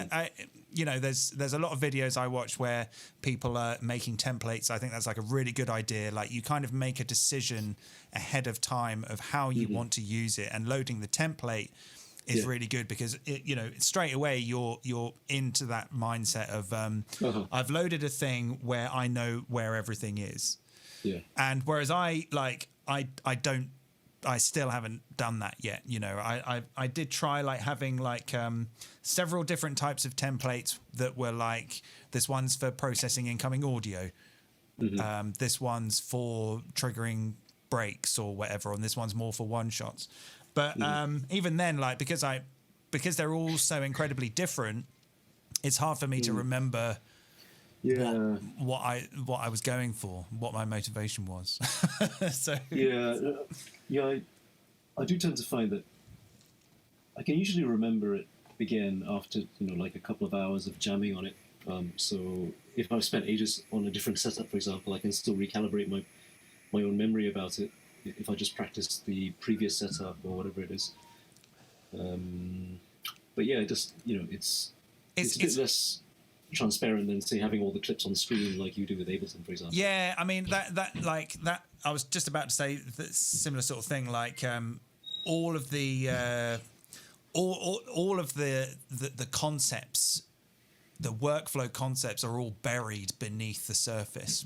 there's a lot of videos I watch where people are making templates. I think that's like a really good idea. Like you kind of make a decision ahead of time of how you want to use it, and loading the template is really good because straight away you're into that mindset of I've loaded a thing where I know where everything is. Yeah. And whereas I still haven't done that yet. I did try like having like several different types of templates that were like, this one's for processing incoming audio, this one's for triggering breaks or whatever, and this one's more for one shots. But even then, like because they're all so incredibly different, it's hard for me to remember what I was going for, what my motivation was. So I do tend to find that I can usually remember it again after like a couple of hours of jamming on it. So if I've spent ages on a different setup, for example, I can still recalibrate my own memory about it if I just practice the previous setup or whatever it is. But yeah, just it's a bit less transparent than say having all the clips on the screen like you do with Ableton, for example. Yeah, I mean that I was just about to say that similar sort of thing. Like all of the concepts, the workflow concepts are all buried beneath the surface,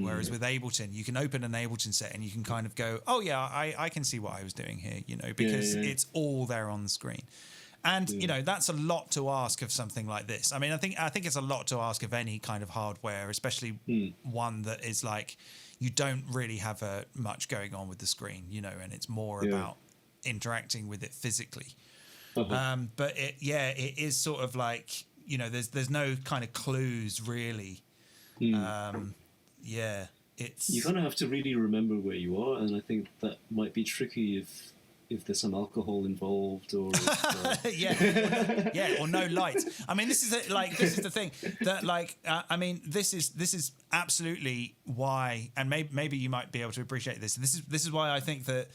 whereas with Ableton, you can open an Ableton set and you can kind of go, oh yeah, I can see what I was doing here, because it's all there on the screen. And, that's a lot to ask of something like this. I mean, I think it's a lot to ask of any kind of hardware, especially one that is like, you don't really have much going on with the screen, and it's more about interacting with it physically. But it is sort of like, there's no kind of clues really. It's you kind of have to really remember where you are, and I think that might be tricky if there's some alcohol involved or or no lights. I mean, this is the thing that this is absolutely why, and maybe you might be able to appreciate this. This is why I think that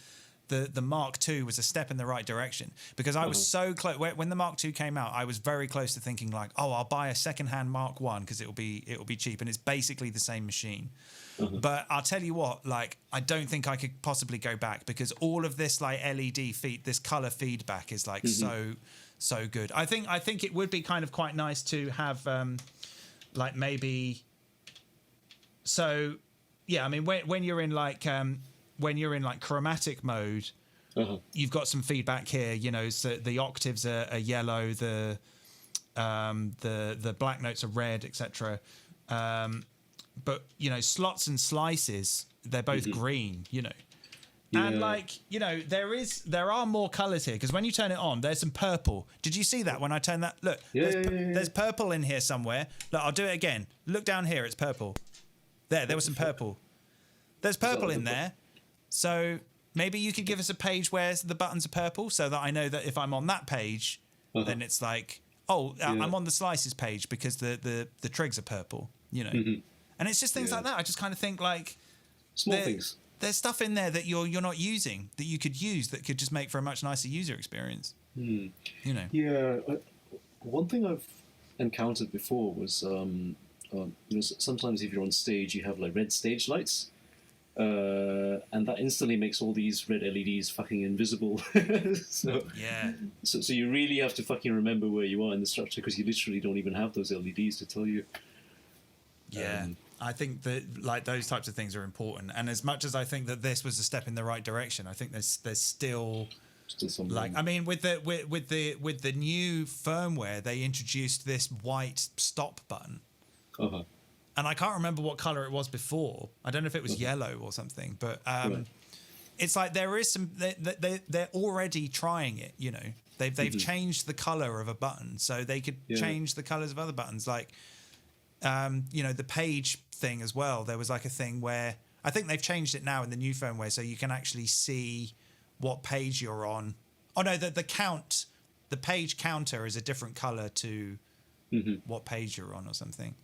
the Mark II was a step in the right direction, because I was so close when the Mark II came out. I was very close to thinking like, oh, I'll buy a secondhand Mark I because it'll be cheap, and it's basically the same machine. But I'll tell you what, like, I don't think I could possibly go back, because all of this like LED this color feedback is like so good. I think it would be kind of quite nice to have like maybe. So yeah, I mean when you're in like chromatic mode, you've got some feedback here. So the octaves are yellow, the black notes are red, etc. But slots and slices, they're both green. And there are more colors here, because when you turn it on, there's some purple. Did you see that when I turned that? Look, there's purple in here somewhere. Look, I'll do it again. Look down here, it's purple. There was some purple. There's purple in there. So maybe you could give us a page where the buttons are purple, so that I know that if I'm on that page, then it's like, I'm on the slices page because the trigs are purple, And it's just things like that. I just kind of think like small things. There's stuff in there that you're not using that you could use that could just make for a much nicer user experience. Yeah, one thing I've encountered before was sometimes if you're on stage, you have like red stage lights. And that instantly makes all these red LEDs fucking invisible. So you really have to fucking remember where you are in the structure, because you literally don't even have those LEDs to tell you. I think that like those types of things are important. And as much as I think that this was a step in the right direction, I think there's still something. Like, I mean, with the new firmware, they introduced this white stop button. And I can't remember what color it was before. I don't know if it was yellow or something, but it's like there is some. They're already trying it. They've changed the color of a button, so they could change the colors of other buttons. Like, the page thing as well. There was like a thing where I think they've changed it now in the new firmware, so you can actually see what page you're on. Oh no, the page counter is a different color to what page you're on or something.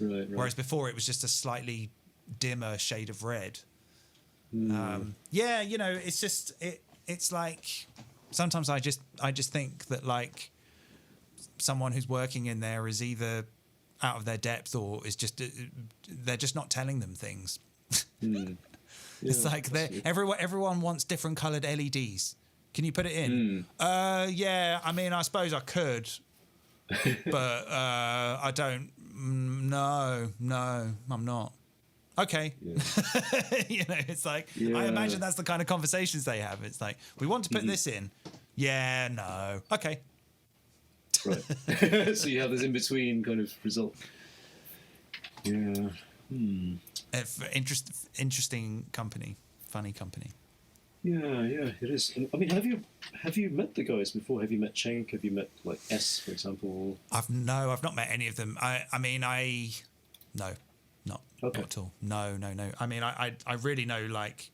Right. Whereas before it was just a slightly dimmer shade of red. It's just it's like sometimes I just think that like someone who's working in there is either out of their depth or is just they're just not telling them things. Yeah, It's like everyone wants different coloured LEDs. Can you put it in? Yeah, I mean, I suppose I could, but I don't. No, I'm not. Okay. Yeah. It's like, I imagine that's the kind of conversations they have. It's like, we want to put this in. Yeah, no. Okay. Right. So you have this in-between kind of result. Yeah. Interesting company. Funny company. Yeah, it is. I mean, have you met the guys before? Have you met Cenk? Have you met like S, for example? I've not met any of them. No, not at all. No. I mean, I really know like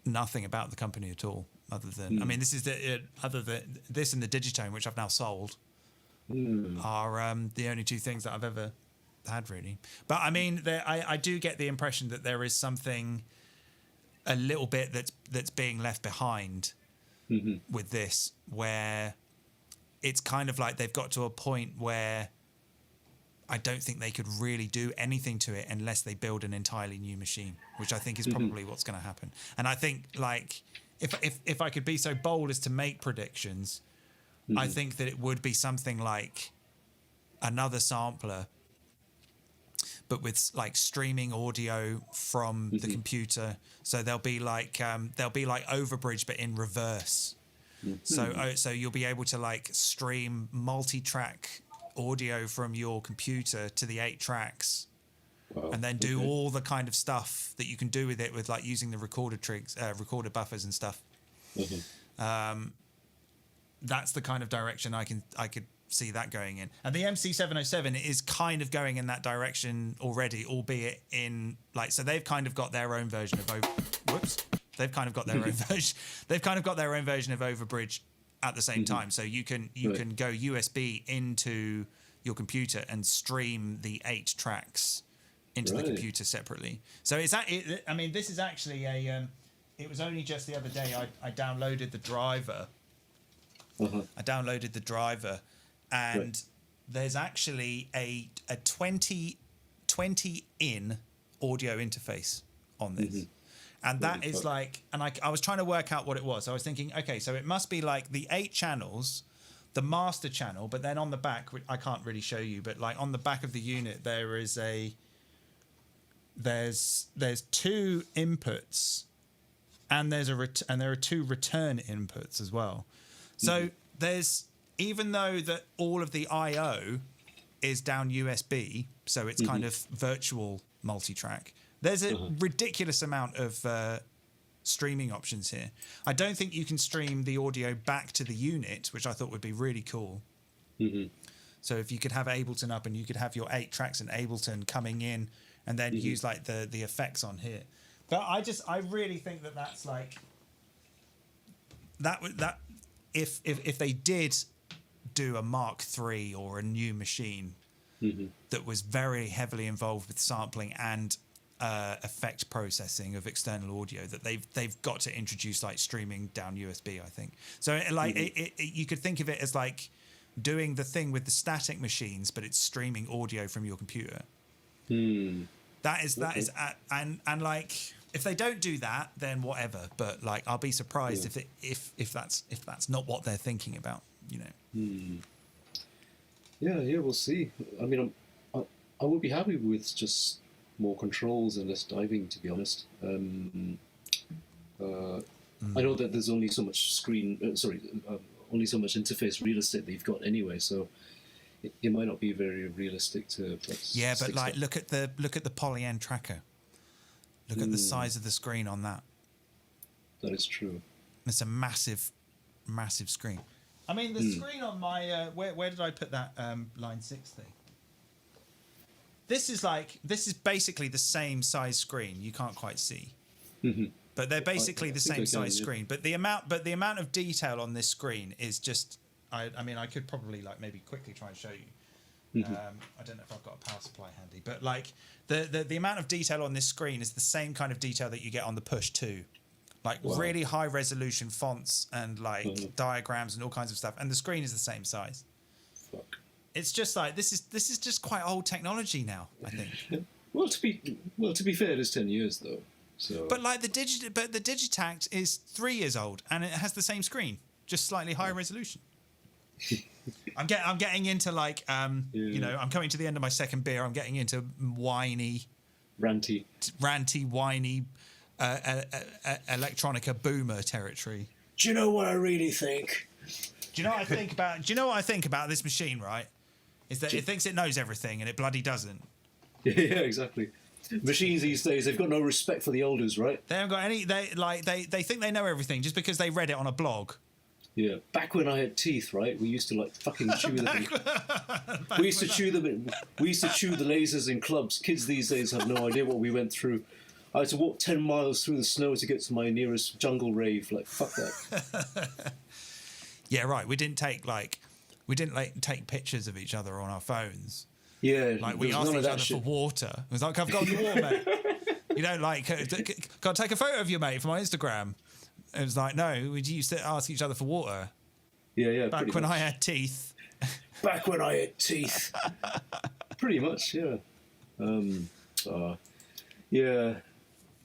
nothing about the company at all, other than I mean, this is this and the Digitone, which I've now sold, are the only two things that I've ever had really. But I mean, I do get the impression that there is something a little bit that's being left behind with this, where it's kind of like they've got to a point where I don't think they could really do anything to it unless they build an entirely new machine, which I think is probably what's going to happen. And I think like if I could be so bold as to make predictions, I think that it would be something like another sampler, but with like streaming audio from the computer. So they'll be like Overbridge, but in reverse. So you'll be able to like stream multi-track audio from your computer to the 8 tracks, and then do all the kind of stuff that you can do with it with like using the recorder trigs, recorder buffers and stuff. That's the kind of direction I could see that going in. And the MC707 is kind of going in that direction already, albeit in like, so they've kind of got their own version of they've kind of got their own version. They've kind of got their own version of Overbridge at the same time. So you can go USB into your computer and stream the 8 tracks into the computer separately. So I mean, this is actually it was only just the other day I downloaded the driver. And there's actually a 20 in audio interface on this. And that is like, and I was trying to work out what it was. I was thinking, okay, so it must be like the 8 channels, the master channel, but then on the back, which I can't really show you, but like on the back of the unit, there is there's 2 inputs, and there are 2 return inputs as well. So there's, even though that all of the I/O is down USB, so it's kind of virtual multi-track, there's a ridiculous amount of streaming options here. I don't think you can stream the audio back to the unit, which I thought would be really cool. So if you could have Ableton up and you could have your 8 tracks in Ableton coming in, and then use like the effects on here. But I really think that's like that if they did do a Mark III or a new machine that was very heavily involved with sampling and effect processing of external audio, that they've got to introduce like streaming down USB, I think. So like you could think of it as like doing the thing with the static machines, but it's streaming audio from your computer. That is and like if they don't do that, then whatever. But like I'll be surprised if that's not what they're thinking about, you know. Yeah, we'll see. I mean, I would be happy with just more controls and less diving, to be honest. I know that there's only so much only so much interface real estate that you've got anyway, so it might not be very realistic to. But like look at the Polyend tracker. Look at the size of the screen on that. That is true. It's a massive screen. I mean, the screen on my where did I put that line 6 thing? This is basically the same size screen. You can't quite see, but they're basically the same size screen. But the amount of detail on this screen is just. I mean, I could probably like maybe quickly try and show you. I don't know if I've got a power supply handy, but like the amount of detail on this screen is the same kind of detail that you get on the Push 2. Like really high resolution fonts and like diagrams and all kinds of stuff, and the screen is the same size. fuck. It's just like this is just quite old technology now, I think. Well, to be fair, it is 10 years though. So. But like the Digitact is 3 years old and it has the same screen, just slightly higher resolution. I'm getting into like you know, I'm coming to the end of my second beer. I'm getting into ranty, whiny electronica boomer territory. Do you know what I really think? Do you know what I think about this machine, right? Is that it thinks it knows everything and it bloody doesn't. Yeah, exactly. Machines these days, they've got no respect for the elders, right? They haven't got any. They think they know everything just because they read it on a blog. Yeah. Back when I had teeth, right? We used to like fucking chew them. We used to chew them. We used to chew the lasers in clubs. Kids these days have no idea what we went through. I had to walk 10 miles through the snow to get to my nearest jungle rave. Like, fuck that. Yeah, right. We didn't take pictures of each other on our phones. Yeah, like we asked each other for water. It was like, I've got your water, mate. You don't like, got to take a photo of you, mate, for my Instagram. It was like, no, we used to ask each other for water. Yeah. Back when I had teeth. Back when I had teeth. Pretty much, yeah. Yeah.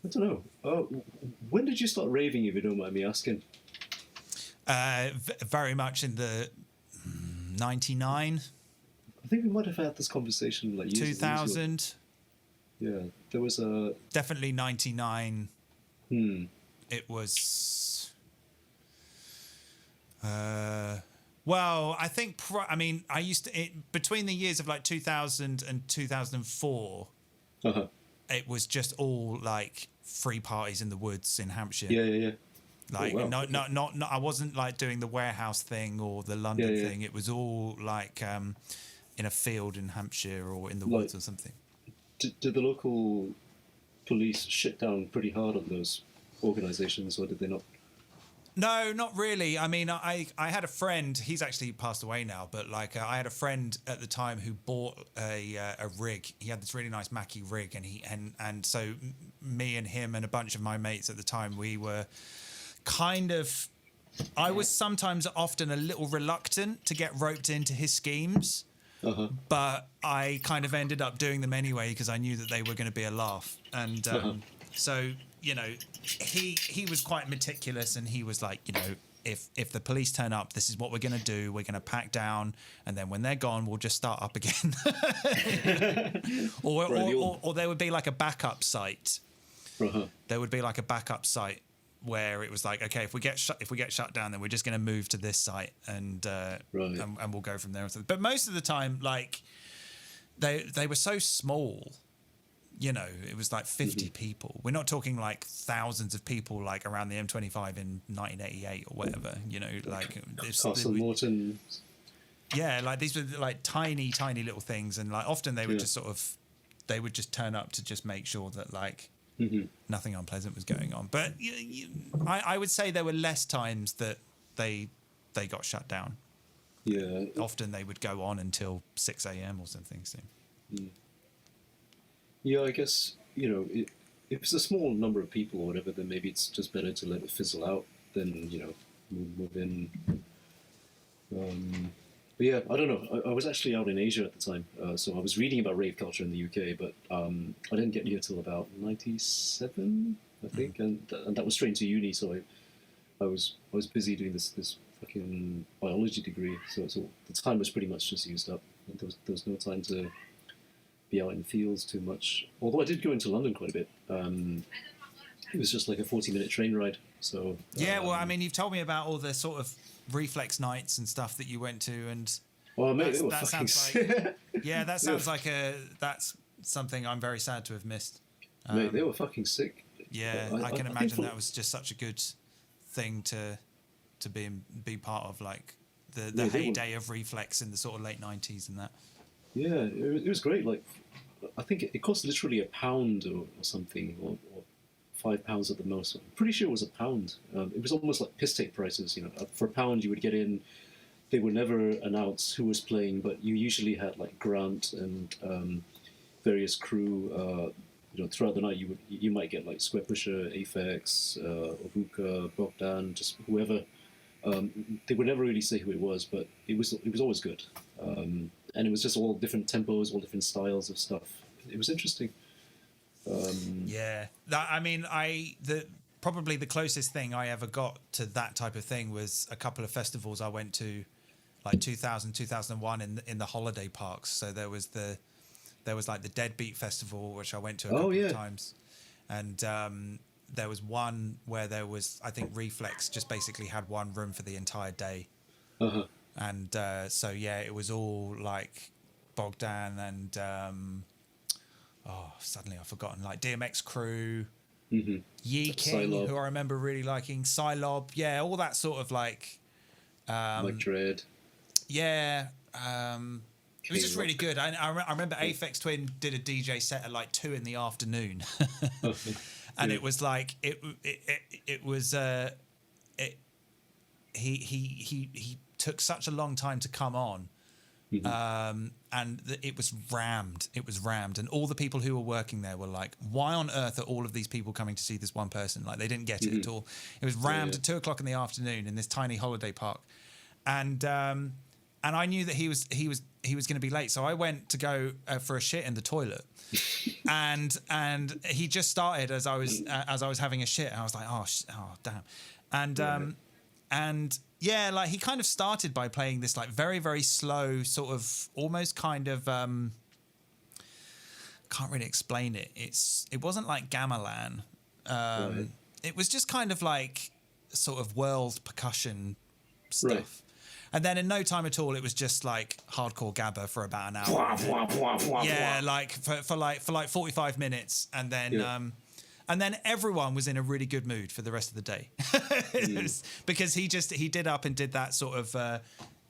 I don't know. When did you start raving, if you don't mind me asking? Very much in the 99. I think we might have had this conversation like 2000. Yeah, there was a... Definitely 99. It was... well, I think... I used to... between the years of like 2000 and 2004, it was just all like free parties in the woods in Hampshire. Yeah. Like, not I wasn't like doing the warehouse thing or the London thing. It was all like in a field in Hampshire or in the woods or something. Did the local police shit down pretty hard on those organisations, or did they not? No, not really. I mean, I had a friend. He's actually passed away now, but like I had a friend at the time who bought a rig. He had this really nice Mackie rig, and so me and him and a bunch of my mates at the time, we were kind of. I was sometimes often a little reluctant to get roped into his schemes. But I kind of ended up doing them anyway because I knew that they were going to be a laugh. And so, you know, he was quite meticulous, and he was like, you know, if the police turn up, this is what we're going to do. We're going to pack down, and then when they're gone, we'll just start up again. or there would be like a backup site. There would be like a backup site where it was like, okay, if we get shut down, then we're just going to move to this site and we'll go from there. But most of the time, like they were so small, you know, it was like 50 people. We're not talking like thousands of people like around the M25 in 1988 or whatever, you know, like Castle Morton. Yeah, like these were like tiny little things, and like often they would just they would just turn up to just make sure that like nothing unpleasant was going on. But I would say there were less times that they got shut down. Yeah. Often they would go on until 6 a.m. or something. So. Yeah, I guess, you know, if it's a small number of people or whatever, then maybe it's just better to let it fizzle out than, you know, move in. But yeah, I don't know. I was actually out in Asia at the time, so I was reading about rave culture in the UK, but I didn't get here till about 97, I think, and that was straight into uni. So I was busy doing this fucking biology degree, so the time was pretty much just used up. And there was no time to be out in the fields too much. Although I did go into London quite a bit. It was just like a 40-minute train ride. So yeah, well, I mean, you've told me about all the sort of reflex nights and stuff that you went to, and well, mate, that sounds like that sounds like that's something I'm very sad to have missed. Mate, they were fucking sick. Yeah, I can imagine that was just such a good thing to be part of, like the heyday of reflex in the sort of late 90s and that. Yeah, it was great. Like, I think it cost literally £1 or something, or £5 at the most. I'm pretty sure it was £1. It was almost like piss take prices. You know, for £1 you would get in. They would never announce who was playing, but you usually had like Grant and various crew. You know, throughout the night you might get like Square Pusher, Aphex, Avuka, Bogdan, just whoever They would never really say who it was, but it was always good. And it was just all different tempos, all different styles of stuff. It was interesting. Probably the closest thing I ever got to that type of thing was a couple of festivals I went to, like 2000, 2001 in the holiday parks. So there was like the Deadbeat Festival, which I went to a couple of times, and there was one where there was, I think Reflex just basically had one room for the entire day. Uh-huh. And so, yeah, it was all like Bogdan and, suddenly I've forgotten, like DMX Crew, Yee King, Psylob, who I remember really liking, Psylob, yeah, all that sort of like... Mike Dread. Yeah, it was just really good. I remember Aphex Twin did a DJ set at like 2 PM, and it was like he took such a long time to come on, and it was rammed. It was rammed, and all the people who were working there were like, "Why on earth are all of these people coming to see this one person?" Like they didn't get it at all. It was rammed at 2 PM in this tiny holiday park, and I knew that he was going to be late, so I went to go for a shit in the toilet, and he just started as I was having a shit, and I was like, oh damn, and yeah, like he kind of started by playing this like very very slow sort of almost kind of can't really explain it. It wasn't like gamelan, it was just kind of like sort of world percussion stuff. Right. And then in no time at all, it was just like hardcore gabba for about an hour. Like for like 45 minutes, and then everyone was in a really good mood for the rest of the day, because he did up and did that sort of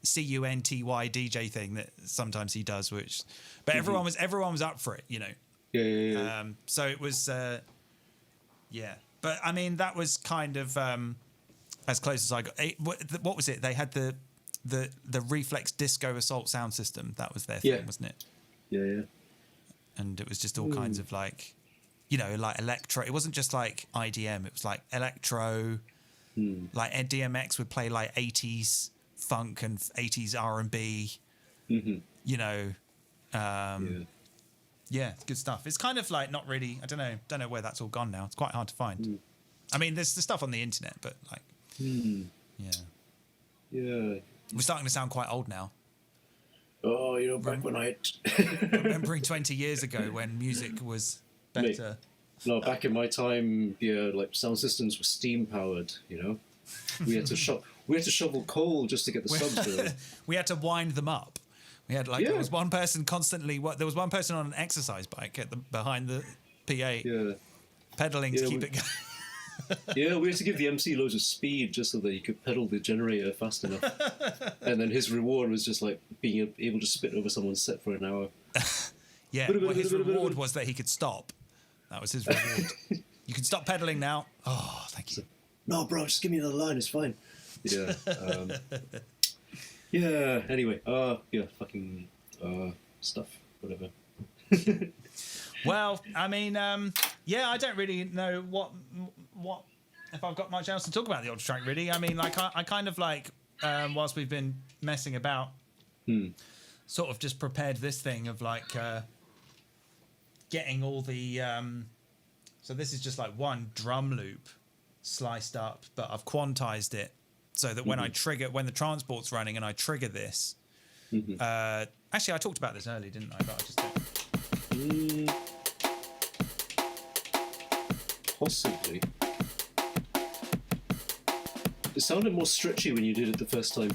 CUNTY DJ thing that sometimes he does, but everyone was up for it, you know. Yeah. So it was, But I mean, that was kind of as close as I got. What was it? They had the Reflex Disco Assault sound system. That was their thing, wasn't it? Yeah. And it was just all kinds of like, you know, like electro. It wasn't just like IDM. It was like electro. Like DMX would play like 80s funk and 80s R&B. You know, yeah, good stuff. It's kind of like not really. I don't know where that's all gone now. It's quite hard to find. I mean, there's the stuff on the internet, but like, yeah. We're starting to sound quite old now. Oh, you know, back when I... Remembering 20 years ago when music was better. No, back in my time, like sound systems were steam powered, you know? We had to shovel coal just to get the subs going. We had to wind them up. We had like, there was one person on an exercise bike behind the PA, pedaling to keep it going. Yeah, we had to give the MC loads of speed just so that he could pedal the generator fast enough. And then his reward was just like being able to spit over someone's set for an hour. Well, his reward was that he could stop. That was his reward. You can stop pedaling now. Oh, thank you. No, bro, just give me another line. It's fine. Yeah. Yeah. Anyway. Fucking stuff. Whatever. Well, I mean, I don't really know what if I've got much else to talk about the Octatrack, really. I mean, like, I kind of like, whilst we've been messing about, sort of just prepared this thing of like getting all the. So this is just like one drum loop sliced up, but I've quantized it so that when the transport's running and I trigger this. Actually, I talked about this earlier, didn't I? But I just. Possibly. It sounded more stretchy when you did it the first time.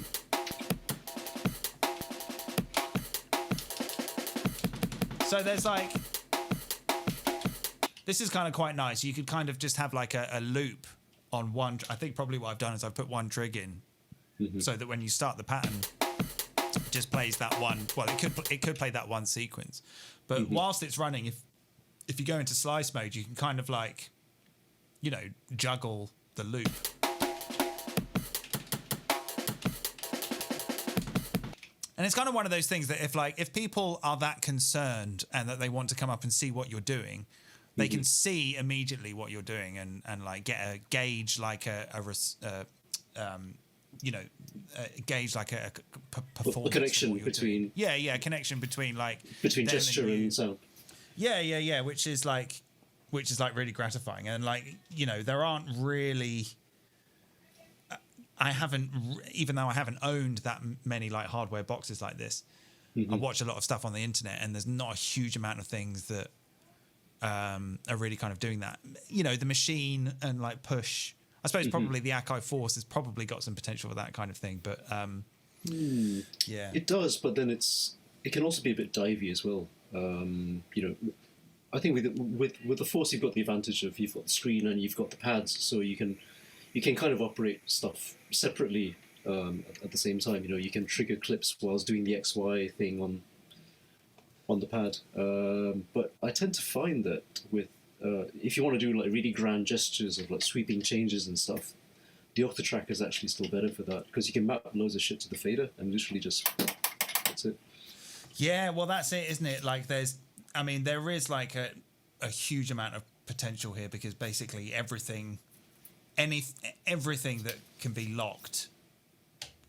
So there's like... This is kind of quite nice. You could kind of just have like a loop on one... I think probably what I've done is I've put one trig in so that when you start the pattern, it just plays that one... Well, it could play that one sequence. But whilst it's running, if you go into slice mode, you can kind of like... you know, juggle the loop. And it's kind of one of those things that if people are that concerned and that they want to come up and see what you're doing, they can see immediately what you're doing and like get a gauge, like gauge like a performance. The connection between connection between like between gesture and sound. Yeah, which is like really gratifying, and like there aren't really. Even though I haven't owned that many like hardware boxes like this, I watch a lot of stuff on the internet, and there's not a huge amount of things that are really kind of doing that. The machine and like push. I suppose probably the Akai Force has probably got some potential for that kind of thing, but yeah, it does. But then it can also be a bit divey as well. I think with the Force, you've got the advantage of you've got the screen and you've got the pads, so you can kind of operate stuff separately at the same time. You can trigger clips whilst doing the XY thing on the pad. But I tend to find that with if you want to do like really grand gestures of like sweeping changes and stuff, the Octatrack is actually still better for that, because you can map loads of shit to the fader and literally just that's it. Yeah, well, that's it, isn't it? Like there is like a huge amount of potential here, because basically everything that can be locked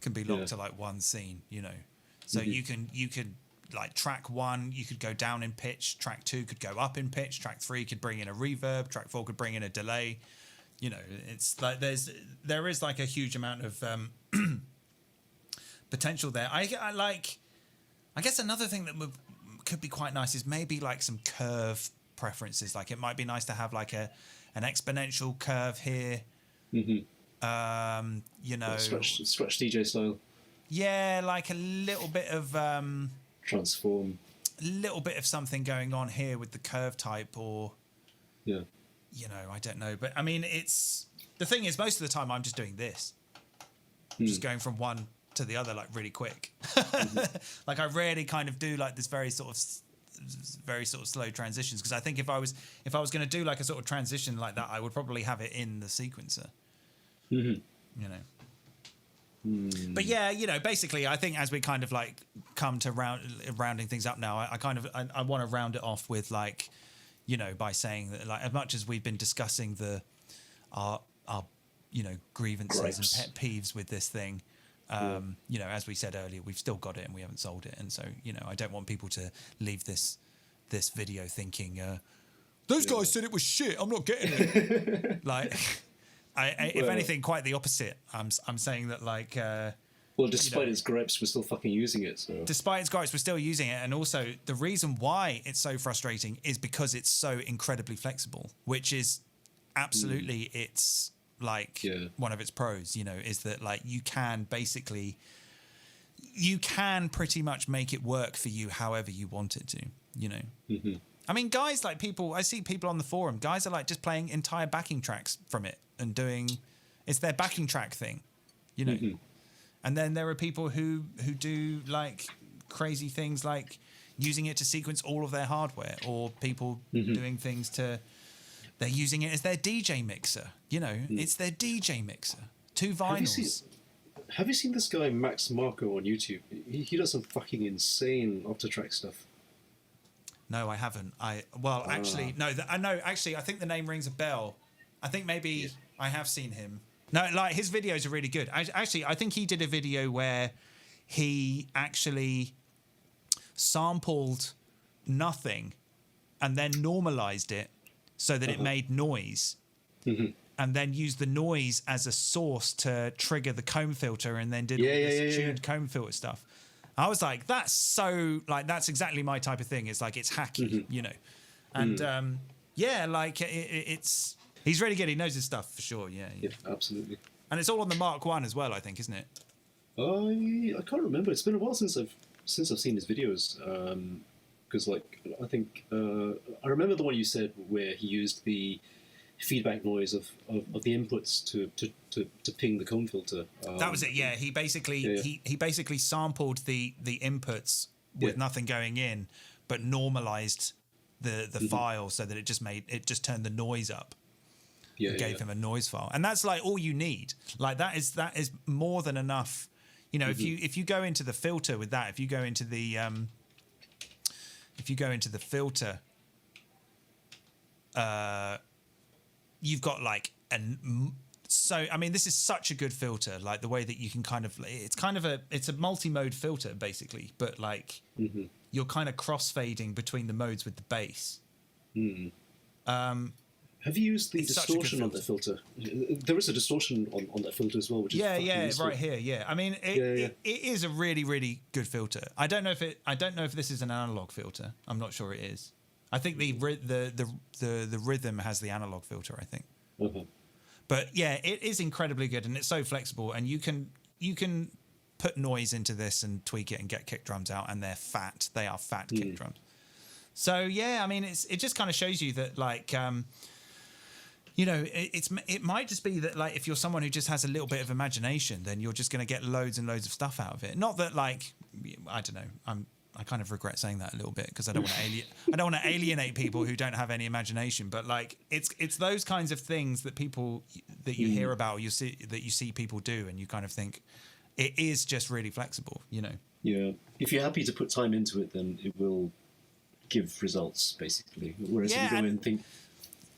to like one scene, So you could like track 1, you could go down in pitch, track 2 could go up in pitch, track 3 could bring in a reverb, track 4 could bring in a delay. It's like there is like a huge amount of potential there. I guess another thing that could be quite nice is maybe like some curve preferences. Like it might be nice to have like an exponential curve here. Scratch DJ style. Yeah, like a little bit of transform. A little bit of something going on here with the curve type, or I don't know. But I mean, the thing is, most of the time I'm just doing this, just going from one to the other like really quick. Like I rarely kind of do like this very sort of slow transitions, because I think if I was going to do like a sort of transition like that, I would probably have it in the sequencer. But yeah, basically I think as we kind of like come to rounding things up now, I want to round it off with like, by saying that like as much as we've been discussing our grievances gripes and pet peeves with this thing, as we said earlier, we've still got it and we haven't sold it, and so I don't want people to leave this video thinking those guys said it was shit, I'm not getting it. Like if anything, quite the opposite. I'm saying that like despite its gripes, we're still fucking using it. So. Despite its gripes, we're still using it, and also the reason why it's so frustrating is because it's so incredibly flexible, which is absolutely it's like one of its pros, is that like you can pretty much make it work for you however you want it to, I mean, guys, like I see people on the forum, guys are like just playing entire backing tracks from it and it's their backing track thing, and then there are people who do like crazy things like using it to sequence all of their hardware, or people doing things they're using it as their DJ mixer. It's their DJ mixer. 2 vinyls. Have you seen this guy Max Marco on YouTube? He does some fucking insane Octatrack stuff. No, I haven't. Actually, no. I know. Actually, I think the name rings a bell. I think maybe I have seen him. No, like his videos are really good. Actually, I think he did a video where he actually sampled nothing and then normalized it so that it made noise, and then used the noise as a source to trigger the comb filter, and then did all this tuned comb filter stuff. I was like, that's so like that's exactly my type of thing. It's like it's hacky, and like it's he's really good. He knows his stuff for sure. Yeah, absolutely. And it's all on the Mark 1 as well, I think, isn't it? I can't remember. It's been a while since I've seen his videos. Because like I think I remember the one you said where he used the feedback noise of the inputs to ping the comb filter. That was it. Yeah, he basically he basically sampled the inputs with nothing going in, but normalized the file so that it just turned the noise up. Gave him a noise file, and that's like all you need. Like that is more than enough. If you go into the filter with that, if you go into the filter, you've got like so I mean, this is such a good filter. Like the way that you can it's a multi-mode filter basically, but like you're kind of cross-fading between the modes with the bass. Have you used the distortion on the filter? There is a distortion on that filter as well, which is useful. Right here. Yeah, I mean, it is a really, really good filter. I don't know if this is an analog filter. I'm not sure it is. I think the rhythm has the analog filter, I think. But yeah, it is incredibly good, and it's so flexible. And you can put noise into this and tweak it and get kick drums out, and they're fat. They are fat kick drums. So yeah, I mean, it just kind of shows you that like. It might just be that like if you're someone who just has a little bit of imagination, then you're just going to get loads and loads of stuff out of it. Not that like I don't know. I kind of regret saying that a little bit because I don't want to alienate people who don't have any imagination. But like it's those kinds of things that you hear about, you see people do, and you kind of think it is just really flexible. Yeah. If you're happy to put time into it, then it will give results basically. Whereas if you go and think.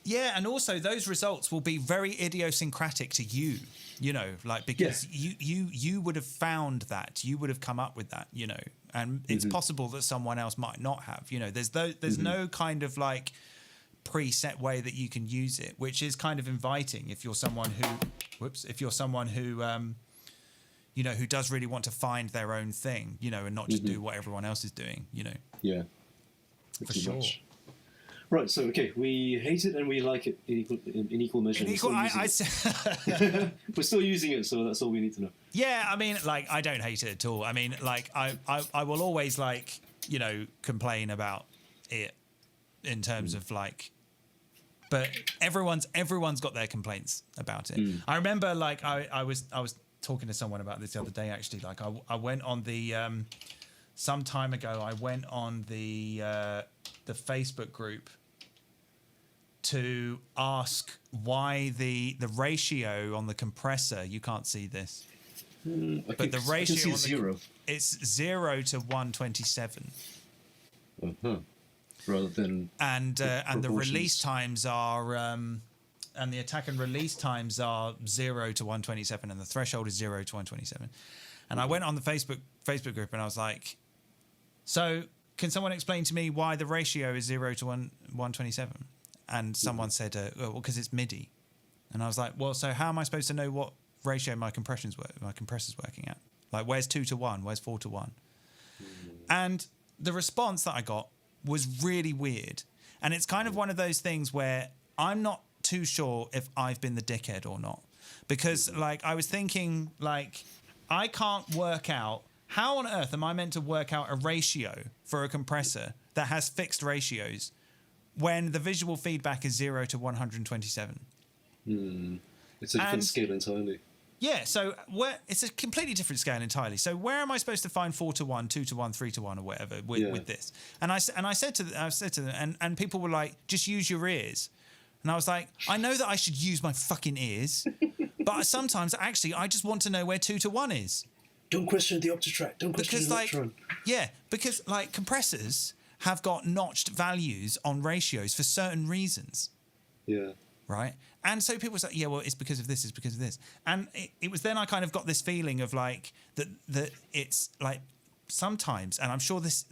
Yeah, and also those results will be very idiosyncratic to you, like because you would have found that, you would have come up with that, and it's possible that someone else might not have, there's no kind of like preset way that you can use it, which is kind of inviting if you're someone who, who does really want to find their own thing, and not just do what everyone else is doing, Yeah, for sure. Much. Right, so okay, we hate it and we like it in equal measure. We're still using it, so that's all we need to know. Yeah, I mean, like, I don't hate it at all. I mean, like, I will always like, complain about it in terms of like, but everyone's got their complaints about it. I remember, like, I was talking to someone about this the other day actually. Like, I went on the some time ago. I went on the Facebook group to ask why the ratio on the compressor, you can't see this, but the ratio on it's 0 to 127. Rather than and the release times are and the attack and release times are 0 to 127, and the threshold is 0 to 127. And I went on the Facebook group and I was like, so can someone explain to me why the ratio is 0 to 127? And someone said, well, because it's MIDI. And I was like, well, so how am I supposed to know what ratio my compressor's working at? Like, where's 2 to 1? Where's 4 to 1? And the response that I got was really weird. And it's kind of one of those things where I'm not too sure if I've been the dickhead or not. Because, like, I was thinking, like, I can't work out, how on earth am I meant to work out a ratio for a compressor that has fixed ratios when the visual feedback is 0 to 127? It's a different scale entirely. Yeah, so it's a completely different scale entirely. So where am I supposed to find 4 to 1, 2 to 1, 3 to 1, or whatever with this? And I said to them, and people were like, just use your ears. And I was like, I know that I should use my fucking ears, but sometimes actually I just want to know where 2 to 1 is. Don't question the Octatrack. Don't question the Electron. Yeah, because like compressors have got notched values on ratios for certain reasons. Yeah. Right? And so people say, yeah, well, it's because of this, it's because of this. And it was then I kind of got this feeling of like that it's like sometimes, and I'm sure this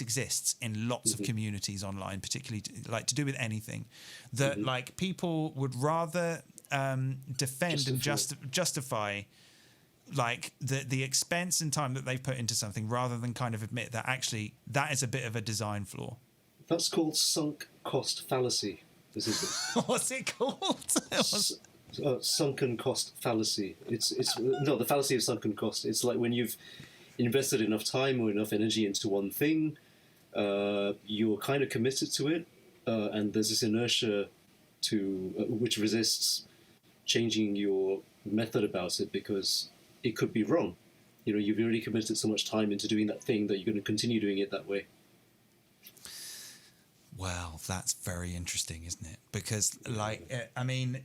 exists in lots of communities online, particularly like to do with anything, that like people would rather defend and justify like the expense and time that they've put into something rather than kind of admit that actually that is a bit of a design flaw. That's called sunk cost fallacy. This is it. What's it called? Sunken cost fallacy. It's the fallacy of sunken cost. It's like when you've invested enough time or enough energy into one thing, you're kind of committed to it, and there's this inertia which resists changing your method about it because it could be wrong. You know, you've already committed so much time into doing that thing that you're going to continue doing it that way. Well, that's very interesting, isn't it? Because, like, I mean,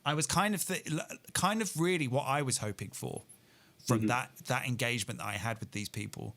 I was kind of really what I was hoping for from that engagement that I had with these people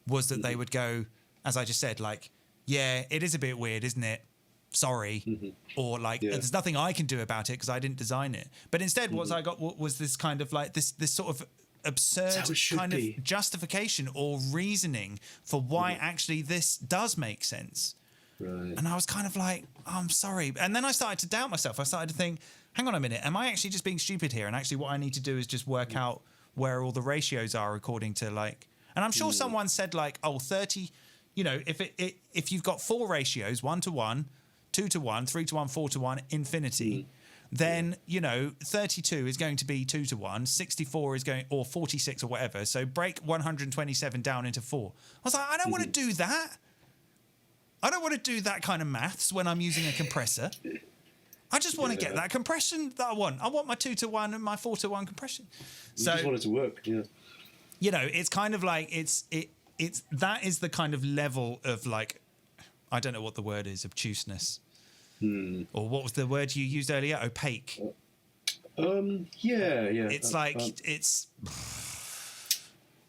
was that they would go, as I just said, like, yeah, it is a bit weird, isn't it? sorry, or like there's nothing I can do about it because I didn't design it. But instead, what I got was this kind of like this sort of absurd kind of justification or reasoning for why actually this does make sense. Right. And I was kind of like, oh, I'm sorry. And then I started to doubt myself. I started to think, hang on a minute, am I actually just being stupid here? And actually what I need to do is just work out where all the ratios are according to like, and I'm sure someone said like, oh, 30, you know, if you've got 4 ratios, 1-to-1, 2-to-1, 3-to-1, 4-to-1, infinity, then, you know, 32 is going to be 2-to-1, 64 is going, or 46 or whatever. So break 127 down into 4. I was like, I don't want to do that. I don't want to do that kind of maths when I'm using a compressor. I just want to get that compression that I want. I want my 2-to-1 and my 4-to-1 compression. So you just want it to work, you know, it's kind of like it's that is the kind of level of like, I don't know what the word is, obtuseness, or what was the word you used earlier? Opaque. It's it's.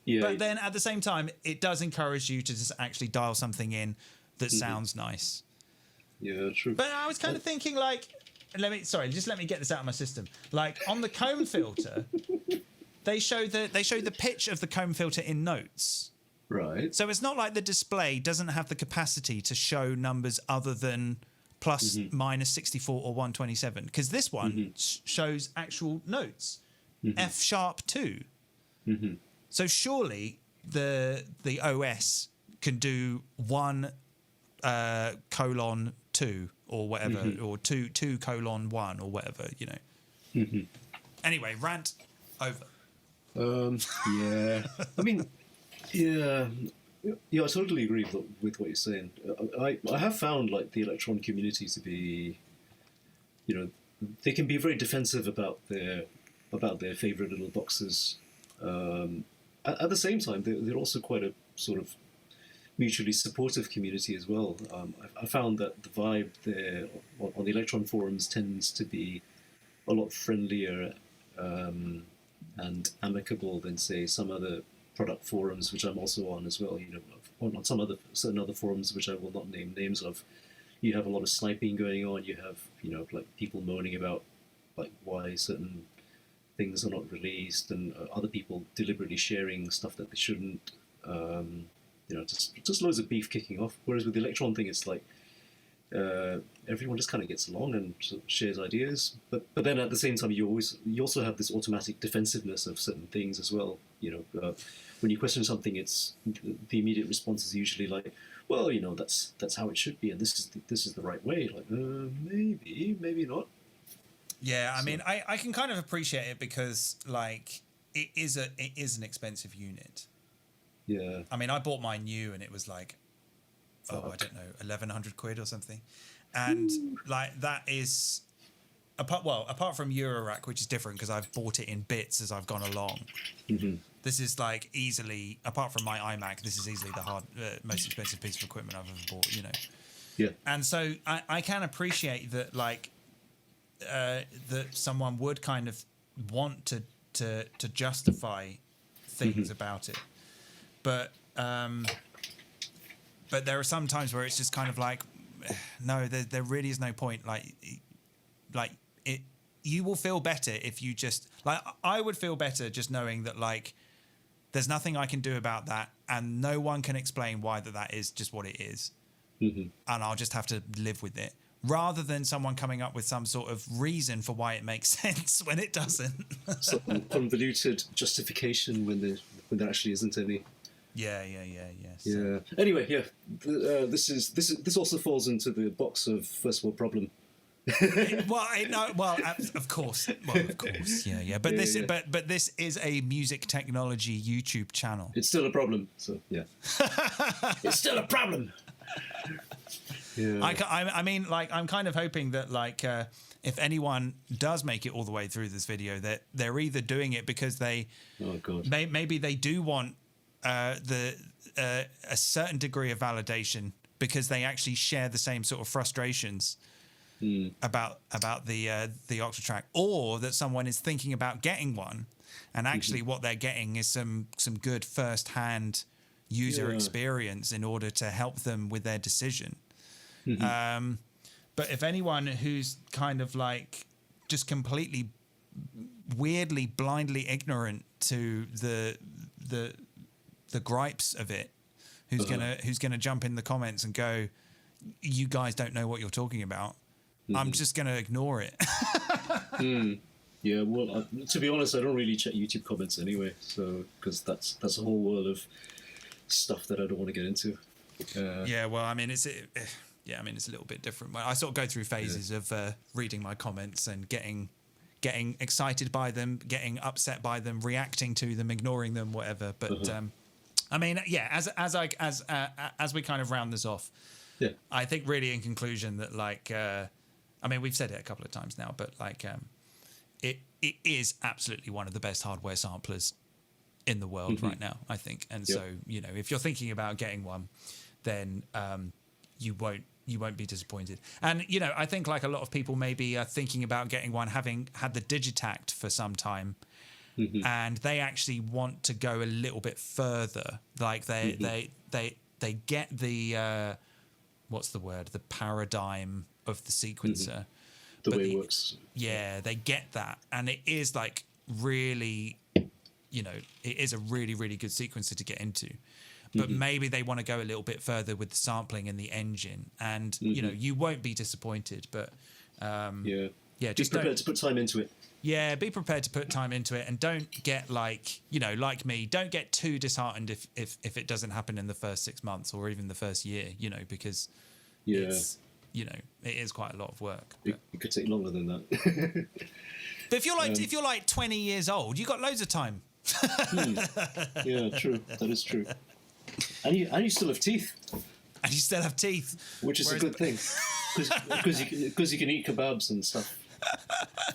But then at the same time, it does encourage you to just actually dial something in that sounds nice. Yeah, true. But I was kind of thinking like, let me get this out of my system. Like on the comb filter, they show the pitch of the comb filter in notes. Right. So it's not like the display doesn't have the capacity to show numbers other than plus, minus 64 or 127, because this one shows actual notes, F sharp 2. So surely the OS can do 1 colon 2 or whatever, or 2 colon 1 or whatever, you know. Anyway, rant over. I mean, I totally agree with what you're saying. I have found like the Electron community to be, you know, they can be very defensive about their favorite little boxes. At the same time, they're also quite a sort of mutually supportive community as well. I found that the vibe there on the Electron forums tends to be a lot friendlier and amicable than, say, some other product forums, which I'm also on as well. You know, on certain other forums, which I will not name names of, you have a lot of sniping going on. You have, you know, like people moaning about like why certain things are not released, and other people deliberately sharing stuff that they shouldn't. You know, just loads of beef kicking off. Whereas with the Electron thing, it's like everyone just kind of gets along and sort of shares ideas. But then at the same time, you also have this automatic defensiveness of certain things as well. You know, when you question something, it's the immediate response is usually like, well, you know, that's how it should be, and this is the right way. Like maybe not. Yeah, I mean, I can kind of appreciate it because like it is an expensive unit. Yeah. I mean, I bought mine new and it was like, I don't know, 1,100 quid or something. And like that is, apart from Eurorack, which is different because I've bought it in bits as I've gone along. This is like easily, apart from my iMac, this is easily the most expensive piece of equipment I've ever bought, you know. Yeah. And so I can appreciate that like, that someone would kind of want to justify things about it. But there are some times where it's just kind of like, no, there really is no point. Like it, you will feel better if you just like. I would feel better just knowing that like, there's nothing I can do about that, and no one can explain why that is just what it is, and I'll just have to live with it, rather than someone coming up with some sort of reason for why it makes sense when it doesn't. Some convoluted justification when there actually isn't any. Yeah. So. Yeah. Anyway, this also falls into the box of first world problem. Of course. Yeah. But this is a music technology YouTube channel. It's still a problem. So yeah, it's still a problem. Yeah. I mean, like, I'm kind of hoping that, like, if anyone does make it all the way through this video, that they're either doing it because they, maybe they do want a certain degree of validation because they actually share the same sort of frustrations about the Octatrack, or that someone is thinking about getting one, and actually what they're getting is some good first-hand user experience in order to help them with their decision. But But if anyone who's kind of like just completely weirdly blindly ignorant to the gripes of it, who's gonna jump in the comments and go, you guys don't know what you're talking about, I'm just gonna ignore it. Yeah, well, to be honest, I don't really check YouTube comments anyway, so because that's a whole world of stuff that I don't want to get into. Yeah, well, I mean, it's a little bit different. I sort of go through phases of reading my comments and getting excited by them, getting upset by them, reacting to them, ignoring them, whatever. But I mean, yeah, as we kind of round this off, I think really in conclusion that like, I mean, we've said it a couple of times now, but like, it is absolutely one of the best hardware samplers in the world right now, I think. And so, you know, if you're thinking about getting one, then you won't be disappointed. And, you know, I think like a lot of people maybe are thinking about getting one, having had the Digitact for some time, and they actually want to go a little bit further. Like they get the what's the word? The paradigm of the sequencer. The way it works. Yeah, they get that. And it is like really, you know, it is a really, really good sequencer to get into. But maybe they want to go a little bit further with the sampling and the engine. And, you know, you won't be disappointed. But, just prepared to put time into it. Yeah, be prepared to put time into it. And don't get like, you know, like me, don't get too disheartened if it doesn't happen in the first 6 months or even the first year, you know, because it's, you know, it is quite a lot of work. It could take longer than that. But if you're like 20 years old, you've got loads of time. Yeah, true. That is true. And you still have teeth. And you still have teeth, which is a good thing, because you can eat kebabs and stuff.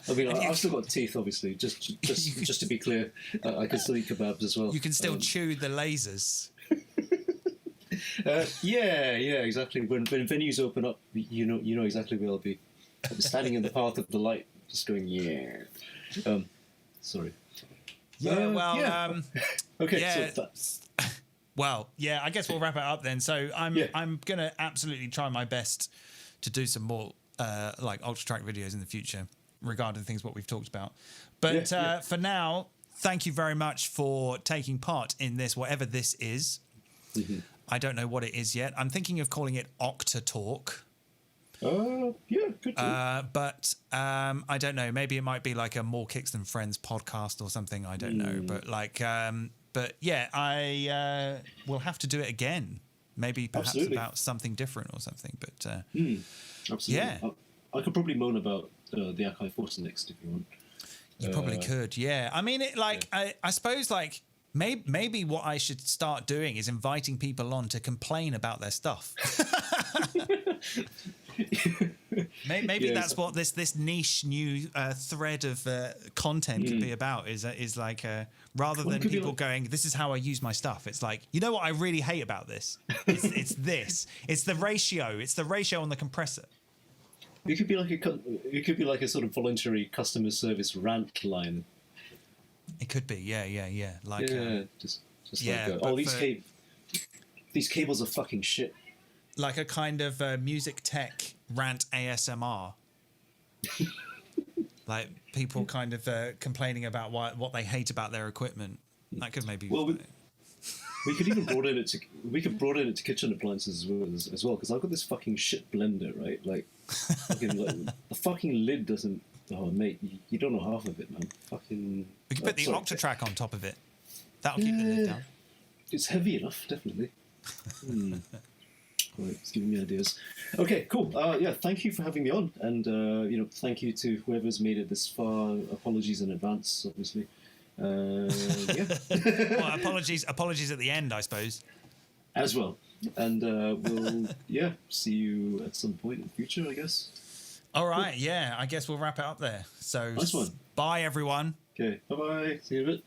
I mean, I've still got teeth, obviously. Just to be clear, I can still eat kebabs as well. You can still chew the lasers. Yeah, exactly. When venues open up, you know exactly where I'll be. I'll be standing in the path of the light, just going sorry. Yeah, well, okay. Yeah. So that's... Well, yeah, I guess we'll wrap it up then. So I'm gonna absolutely try my best to do some more like Octatrack videos in the future regarding things what we've talked about. But for now, thank you very much for taking part in this, whatever this is. I don't know what it is yet. I'm thinking of calling it Octatalk. Yeah, good. But I don't know. Maybe it might be like a More Kicks Than Friends podcast or something. I don't know. But like, but yeah, I will have to do it again. Maybe perhaps about something different or something. But absolutely. Yeah, I could probably moan about the Akai Force next if you want. You probably could. Yeah. I mean, it like I suppose like. Maybe what I should start doing is inviting people on to complain about their stuff. Maybe that's what this niche new thread of content could be about. Is like rather than people going, "This is how I use my stuff." It's like, you know what I really hate about this? It's this. It's the ratio. It's the ratio on the compressor. It could be like a sort of voluntary customer service rant line. It could be, yeah. Like, just like, these cables are fucking shit. Like a kind of music tech rant ASMR. Like people kind of complaining about what they hate about their equipment. That could maybe. Well, we could even broaden it to kitchen appliances as well. Because I've got this fucking shit blender, right? Like, the fucking lid doesn't. Oh, mate, you don't know half of it, man. Fucking. We could put the Octatrack on top of it. That'll keep the lid down. It's heavy enough, definitely. Right, it's giving me ideas. Okay, cool. Thank you for having me on, and thank you to whoever's made it this far. Apologies in advance, obviously. Well, apologies at the end, I suppose. As well, and we'll see you at some point in the future, I guess. All right, I guess we'll wrap it up there. So, nice one. Bye, everyone. Okay, bye-bye. See you in a bit.